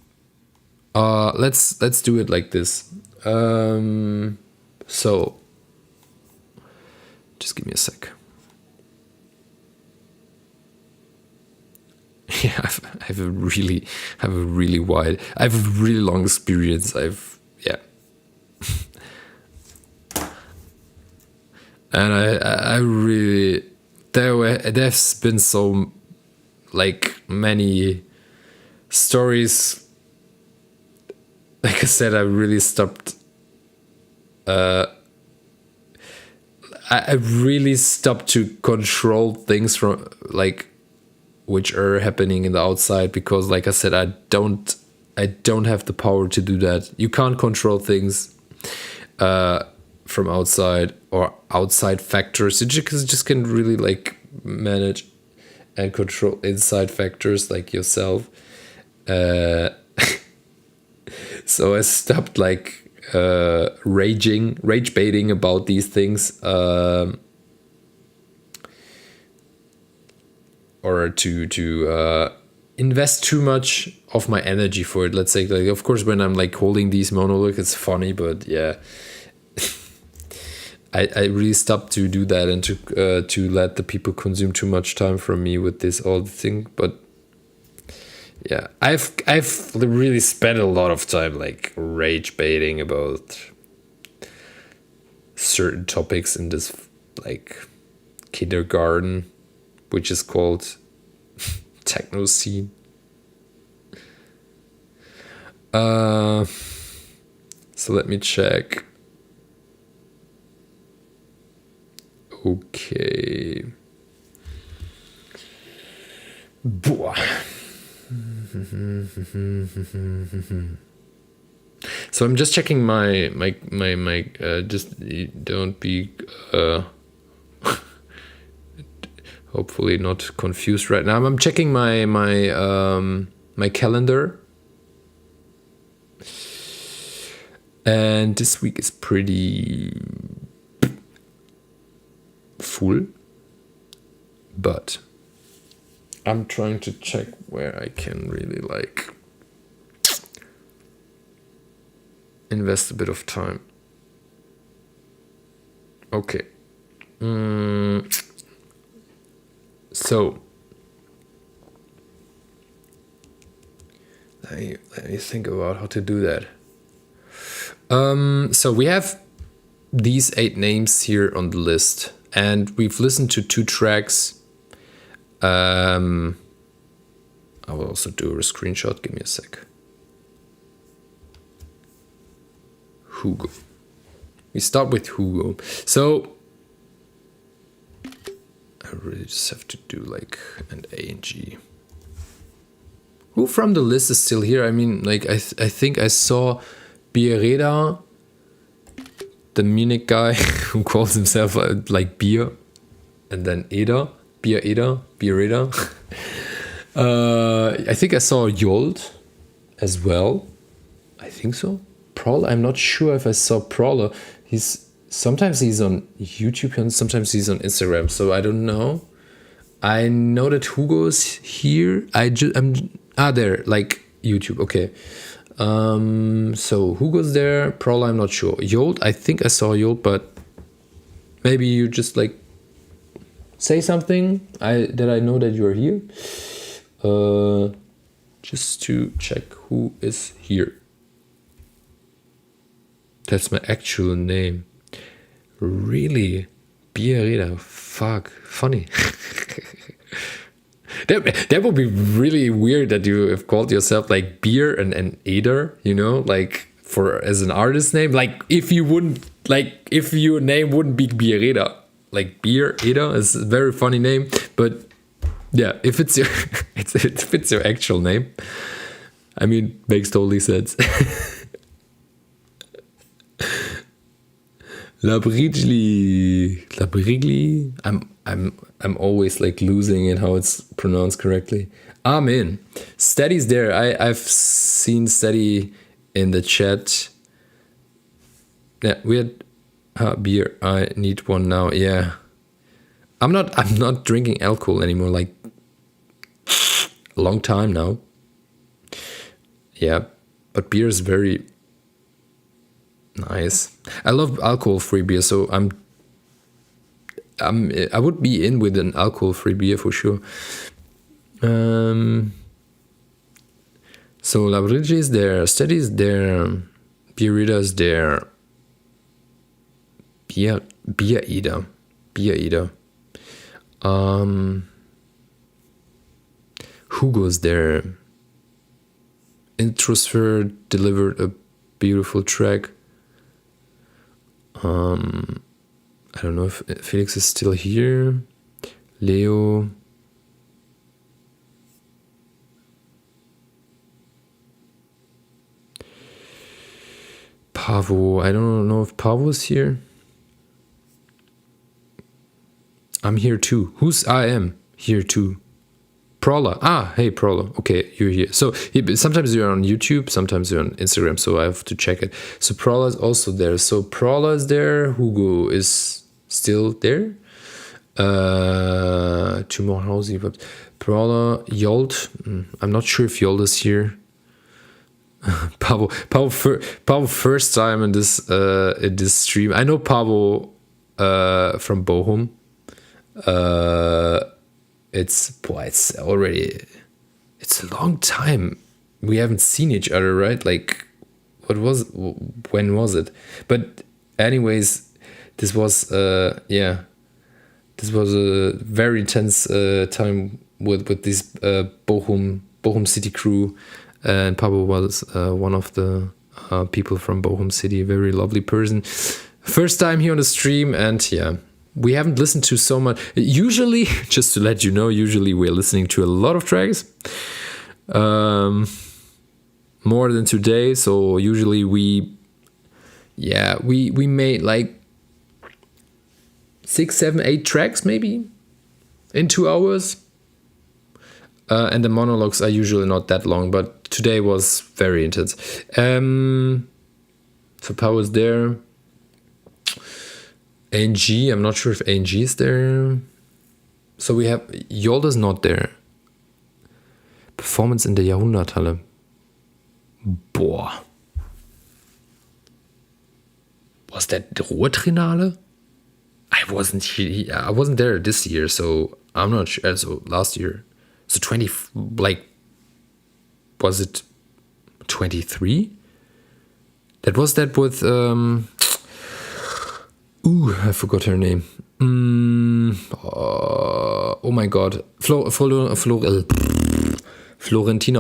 do it like this. So just give me a sec. Yeah, I have a really long experience. And I really, there's been so like many stories. Like I said, I really stopped. I really stopped to control things from like which are happening in the outside, because like I said, I don't have the power to do that. You can't control things from outside or outside factors. You just can really like manage and control inside factors like yourself. So I stopped like rage baiting about these things, or to invest too much of my energy for it. Let's say, like, of course, when I'm like holding these monologues, it's funny, but yeah, I really stopped to do that and to let the people consume too much time from me with this old thing. But yeah, I've really spent a lot of time like rage baiting about certain topics in this like kindergarten, which is called techno scene. So let me check. Okay. Boah. So I'm just checking my just don't be hopefully not confused right now. I'm checking my calendar, and this week is pretty full, but I'm trying to check where I can really like invest a bit of time. Okay. So let me think about how to do that. So we have these 8 names here on the list, and we've listened to 2 tracks. I will also do a screenshot. Give me a sec. Hugo. We start with Hugo. So I really just have to do like an A and G. Who from the list is still here? I mean, like I think I saw Biereda, the Munich guy who calls himself like Bier, and then Biereda. I think I saw Jolt as well. I think so. Prowler. I'm not sure if I saw Prowler. Sometimes he's on YouTube and sometimes he's on Instagram. So I don't know. I know that Hugo's here. I'm there, like YouTube. Okay. So Hugo's there. Prowler, I'm not sure. Jolt. I think I saw Jolt, but maybe you just like say something that I know that you're here. Just to check who is here. That's my actual name. Really? Bierreda. Fuck. Funny. That would be really weird that you have called yourself like Beer and Eder, you know, like for as an artist name. Like if your name wouldn't be Bierreda. Like Beer Eder is a very funny name, but yeah, if it's your if it's your actual name, I mean, makes totally sense. Labrigli. I'm always like losing in how it's pronounced correctly. Amen. Steady's there. I've seen Steady in the chat. Yeah, we had beer. I need one now. Yeah. I'm not drinking alcohol anymore, like a long time now. Yeah, but beer is very nice. I love alcohol-free beer, so I would be in with an alcohol-free beer for sure. So Labrigi is there, Steady is there, Bierreda is there, Beer Eater. Hugo's there. Introsphere delivered a beautiful track. I don't know if Felix is still here. Leo. Pavo. I don't know if Pavo's here. I'm here too. I am here too. Prowler. Hey Prowler. Okay, you're here. So sometimes you're on YouTube, sometimes you're on Instagram, so I have to check it. So Prowler is also there. So Prowler is there. Hugo is still there. Tomorrow Housey, but Prowler, Yolt. I'm not sure if Yolt is here. Pavo first time in this stream. I know Pavo from Bochum. It's a long time we haven't seen each other, right? Like when was it? But anyways, this was a very intense time with this Bochum City crew, and Pablo was one of the people from Bochum City, a very lovely person. First time here on the stream, and yeah. We haven't listened to so much. Usually, just to let you know, we're listening to a lot of tracks. More than today. So usually we made like 6, 7, 8 tracks maybe in 2 hours. And the monologues are usually not that long, but today was very intense. So Power's there. ANG, I'm not sure if ANG is there. So we have, Yolda's not there. Performance in der Jahrhunderthalle. Boah. Was that the Ruhrtrinale? I wasn't there this year, so I'm not sure. So last year. So was it 23? That was that with, I forgot her name. Oh my god. Florentina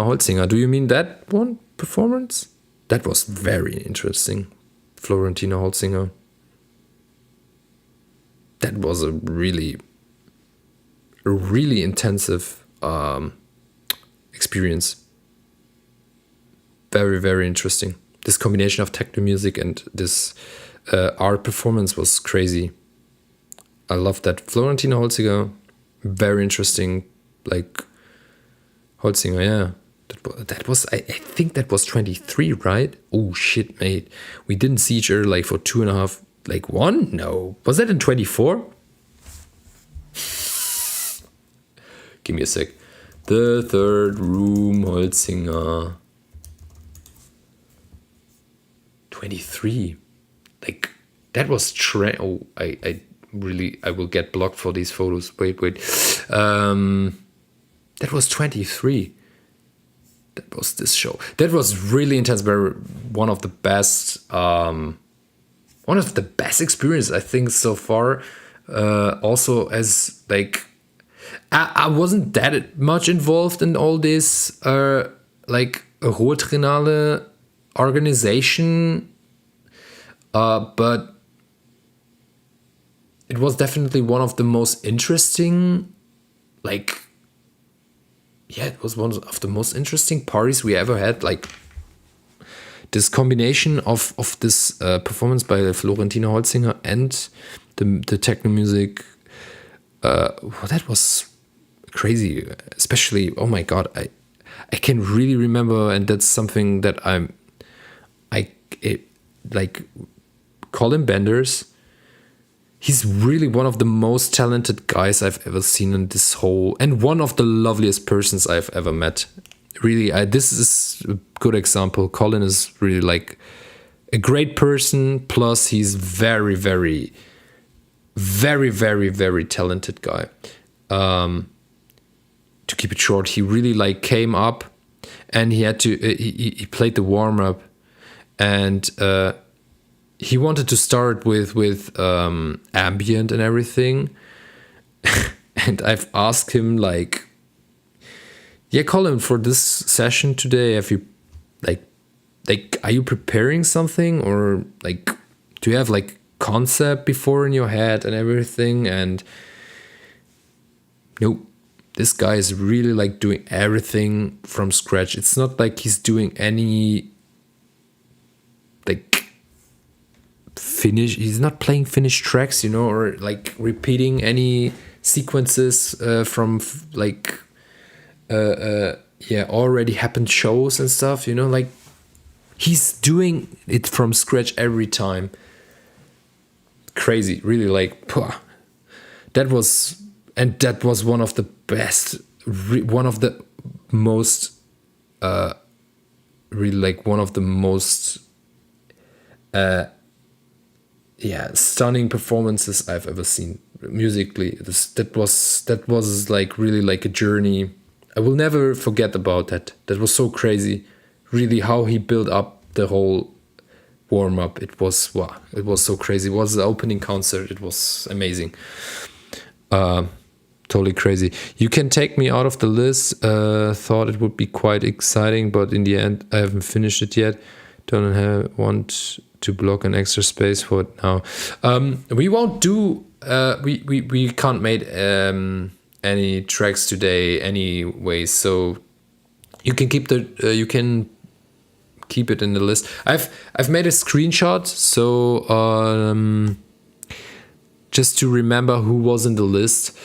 Holzinger. Do you mean that one performance? That was very interesting. Florentina Holzinger. That was a really intensive experience. Very, very interesting. This combination of techno music and this art performance was crazy. I love that. Florentina Holzinger, very interesting. Like Holzinger, yeah. That was I think that was 23, right? Oh shit, mate. We didn't see each other like for 2.5, like 1? No. Was that in 24? Give me a sec. The Third Room, Holzinger. 23. Like that was I will get blocked for these photos. Wait. That was 23. That was this show. That was really intense. One of the best experiences I think so far. Also, as like I wasn't that much involved in all this like Ruhrtriennale organization, but it was definitely one of the most interesting, like, yeah, it was one of the most interesting parties we ever had. Like, this combination of this performance by Florentina Holzinger and the techno music, that was crazy. Especially, oh my god, I can really remember, and that's something that like Colin Benders. He's really one of the most talented guys I've ever seen in this whole, and one of the loveliest persons I've ever met. Really, this is a good example. Colin is really like a great person. Plus, he's very, very, very, very, very talented guy. To keep it short, he really like came up, and he had to. He played the warm up, and he wanted to start with ambient and everything. And I've asked him like, yeah, Colin, for this session today, have you like are you preparing something, or like do you have like concept before in your head and everything? And nope, this guy is really like doing everything from scratch. It's not like he's doing any like he's not playing finished tracks, or like repeating any sequences from like already happened shows and stuff, like he's doing it from scratch every time. Crazy, really, like that was one of the best, one of the most really like one of the most stunning performances I've ever seen musically. That was like really like a journey. I will never forget about that. That was so crazy, really, how he built up the whole warm up. It was so crazy. It was the opening concert. It was amazing. Totally crazy. You Can Take Me Out of the List. Thought it would be quite exciting, but in the end, I haven't finished it yet. Want to block an extra space for it now. We won't do. We can't make any tracks today anyway, so you can keep it in the list. I've made a screenshot, so just to remember who was in the list.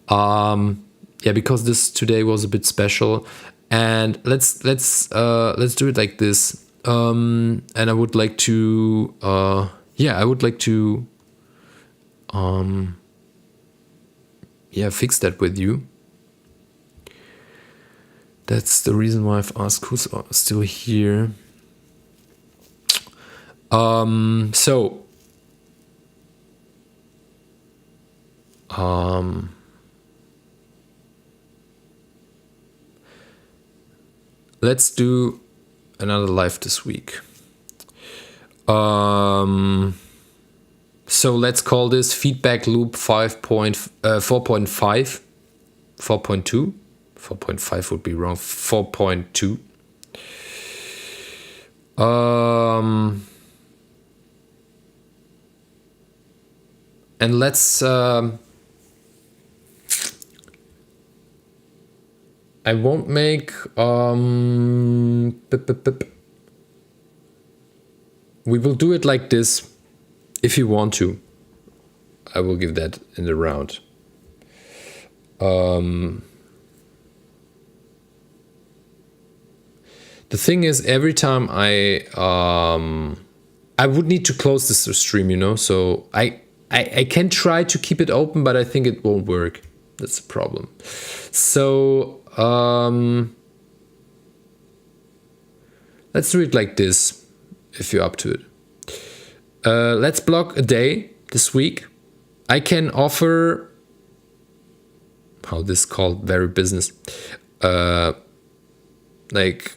Because this today was a bit special, and let's do it like this. And I would like to fix that with you. That's the reason why I've asked who's still here. Let's do another live this week. So let's call this feedback loop 4.5, 4.2. 4.5 would be wrong. 4.2. And let's I won't make we will do it like this. If you want to, I will give that in the round. The thing is, every time I would need to close this stream, so I can try to keep it open, but I think it won't work. That's the problem. So let's do it like this, if you're up to it. Let's block a day this week, I can offer, how this is called, very business, like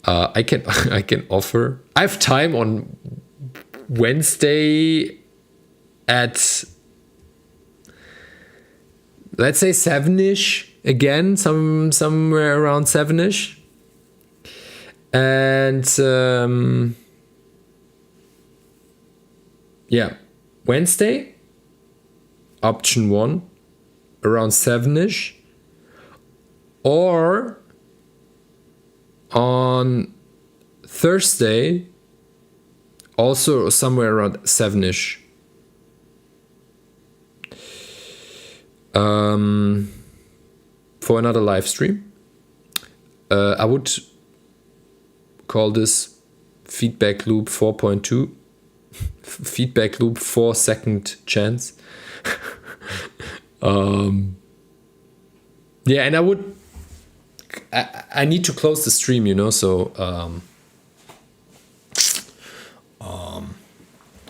I can I can offer. I have time on Wednesday at, let's say, 7ish again, somewhere around 7ish, and yeah, Wednesday, option 1, around 7ish, or on Thursday, also somewhere around 7ish. For another live stream. I would call this feedback loop 4.2. Feedback loop 4-second chance. Yeah, and I need to close the stream, so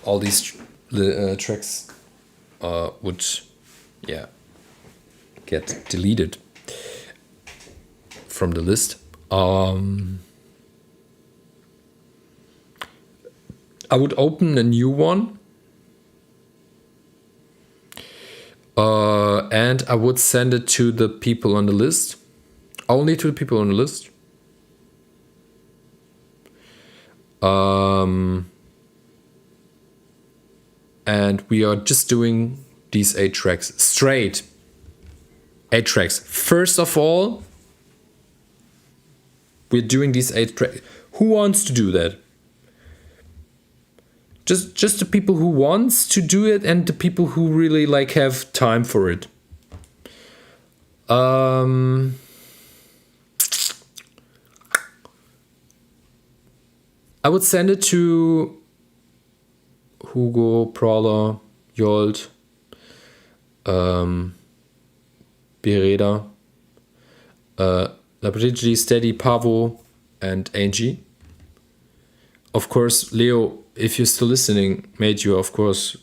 all these tracks would, yeah, get deleted from the list. I would open a new one, and I would send it to the people on the list, only to the people on the list. And we are just doing these 8 tracks straight. 8 tracks. First of all, we're doing these 8 tracks. Who wants to do that? Just the people who wants to do it, and the people who really have time for it. I would send it to Hugo, Prowler, Yolt, Bereda, Labrigi, Steady, Pavo, and Angie. Of course, Leo, if you're still listening, mate, you are of course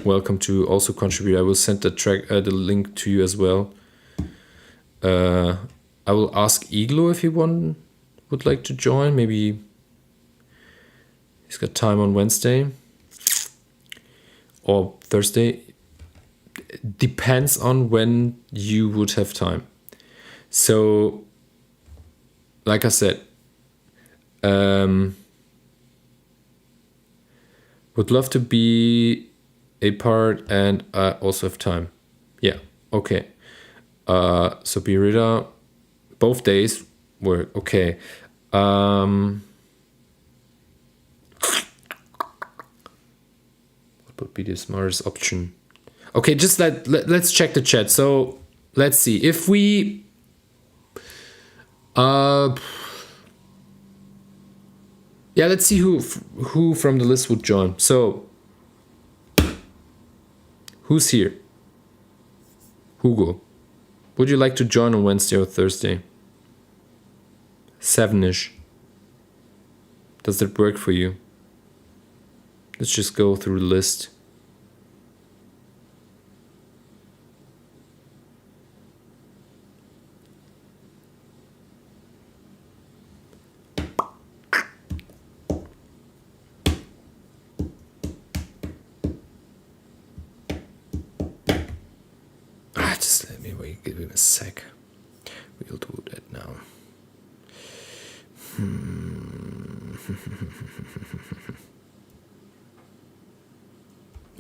welcome to also contribute. I will send the the link to you as well. I will ask Iglo if he would like to join. Maybe he's got time on Wednesday or Thursday. Depends on when you would have time. So, like I said, would love to be a part, and I also have time. Yeah, okay. So Birida, both days work. Okay. What would be the smartest option? Okay, just let's check the chat. So let's see if we yeah, let's see who from the list would join. So who's here? Hugo, would you like to join on Wednesday or Thursday? 7ish. Does that work for you? Let's just go through the list. Just let me wait, give it a sec. We'll do that now.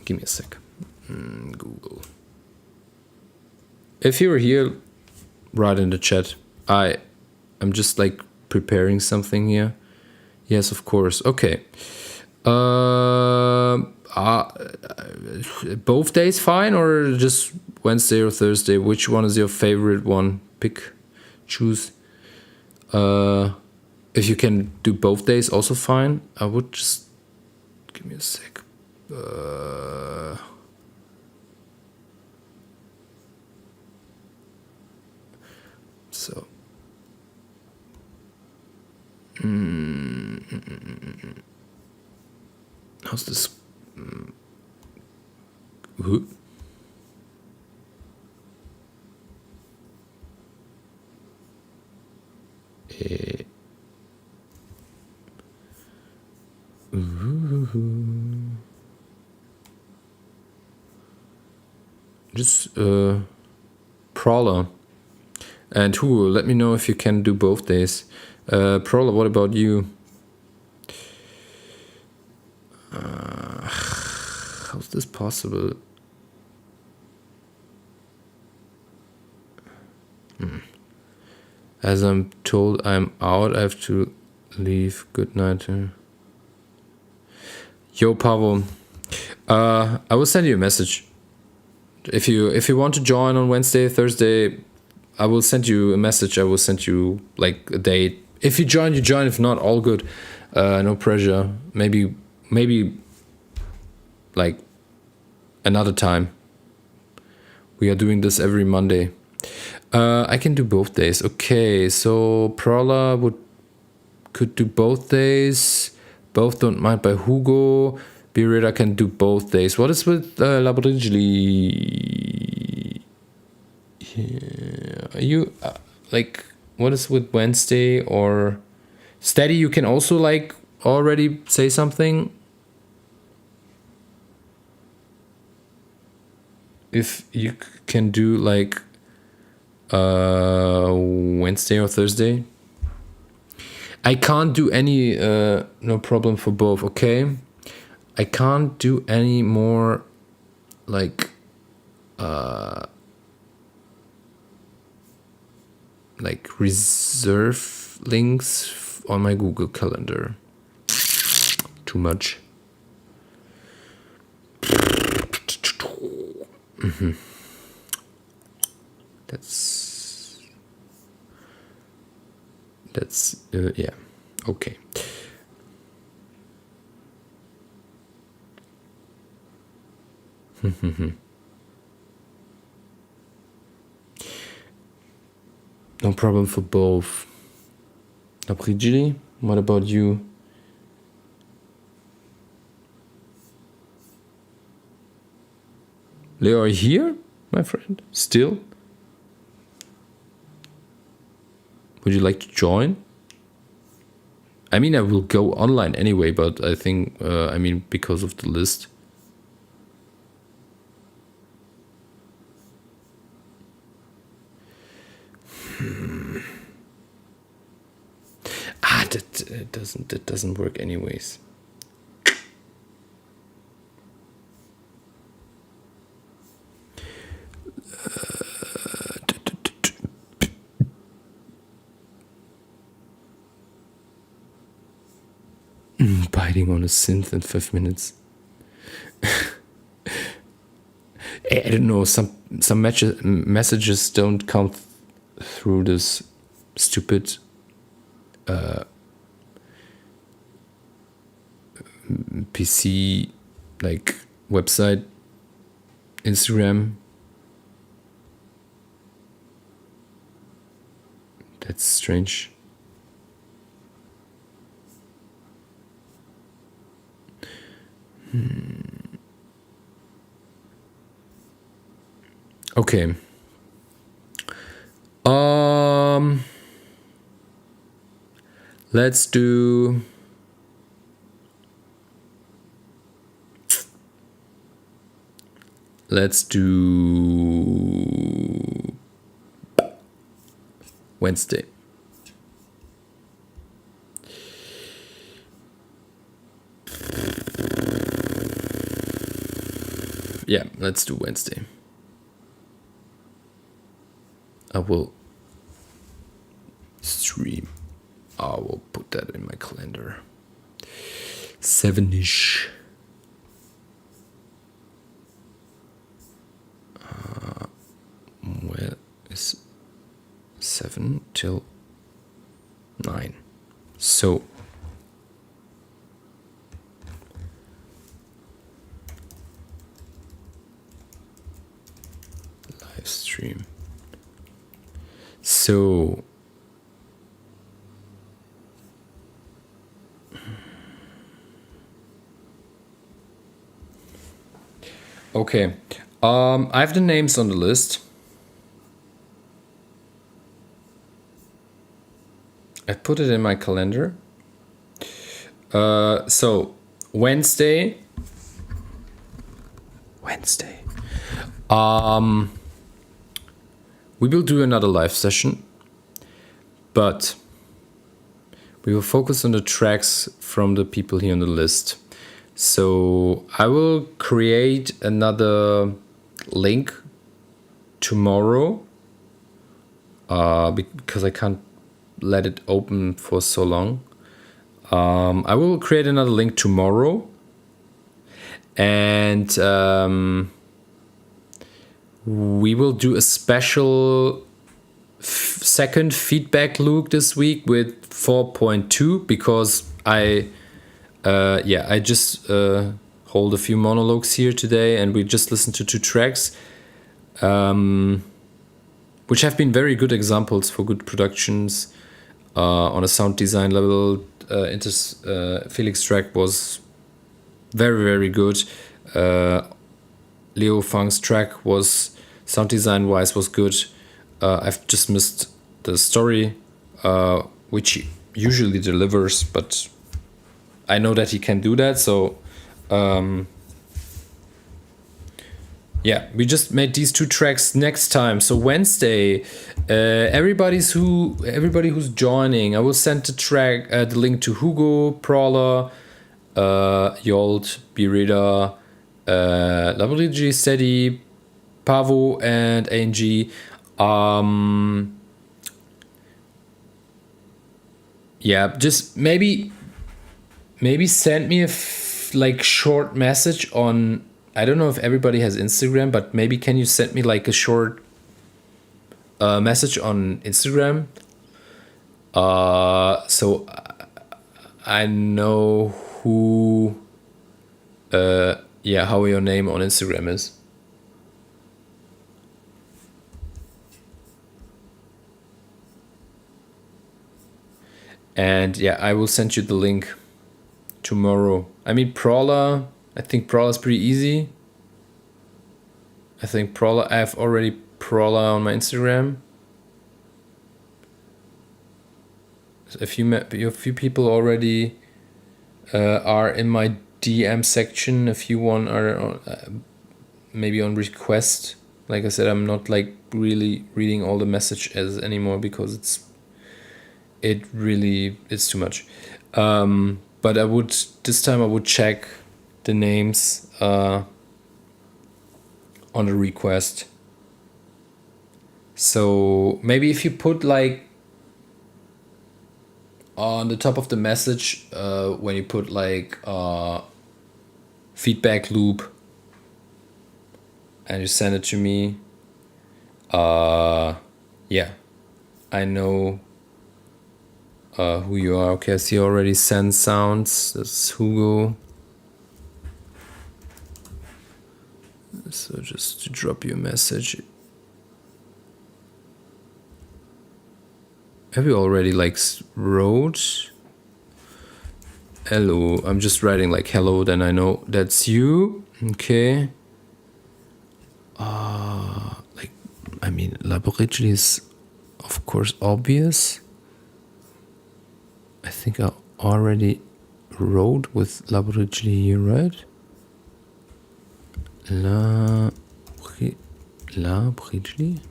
Give me a sec. Google. If you're here, write in the chat. I'm just preparing something here. Yes, of course. Okay. Both days fine, or just Wednesday or Thursday? Which one is your favorite one? Choose. If you can do both days, also fine. I would just give me a sec. So. How's this? Who? Just Prowler. And who? Let me know if you can do both days. Prowler, what about you? How's this possible? As I'm told I'm out, I have to leave. Good night. Yo, Pavel. I will send you a message. If you want to join on Wednesday, Thursday, I will send you a message. I will send you like a date. If you join, you join. If not, all good. No pressure. Maybe like another time. We are doing this every Monday. I can do both days. Okay, so Prowler could do both days. Both don't mind by Hugo. Birita can do both days. What is with Labridgely? Are you like, what is with Wednesday or Steady? You can also like already say something. If you can do like Wednesday or Thursday. I can't do any no problem for both, okay? I can't do any more like reserve links on my Google Calendar. Too much. Mm-hmm. That's yeah, okay. No problem for both. Labridgely, what about you? Leo, are you here, my friend? Still? Would you like to join? I mean, I will go online anyway, but I think, because of the list. That doesn't work anyways. Biting on a synth in 5 minutes. I don't know. Some messages don't come through this stupid PC like website, Instagram. That's strange. Okay. Let's do Wednesday. Yeah, let's do Wednesday. I will stream. I will put that in my calendar. 7-ish. Well, it's 7 till 9. So live stream. So Okay. I have the names on the list. I put it in my calendar. So Wednesday. We will do another live session, but we will focus on the tracks from the people here on the list. So I will create another link tomorrow because I can't let it open for so long. I will create another link tomorrow, and we will do a special second feedback loop this week with 4.2 because I just hold a few monologues here today, and we just listened to 2 tracks, which have been very good examples for good productions on a sound design level. Felix track was very, very good. Leo Fang's track was sound design wise was good. I've just missed the story, which he usually delivers, but I know that he can do that. So we just made these 2 tracks next time. So Wednesday, everybody who's joining, I will send the link to Hugo, Prowler, Yolt, Birida, Laborigi, Steady, Pavo, and ANG. Just maybe send me a short message on. I don't know if everybody has Instagram, but maybe can you send me a short message on Instagram, so I know who how your name on Instagram is. And I will send you the link tomorrow. I mean, Prowler, I think Prowler's pretty easy. I think Prowler, I have already Prowler on my Instagram. A few people already are in my DM section. A few one are maybe on request. Like I said, I'm not really reading all the messages anymore because it's too much. But this time I would check the names on the request. So maybe if you put on the top of the message, when you put feedback loop and you send it to me, I know who you are. Okay, I see already send sounds. That's Hugo. So just to drop you a message. Have you already wrote? Hello. I'm just writing hello, then I know that's you. Okay. I mean, Laboratory is of course obvious. I think I already wrote with Laboratory here, right? Laboratory.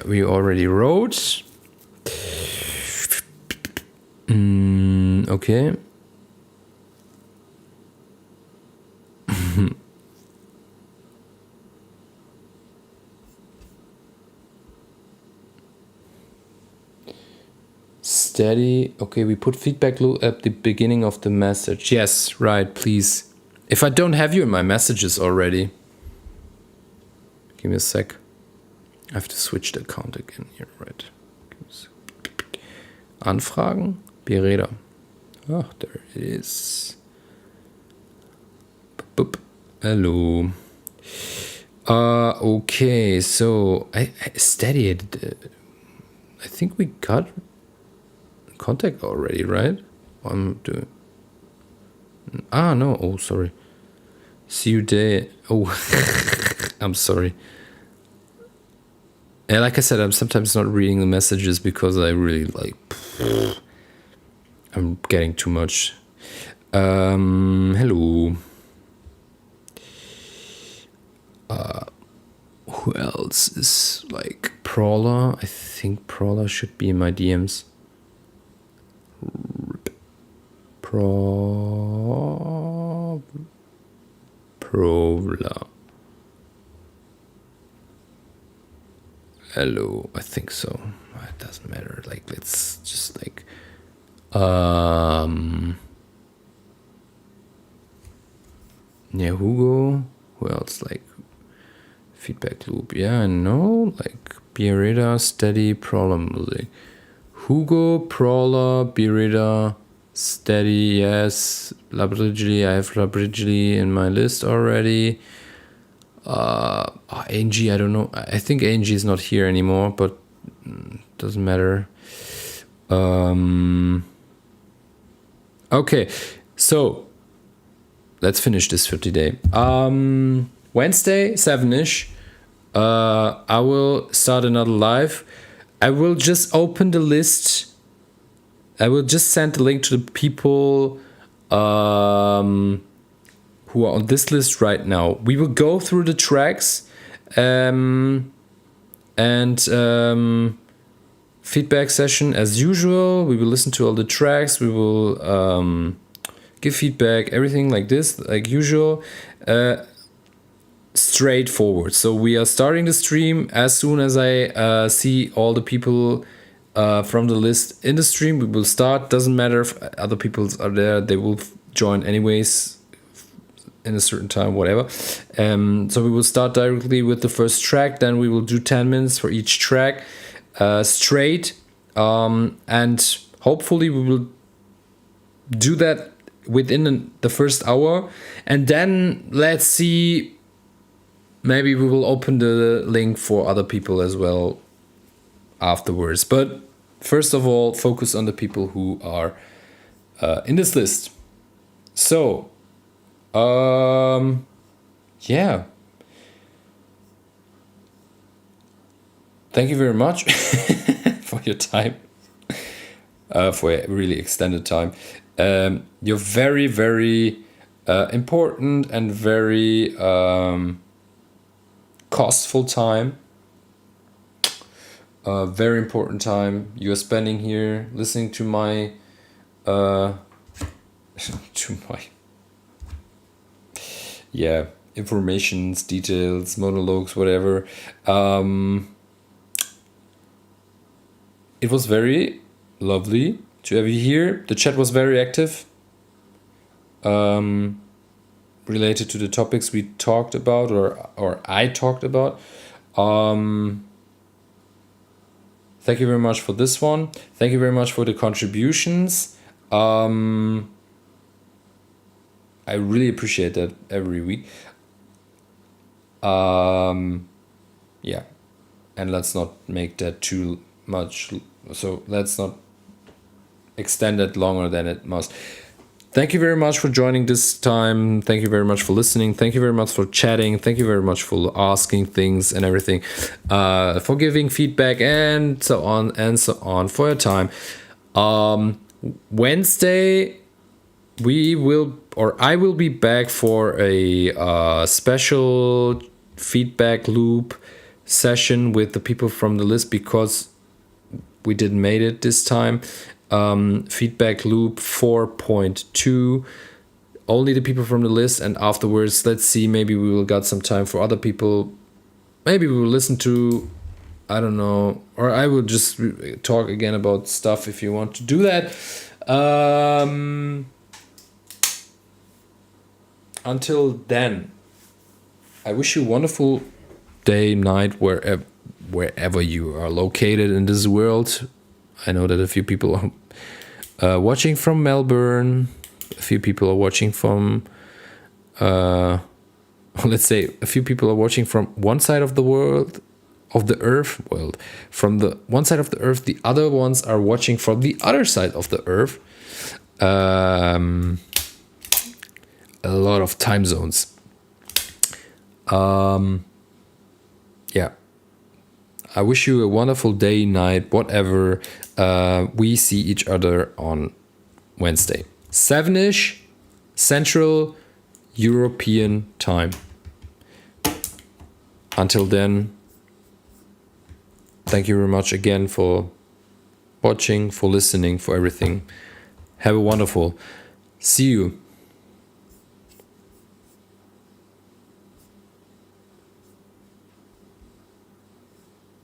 We already wrote. Okay. Steady. Okay, we put feedback loop at the beginning of the message. Yes, right, please. If I don't have you in my messages already. Give me a sec. I have to switch the account again here, right? Anfragen? Bireda. Oh, there it is. Boop. Hello. Okay, so I steadied. I think we got contact already, right? I'm doing. No. Oh, sorry. See you day. Oh, I'm sorry. And like I said, I'm sometimes not reading the messages because I really I'm getting too much. Hello. Who else is like Prawler? I think Prawler should be in my DMs. Prawler. Hello, I think so. It doesn't matter. Like, let's just like yeah, Hugo. Who else? Like feedback loop. Yeah, I know. Like Birida, steady, Prawler music. Hugo, Prawler, Birida, steady, yes. Labridgely, I have Labridgely in my list already. Angie, I don't know. I think Angie is not here anymore, but doesn't matter. Okay, so let's finish this 50 day. Wednesday, 7-ish, I will start another live. I will just open the list. I will just send the link to the people who are on this list right now. We will go through the tracks and feedback session as usual. We will listen to all the tracks. We will give feedback, everything like this, like usual. Straightforward. So we are starting the stream as soon as I see all the people from the list in the stream. We will start. Doesn't matter if other people are there. They will join anyways in a certain time, whatever. So we will start directly with the first track. Then we will do 10 minutes for each track straight. And hopefully we will do that within the first hour. And then let's see, maybe we will open the link for other people as well afterwards. But first of all, focus on the people who are in this list. So, yeah. Thank you very much for your time, for a really extended time. You're very, very important and very costful time. Very important time you're spending here listening to my informations, details, monologues, whatever. It was very lovely to have you here. The chat was very active, related to the topics we talked about or I talked about. Thank you very much for this one. Thank you very much for the contributions. I really appreciate that every week. Yeah, and let's not make that too much. So let's not extend it longer than it must. Thank you very much for joining this time. Thank you very much for listening. Thank you very much for chatting. Thank you very much for asking things and everything, for giving feedback and so on for your time. Wednesday, I will be back for a special feedback loop session with the people from the list because we didn't made it this time. Feedback loop 4.2, only the people from the list, and afterwards let's see, maybe we will got some time for other people. Maybe we will listen to, I don't know, or I will just talk again about stuff if you want to do that. Until then, I wish you a wonderful day, night, wherever you are located in this world. I know that a few people are watching from Melbourne. A few people are watching from, let's say, a few people are watching from one side of the world, of the earth, from the one side of the earth. The other ones are watching from the other side of the earth. a lot of time zones. Yeah. I wish you a wonderful day, night, whatever. We see each other on Wednesday. 7-ish Central European time. Until then, thank you very much again for watching, for listening, for everything. Have a wonderful. See you.